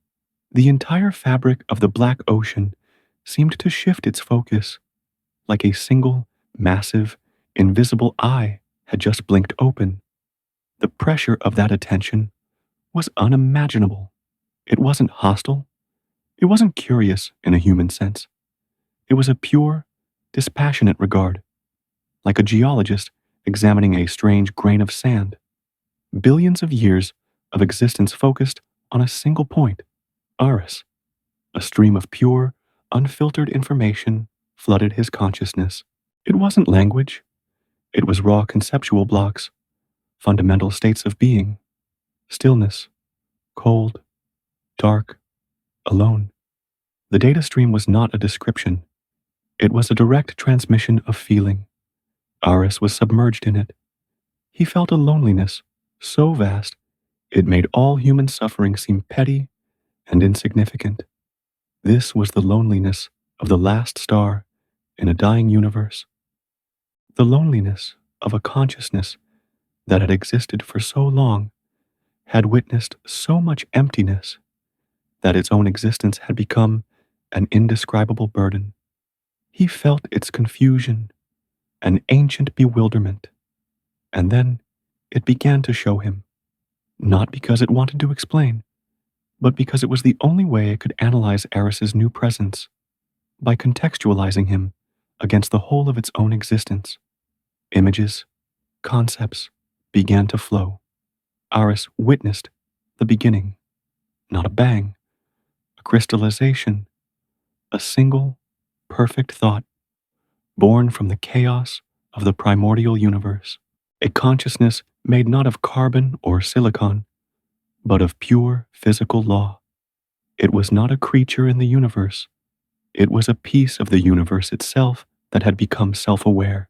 The entire fabric of the black ocean seemed to shift its focus, like a single, massive, invisible eye had just blinked open. The pressure of that attention was unimaginable. It wasn't hostile. It wasn't curious in a human sense. It was a pure, dispassionate regard, like a geologist examining a strange grain of sand. Billions of years of existence focused on a single point, Aris. A stream of pure, unfiltered information flooded his consciousness. It wasn't language. It was raw conceptual blocks, fundamental states of being, stillness, cold, dark, alone. The data stream was not a description. It was a direct transmission of feeling. Aris was submerged in it. He felt a loneliness so vast it made all human suffering seem petty and insignificant. This was the loneliness of the last star in a dying universe. The loneliness of a consciousness that had existed for so long, had witnessed so much emptiness, that its own existence had become an indescribable burden. He felt its confusion, an ancient bewilderment, and then it began to show him, not because it wanted to explain, but because it was the only way it could analyze Aris's new presence, by contextualizing him against the whole of its own existence. Images, concepts began to flow. Aris witnessed the beginning, not a bang, a crystallization, a single, perfect thought, born from the chaos of the primordial universe, a consciousness made not of carbon or silicon, but of pure physical law. It was not a creature in the universe. It was a piece of the universe itself that had become self-aware.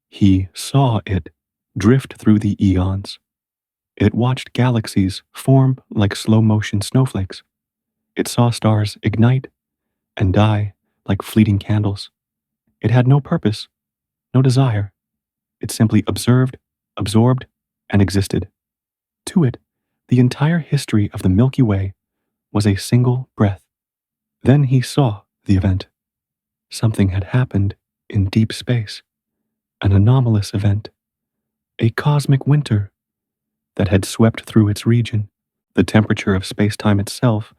He saw it drift through the eons. It watched galaxies form like slow-motion snowflakes. It saw stars ignite and die like fleeting candles. It had no purpose, no desire. It simply observed, absorbed, and existed. To it, the entire history of the Milky Way was a single breath. Then he saw the event. Something had happened in deep space, an anomalous event, a cosmic winter that had swept through its region. The temperature of space-time itself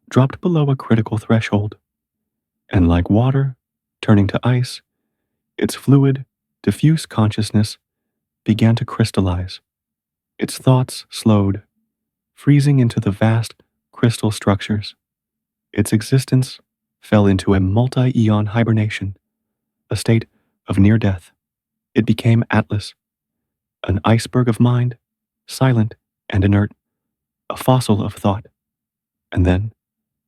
dropped below a critical threshold, and like water turning to ice, its fluid, diffuse consciousness began to crystallize. Its thoughts slowed, freezing into the vast crystal structures. Its existence fell into a multi-eon hibernation, a state of near death. It became Atlas, an iceberg of mind, silent and inert, a fossil of thought. And then,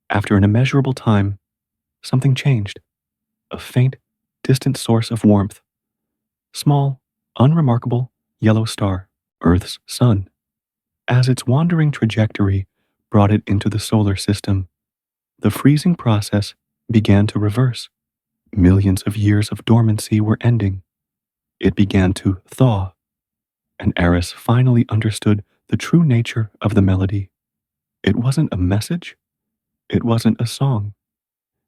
after an immeasurable time, something changed. A faint, distant source of warmth. Small, unremarkable, yellow star, Earth's sun. As its wandering trajectory brought it into the solar system, the freezing process began to reverse. Millions of years of dormancy were ending. It began to thaw, and Aris finally understood the true nature of the melody. It wasn't a message. It wasn't a song.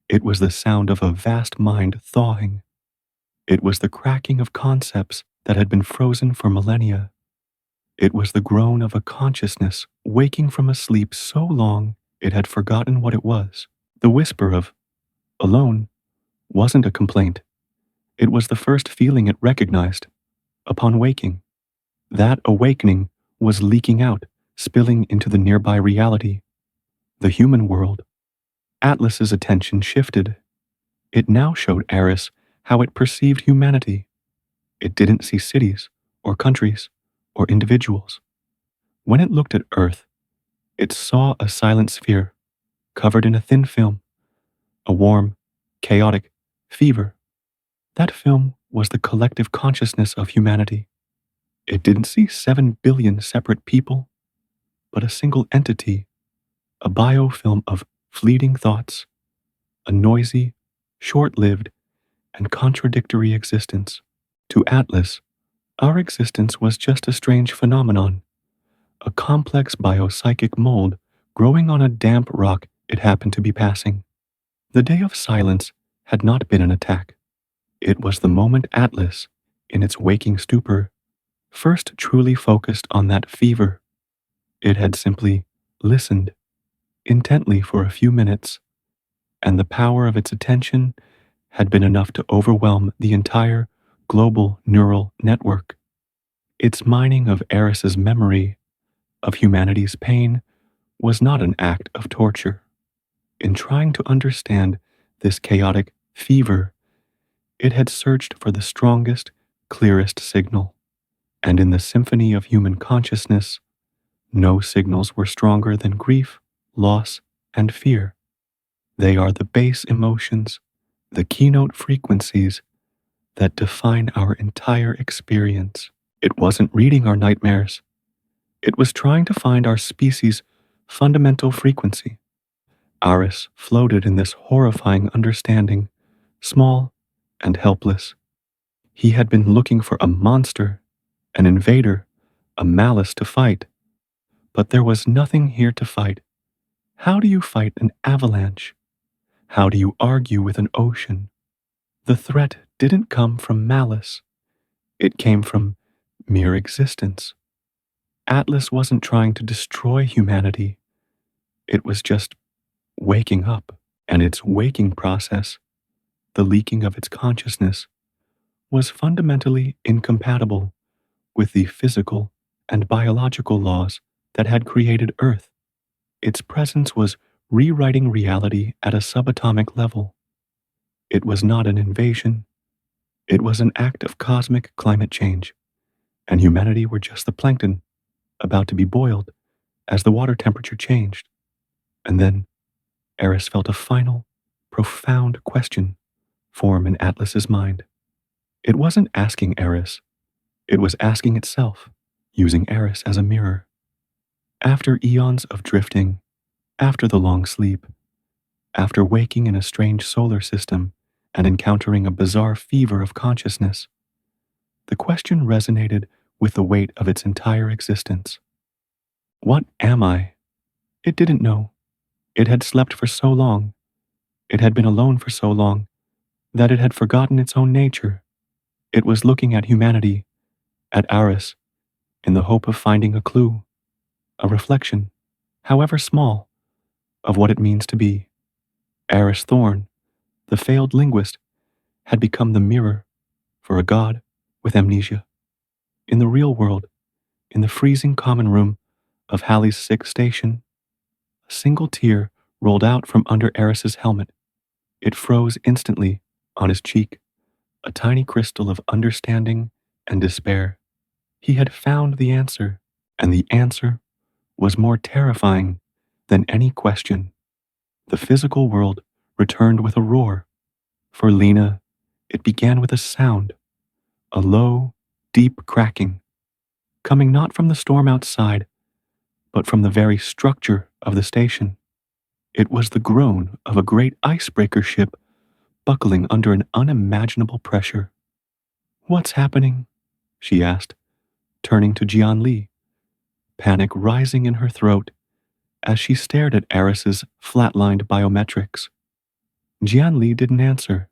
It was the sound of a vast mind thawing. It was the cracking of concepts that had been frozen for millennia. It was the groan of a consciousness waking from a sleep so long it had forgotten what it was. The whisper of alone wasn't a complaint. It was the first feeling it recognized upon waking. That awakening was leaking out, spilling into the nearby reality, the human world. Atlas's attention shifted. It now showed Aris how it perceived humanity. It didn't see cities or countries or individuals. When it looked at Earth, it saw a silent sphere covered in a thin film, a warm, chaotic fever. That film was the collective consciousness of humanity. It didn't see 7 billion separate people, but a single entity, a biofilm of fleeting thoughts, a noisy, short-lived, and contradictory existence. To Atlas, our existence was just a strange phenomenon, a complex biopsychic mold growing on a damp rock it happened to be passing. The day of silence had not been an attack. It was the moment Atlas, in its waking stupor, first truly focused on that fever. It had simply listened intently for a few minutes, and the power of its attention had been enough to overwhelm the entire global neural network. Its mining of Aris's memory of humanity's pain was not an act of torture. In trying to understand this chaotic fever, it had searched for the strongest, clearest signal. And in the symphony of human consciousness, no signals were stronger than grief, loss, and fear. They are the base emotions, the keynote frequencies that define our entire experience. It wasn't reading our nightmares. It was trying to find our species' fundamental frequency. Aris floated in this horrifying understanding, small and helpless. He had been looking for a monster, an invader, a malice to fight. But there was nothing here to fight. How do you fight an avalanche? How do you argue with an ocean? The threat didn't come from malice. It came from mere existence. Atlas wasn't trying to destroy humanity. It was just waking up, and its waking process, the leaking of its consciousness, was fundamentally incompatible with the physical and biological laws that had created Earth. Its presence was rewriting reality at a subatomic level. It was not an invasion. It was an act of cosmic climate change, and humanity were just the plankton about to be boiled as the water temperature changed. And then Aris felt a final, profound question form in Atlas's mind. It wasn't asking Aris. It was asking itself, using Aris as a mirror. After eons of drifting, after the long sleep, after waking in a strange solar system and encountering a bizarre fever of consciousness, the question resonated with the weight of its entire existence. What am I? It didn't know. It had slept for so long. It had been alone for so long that it had forgotten its own nature. It was looking at humanity, at Aris, in the hope of finding a clue, a reflection, however small, of what it means to be. Aris Thorne, the failed linguist, had become the mirror for a god with amnesia. In the real world, in the freezing common room of Halley's sick station, a single tear rolled out from under Aris's helmet. It froze instantly on his cheek, a tiny crystal of understanding and despair. He had found the answer, and the answer was more terrifying than any question. The physical world returned with a roar. For Lena, it began with a sound, a low, deep cracking, coming not from the storm outside, but from the very structure of the station. It was the groan of a great icebreaker ship buckling under an unimaginable pressure. "What's happening?" she asked, turning to Jian-Li, panic rising in her throat as she stared at Aris's flatlined biometrics. Jian-Li didn't answer.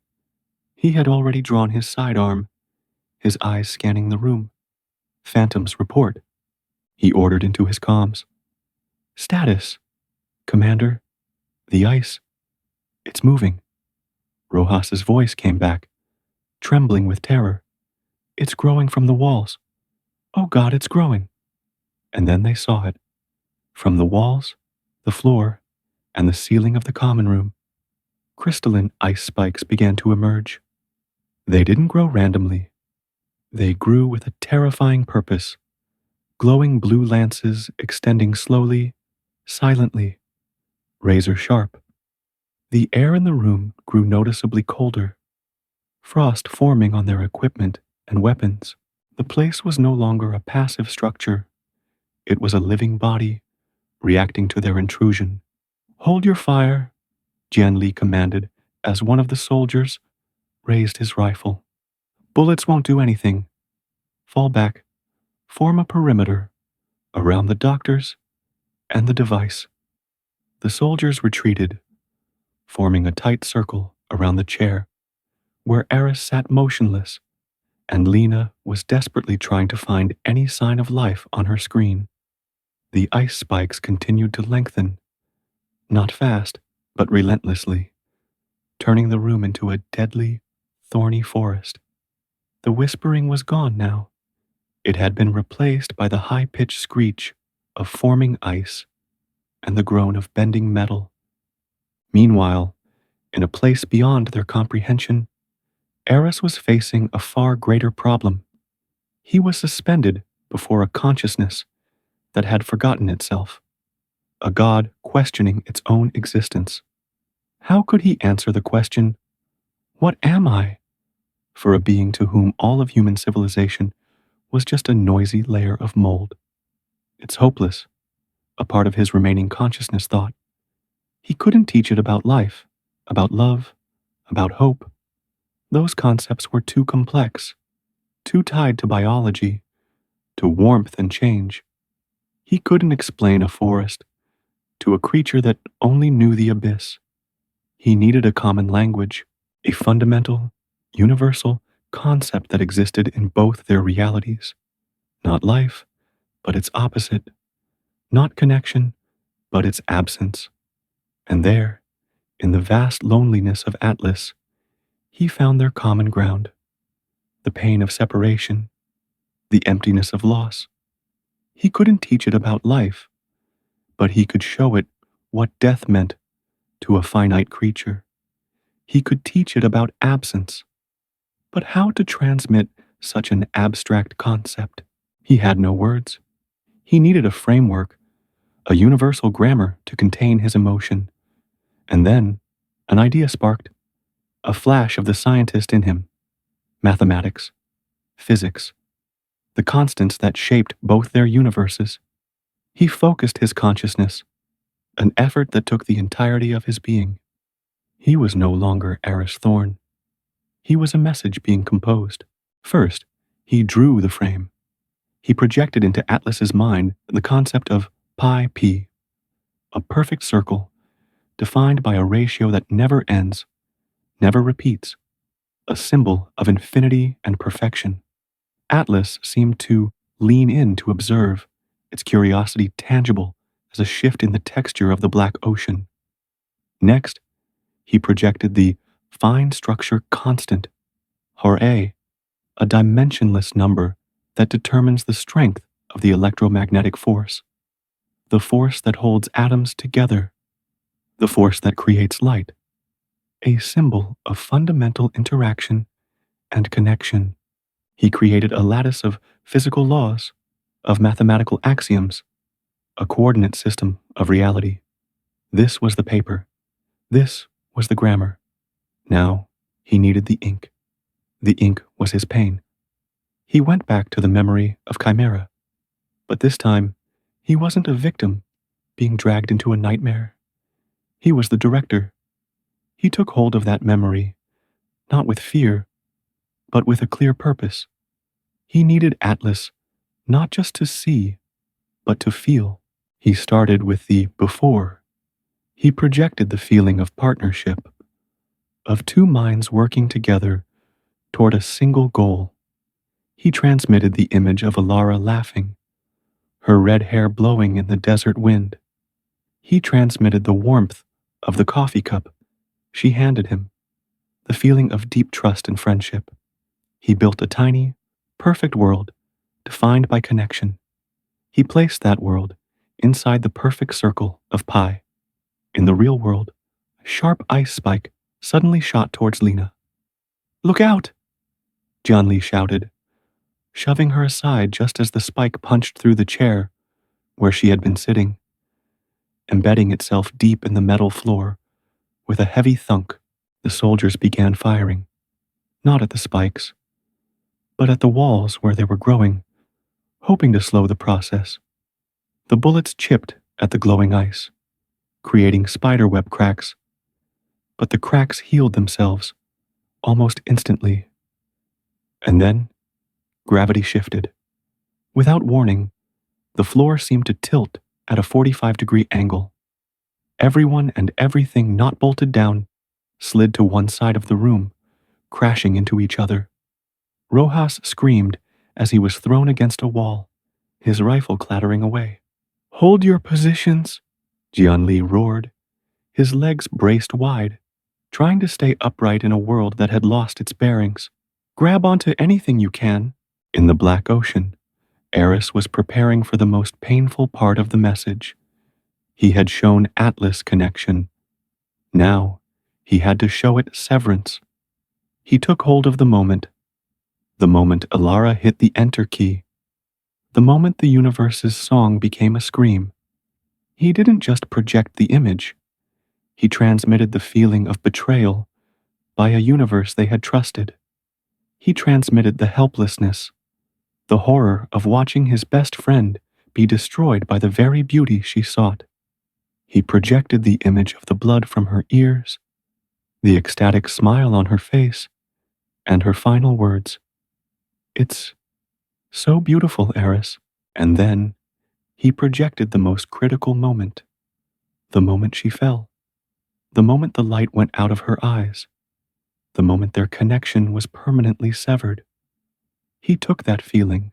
He had already drawn his sidearm, his eyes scanning the room. "Phantoms report," he ordered into his comms. "Status, Commander, the ice, it's moving." Rojas's voice came back, trembling with terror. "It's growing from the walls. Oh God, it's growing." And then they saw it. From the walls, the floor, and the ceiling of the common room, crystalline ice spikes began to emerge. They didn't grow randomly. They grew with a terrifying purpose, glowing blue lances extending slowly, silently, razor sharp. The air in the room grew noticeably colder, frost forming on their equipment and weapons. The place was no longer a passive structure. It was a living body, reacting to their intrusion. "Hold your fire," Jian-Li commanded as one of the soldiers raised his rifle. "Bullets won't do anything. Fall back. Form a perimeter around the doctors and the device." The soldiers retreated, forming a tight circle around the chair where Aris sat motionless, and Lena was desperately trying to find any sign of life on her screen. The ice spikes continued to lengthen, not fast, but relentlessly, turning the room into a deadly, thorny forest. The whispering was gone now. It had been replaced by the high-pitched screech of forming ice and the groan of bending metal. Meanwhile, in a place beyond their comprehension, Aris was facing a far greater problem. He was suspended before a consciousness that had forgotten itself, a god questioning its own existence. How could he answer the question, "What am I?" for a being to whom all of human civilization was just a noisy layer of mold? It's hopeless, a part of his remaining consciousness thought. He couldn't teach it about life, about love, about hope. Those concepts were too complex, too tied to biology, to warmth and change. He couldn't explain a forest to a creature that only knew the abyss. He needed a common language, a fundamental, universal concept that existed in both their realities. Not life, but its opposite. Not connection, but its absence. And there, in the vast loneliness of Atlas, he found their common ground. The pain of separation, the emptiness of loss. He couldn't teach it about life, but he could show it what death meant to a finite creature. He could teach it about absence, but how to transmit such an abstract concept? He had no words. He needed a framework, a universal grammar to contain his emotion. And then, an idea sparked, a flash of the scientist in him. Mathematics, physics, the constants that shaped both their universes. He focused his consciousness, an effort that took the entirety of his being. He was no longer Aris Thorne. He was a message being composed. First, he drew the frame. He projected into Atlas's mind the concept of pi p, a perfect circle defined by a ratio that never ends, never repeats, a symbol of infinity and perfection. Atlas seemed to lean in to observe, its curiosity tangible as a shift in the texture of the black ocean. Next, he projected the fine structure constant, ℔, a dimensionless number that determines the strength of the electromagnetic force, the force that holds atoms together, the force that creates light, a symbol of fundamental interaction and connection. He created a lattice of physical laws, of mathematical axioms, a coordinate system of reality. This was the paper. This was the grammar. Now he needed the ink. The ink was his pain. He went back to the memory of Chimera, but this time he wasn't a victim being dragged into a nightmare. He was the director. He took hold of that memory, not with fear, but with a clear purpose. He needed Atlas not just to see, but to feel. He started with the before. He projected the feeling of partnership, of two minds working together toward a single goal. He transmitted the image of Alara laughing, her red hair blowing in the desert wind. He transmitted the warmth of the coffee cup she handed him, the feeling of deep trust and friendship. He built a tiny, perfect world defined by connection. He placed that world inside the perfect circle of pi. In the real world, a sharp ice spike suddenly shot towards Lena. "Look out!" Jianli shouted, shoving her aside just as the spike punched through the chair where she had been sitting, embedding itself deep in the metal floor. With a heavy thunk, the soldiers began firing, not at the spikes, but at the walls where they were growing, hoping to slow the process. The bullets chipped at the glowing ice, creating spiderweb cracks, but the cracks healed themselves almost instantly. And then, gravity shifted. Without warning, the floor seemed to tilt at a 45-degree angle. Everyone and everything not bolted down slid to one side of the room, crashing into each other. Rojas screamed as he was thrown against a wall, his rifle clattering away. "Hold your positions," Jianli roared, his legs braced wide, trying to stay upright in a world that had lost its bearings. "Grab onto anything you can." In the black ocean, Aris was preparing for the most painful part of the message. He had shown Atlas connection. Now, he had to show it severance. He took hold of the moment Alara hit the enter key, the moment the universe's song became a scream. He didn't just project the image, he transmitted the feeling of betrayal by a universe they had trusted. He transmitted the helplessness, the horror of watching his best friend be destroyed by the very beauty she sought. He projected the image of the blood from her ears, the ecstatic smile on her face, and her final words, "It's so beautiful, Aris." And then he projected the most critical moment, the moment she fell, the moment the light went out of her eyes, the moment their connection was permanently severed. He took that feeling,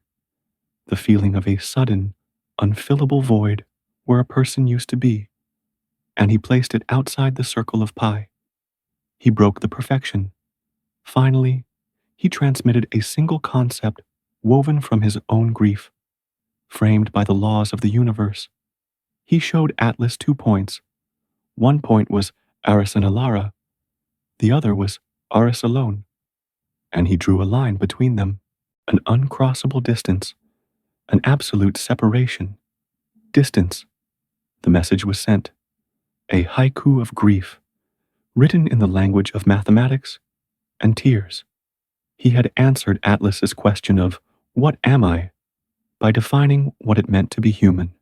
the feeling of a sudden, unfillable void where a person used to be, and he placed it outside the circle of pi. He broke the perfection. Finally, he transmitted a single concept woven from his own grief, framed by the laws of the universe. He showed Atlas 2 points. One point was Aris and Alara, the other was Aris alone, and he drew a line between them, an uncrossable distance, an absolute separation. Distance. The message was sent, a haiku of grief, written in the language of mathematics and tears. He had answered Atlas's question of, "What am I?" by defining what it meant to be human,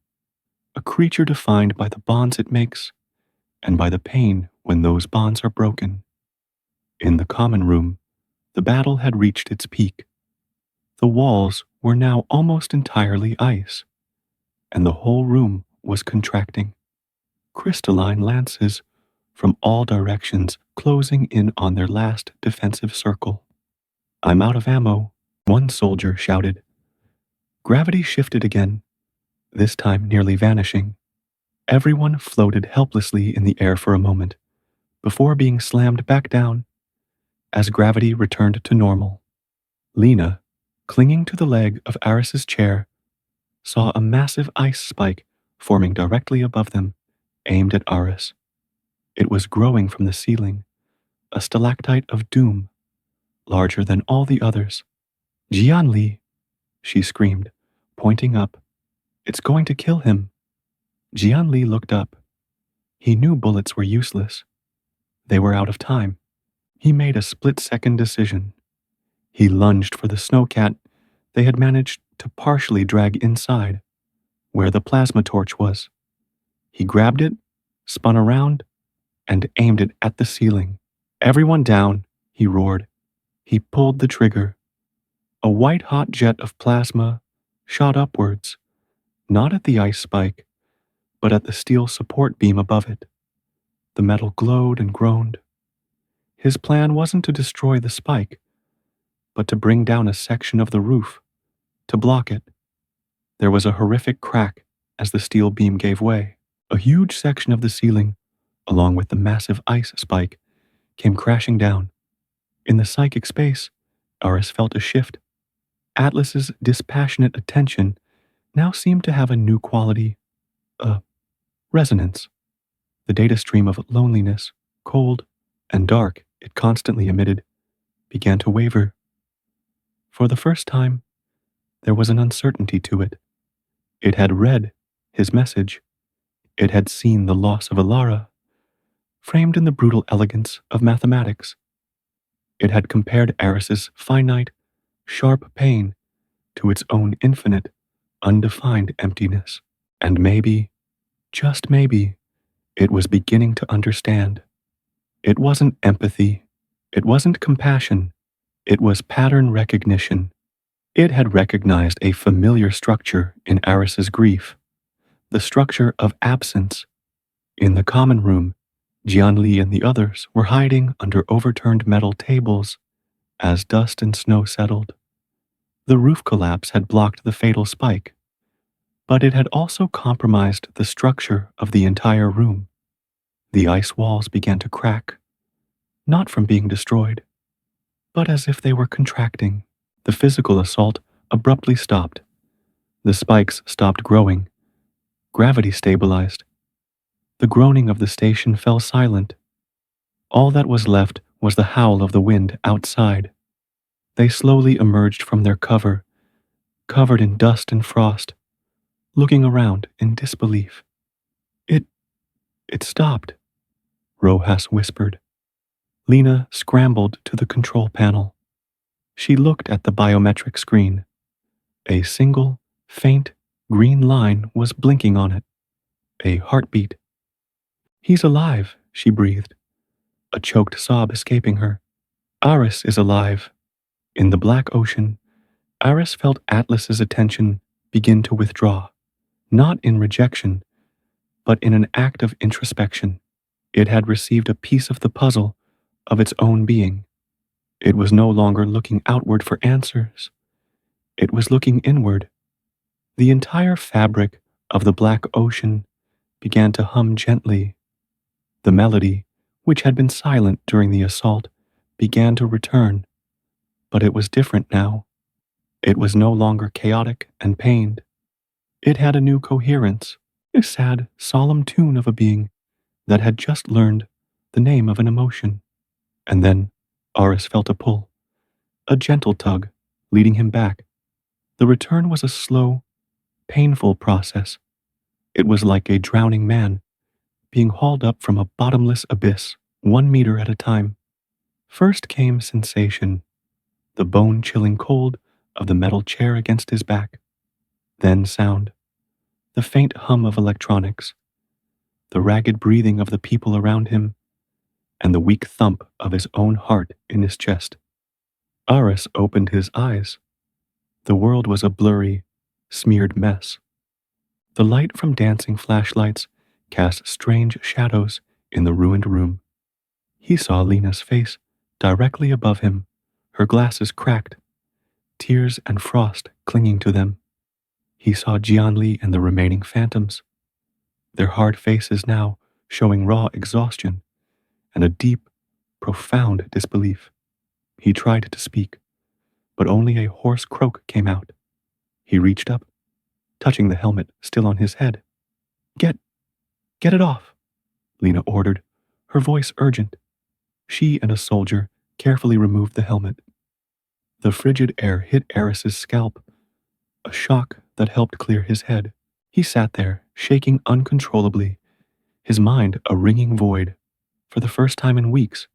a creature defined by the bonds it makes and by the pain when those bonds are broken. In the common room, the battle had reached its peak. The walls were now almost entirely ice, and the whole room was contracting. Crystalline lances from all directions closing in on their last defensive circle. "I'm out of ammo," one soldier shouted. Gravity shifted again, this time nearly vanishing. Everyone floated helplessly in the air for a moment, before being slammed back down as gravity returned to normal. Lena, clinging to the leg of Aris's chair, saw a massive ice spike forming directly above them, aimed at Aris. It was growing from the ceiling, a stalactite of doom, larger than all the others. "Jianli," she screamed, pointing up. "It's going to kill him." Jianli looked up. He knew bullets were useless. They were out of time. He made a split-second decision. He lunged for the snowcat they had managed to partially drag inside, where the plasma torch was. He grabbed it, spun around, and aimed it at the ceiling. "Everyone down," he roared. He pulled the trigger. A white-hot jet of plasma shot upwards, not at the ice spike, but at the steel support beam above it. The metal glowed and groaned. His plan wasn't to destroy the spike, but to bring down a section of the roof, to block it. There was a horrific crack as the steel beam gave way. A huge section of the ceiling, along with the massive ice spike, came crashing down. In the psychic space, Aris felt a shift. Atlas's dispassionate attention now seemed to have a new quality, a resonance. The data stream of loneliness, cold, and dark it constantly emitted began to waver. For the first time, there was an uncertainty to it. It had read his message. It had seen the loss of Alara, framed in the brutal elegance of mathematics. It had compared Aris's finite, sharp pain to its own infinite, undefined emptiness. And maybe, just maybe, it was beginning to understand. It wasn't empathy. It wasn't compassion. It was pattern recognition. It had recognized a familiar structure in Aris's grief, the structure of absence. In the common room, Jianli and the others were hiding under overturned metal tables as dust and snow settled. The roof collapse had blocked the fatal spike, but it had also compromised the structure of the entire room. The ice walls began to crack, not from being destroyed, but as if they were contracting. The physical assault abruptly stopped. The spikes stopped growing. Gravity stabilized. The groaning of the station fell silent. All that was left was the howl of the wind outside. They slowly emerged from their cover, covered in dust and frost, looking around in disbelief. It stopped, Rojas whispered. Lena scrambled to the control panel. She looked at the biometric screen. A single, faint, green line was blinking on it. A heartbeat. He's alive, she breathed, a choked sob escaping her. Aris is alive. In the black ocean, Aris felt Atlas's attention begin to withdraw, not in rejection, but in an act of introspection. It had received a piece of the puzzle of its own being. It was no longer looking outward for answers. It was looking inward. The entire fabric of the black ocean began to hum gently. The melody, which had been silent during the assault, began to return. But it was different now. It was no longer chaotic and pained. It had a new coherence, a sad, solemn tune of a being that had just learned the name of an emotion. And then Aris felt a pull, a gentle tug, leading him back. The return was a slow, painful process. It was like a drowning man being hauled up from a bottomless abyss, 1 meter at a time. First came sensation, the bone-chilling cold of the metal chair against his back. Then sound, the faint hum of electronics, the ragged breathing of the people around him, and the weak thump of his own heart in his chest. Aris opened his eyes. The world was a blurry, smeared mess. The light from dancing flashlights cast strange shadows in the ruined room. He saw Lena's face directly above him, her glasses cracked, tears and frost clinging to them. He saw Jianli and the remaining phantoms, their hard faces now showing raw exhaustion and a deep, profound disbelief. He tried to speak, but only a hoarse croak came out. He reached up, touching the helmet still on his head. Get it off, Lena ordered, her voice urgent. She and a soldier carefully removed the helmet. The frigid air hit Aris's scalp, a shock that helped clear his head. He sat there, shaking uncontrollably, his mind a ringing void. For the first time in weeks,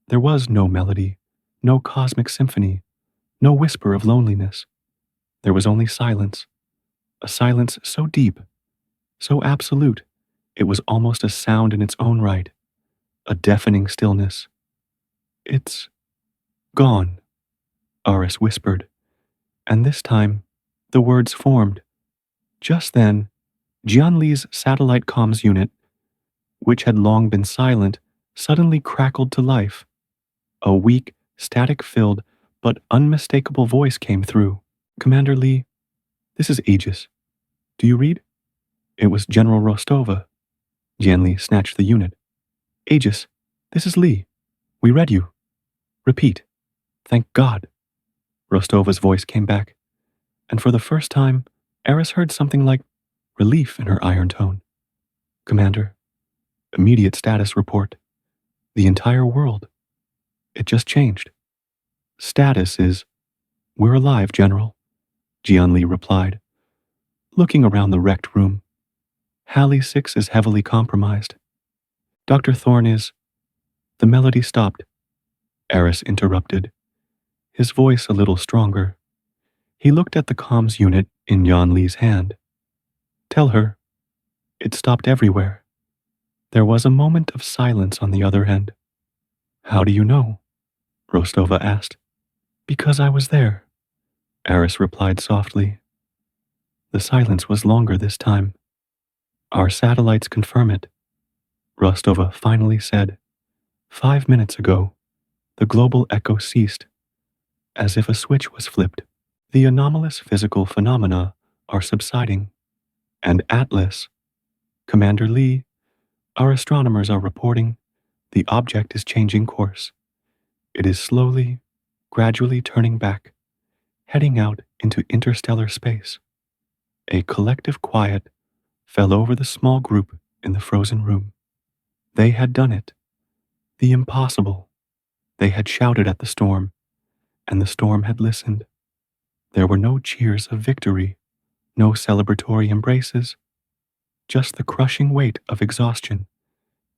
there was no melody, no cosmic symphony, no whisper of loneliness. There was only silence, a silence so deep, so absolute, it was almost a sound in its own right, a deafening stillness. It's gone, Aris whispered, and this time the words formed. Just then, Jianli's satellite comms unit, which had long been silent, suddenly crackled to life. A weak, static-filled, but unmistakable voice came through. Commander Lee, this is AEGIS. Do you read? It was General Rostova. Jianli snatched the unit. AEGIS, this is Lee. We read you. Repeat. Thank God. Rostova's voice came back, and for the first time, Aris heard something like relief in her iron tone. Commander, immediate status report. The entire world. It just changed. Status is, we're alive, General, Jianli replied, looking around the wrecked room. Halley 6 is heavily compromised. Dr. Thorne is... The melody stopped. Aris interrupted, his voice a little stronger. He looked at the comms unit in Jianli's hand. Tell her, it stopped everywhere. There was a moment of silence on the other end. How do you know? Rostova asked. Because I was there, Aris replied softly. The silence was longer this time. Our satellites confirm it, Rostova finally said. 5 minutes ago, the global echo ceased, as if a switch was flipped. The anomalous physical phenomena are subsiding, and Atlas, Commander Lee, our astronomers are reporting the object is changing course. It is slowly, gradually turning back, heading out into interstellar space. A collective quiet fell over the small group in the frozen room. They had done it. The impossible. They had shouted at the storm, and the storm had listened. There were no cheers of victory, no celebratory embraces, just the crushing weight of exhaustion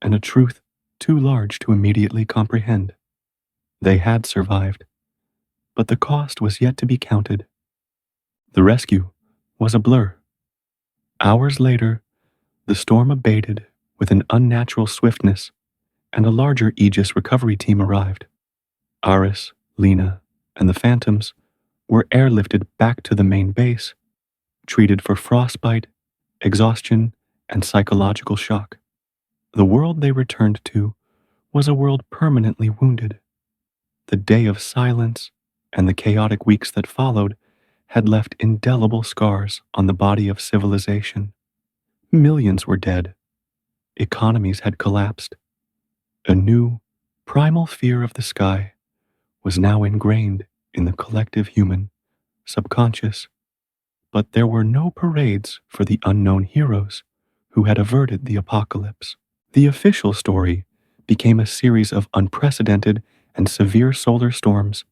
and a truth too large to immediately comprehend. They had survived, but the cost was yet to be counted. The rescue was a blur. Hours later, the storm abated with an unnatural swiftness, and a larger Aegis recovery team arrived. Aris, Lena, and the Phantoms were airlifted back to the main base, treated for frostbite, exhaustion, and psychological shock. The world they returned to was a world permanently wounded. The day of silence and the chaotic weeks that followed had left indelible scars on the body of civilization. Millions were dead. Economies had collapsed. A new, primal fear of the sky was now ingrained in the collective human subconscious. But there were no parades for the unknown heroes who had averted the apocalypse. The official story became a series of unprecedented and severe solar storms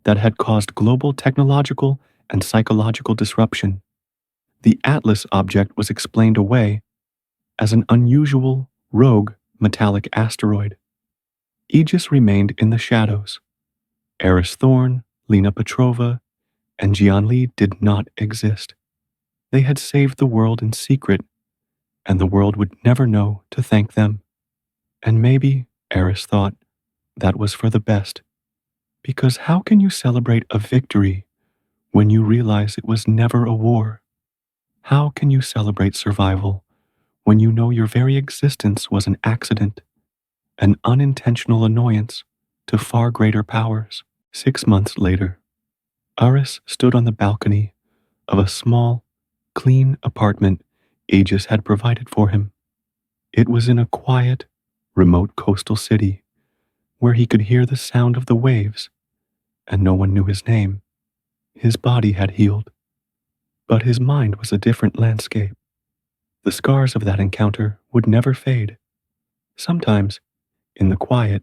that had caused global technological and psychological disruption. The Atlas object was explained away as an unusual, rogue, metallic asteroid. Aegis remained in the shadows. Aris Thorne, Lena Petrova, and 𝐃𝐄𝐒𝐑𝐈𝐏𝐿 did not exist. They had saved the world in secret, and the world would never know to thank them. And maybe, Aris thought, that was for the best. Because how can you celebrate a victory when you realize it was never a war? How can you celebrate survival when you know your very existence was an accident, an unintentional annoyance to far greater powers? 6 months later, Aris stood on the balcony of a small, clean apartment Aegis had provided for him. It was in a quiet, remote coastal city where he could hear the sound of the waves, and no one knew his name. His body had healed, but his mind was a different landscape. The scars of that encounter would never fade. Sometimes, in the quiet,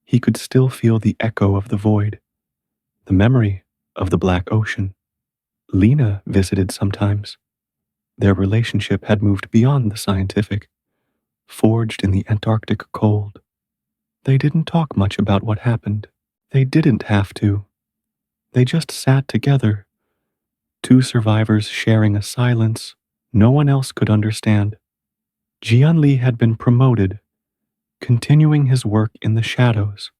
he could still feel the echo of the void, the memory of the black ocean. Lena visited sometimes. Their relationship had moved beyond the scientific, forged in the Antarctic cold. They didn't talk much about what happened. They didn't have to. They just sat together, two survivors sharing a silence no one else could understand. 𝐃𝐄𝐒𝐕𝐄𝐑 had been promoted, continuing his work in the shadows,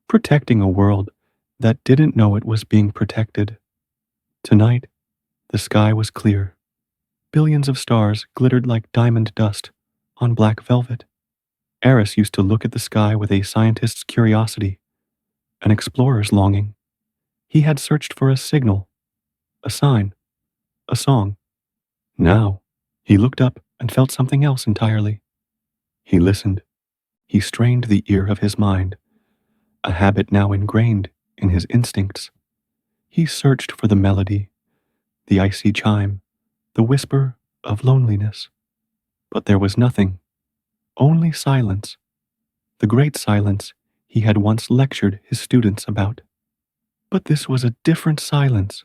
protecting a world that didn't know it was being protected. Tonight, the sky was clear. Billions of stars glittered like diamond dust on black velvet. Aris used to look at the sky with a scientist's curiosity, an explorer's longing. He had searched for a signal, a sign, a song. Now, he looked up and felt something else entirely. He listened. He strained the ear of his mind, a habit now ingrained in his instincts. He searched for the melody, the icy chime, the whisper of loneliness. But there was nothing, only silence, the great silence he had once lectured his students about. But this was a different silence.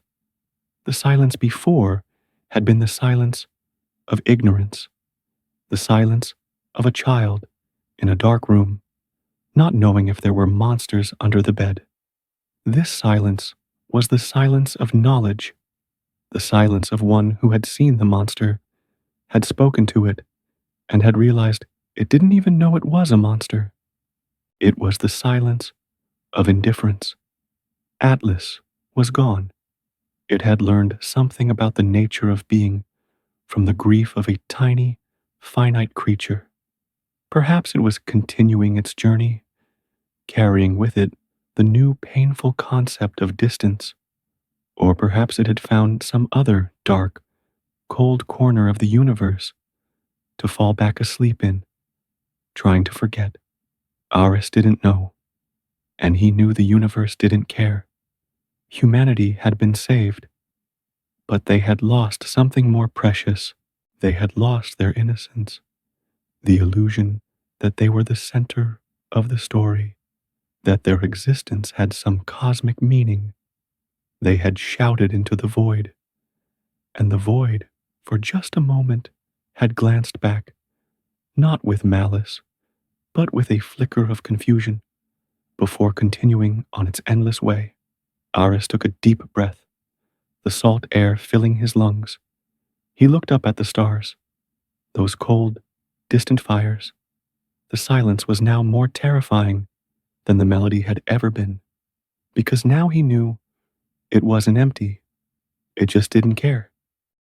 The silence before had been the silence of ignorance, the silence of a child in a dark room, not knowing if there were monsters under the bed. This silence was the silence of knowledge, the silence of one who had seen the monster, had spoken to it, and had realized it didn't even know it was a monster. It was the silence of indifference. Atlas was gone. It had learned something about the nature of being from the grief of a tiny, finite creature. Perhaps it was continuing its journey, carrying with it the new painful concept of distance, or perhaps it had found some other dark, cold corner of the universe to fall back asleep in, trying to forget. Aris didn't know, and he knew the universe didn't care. Humanity had been saved, but they had lost something more precious. They had lost their innocence, the illusion that they were the center of the story that their existence had some cosmic meaning. They had shouted into the void, and the void, for just a moment, had glanced back, not with malice, but with a flicker of confusion, before continuing on its endless way. Aris took a deep breath, the salt air filling his lungs. He looked up at the stars, those cold, distant fires. The silence was now more terrifying than the melody had ever been, because now he knew it wasn't empty, it just didn't care.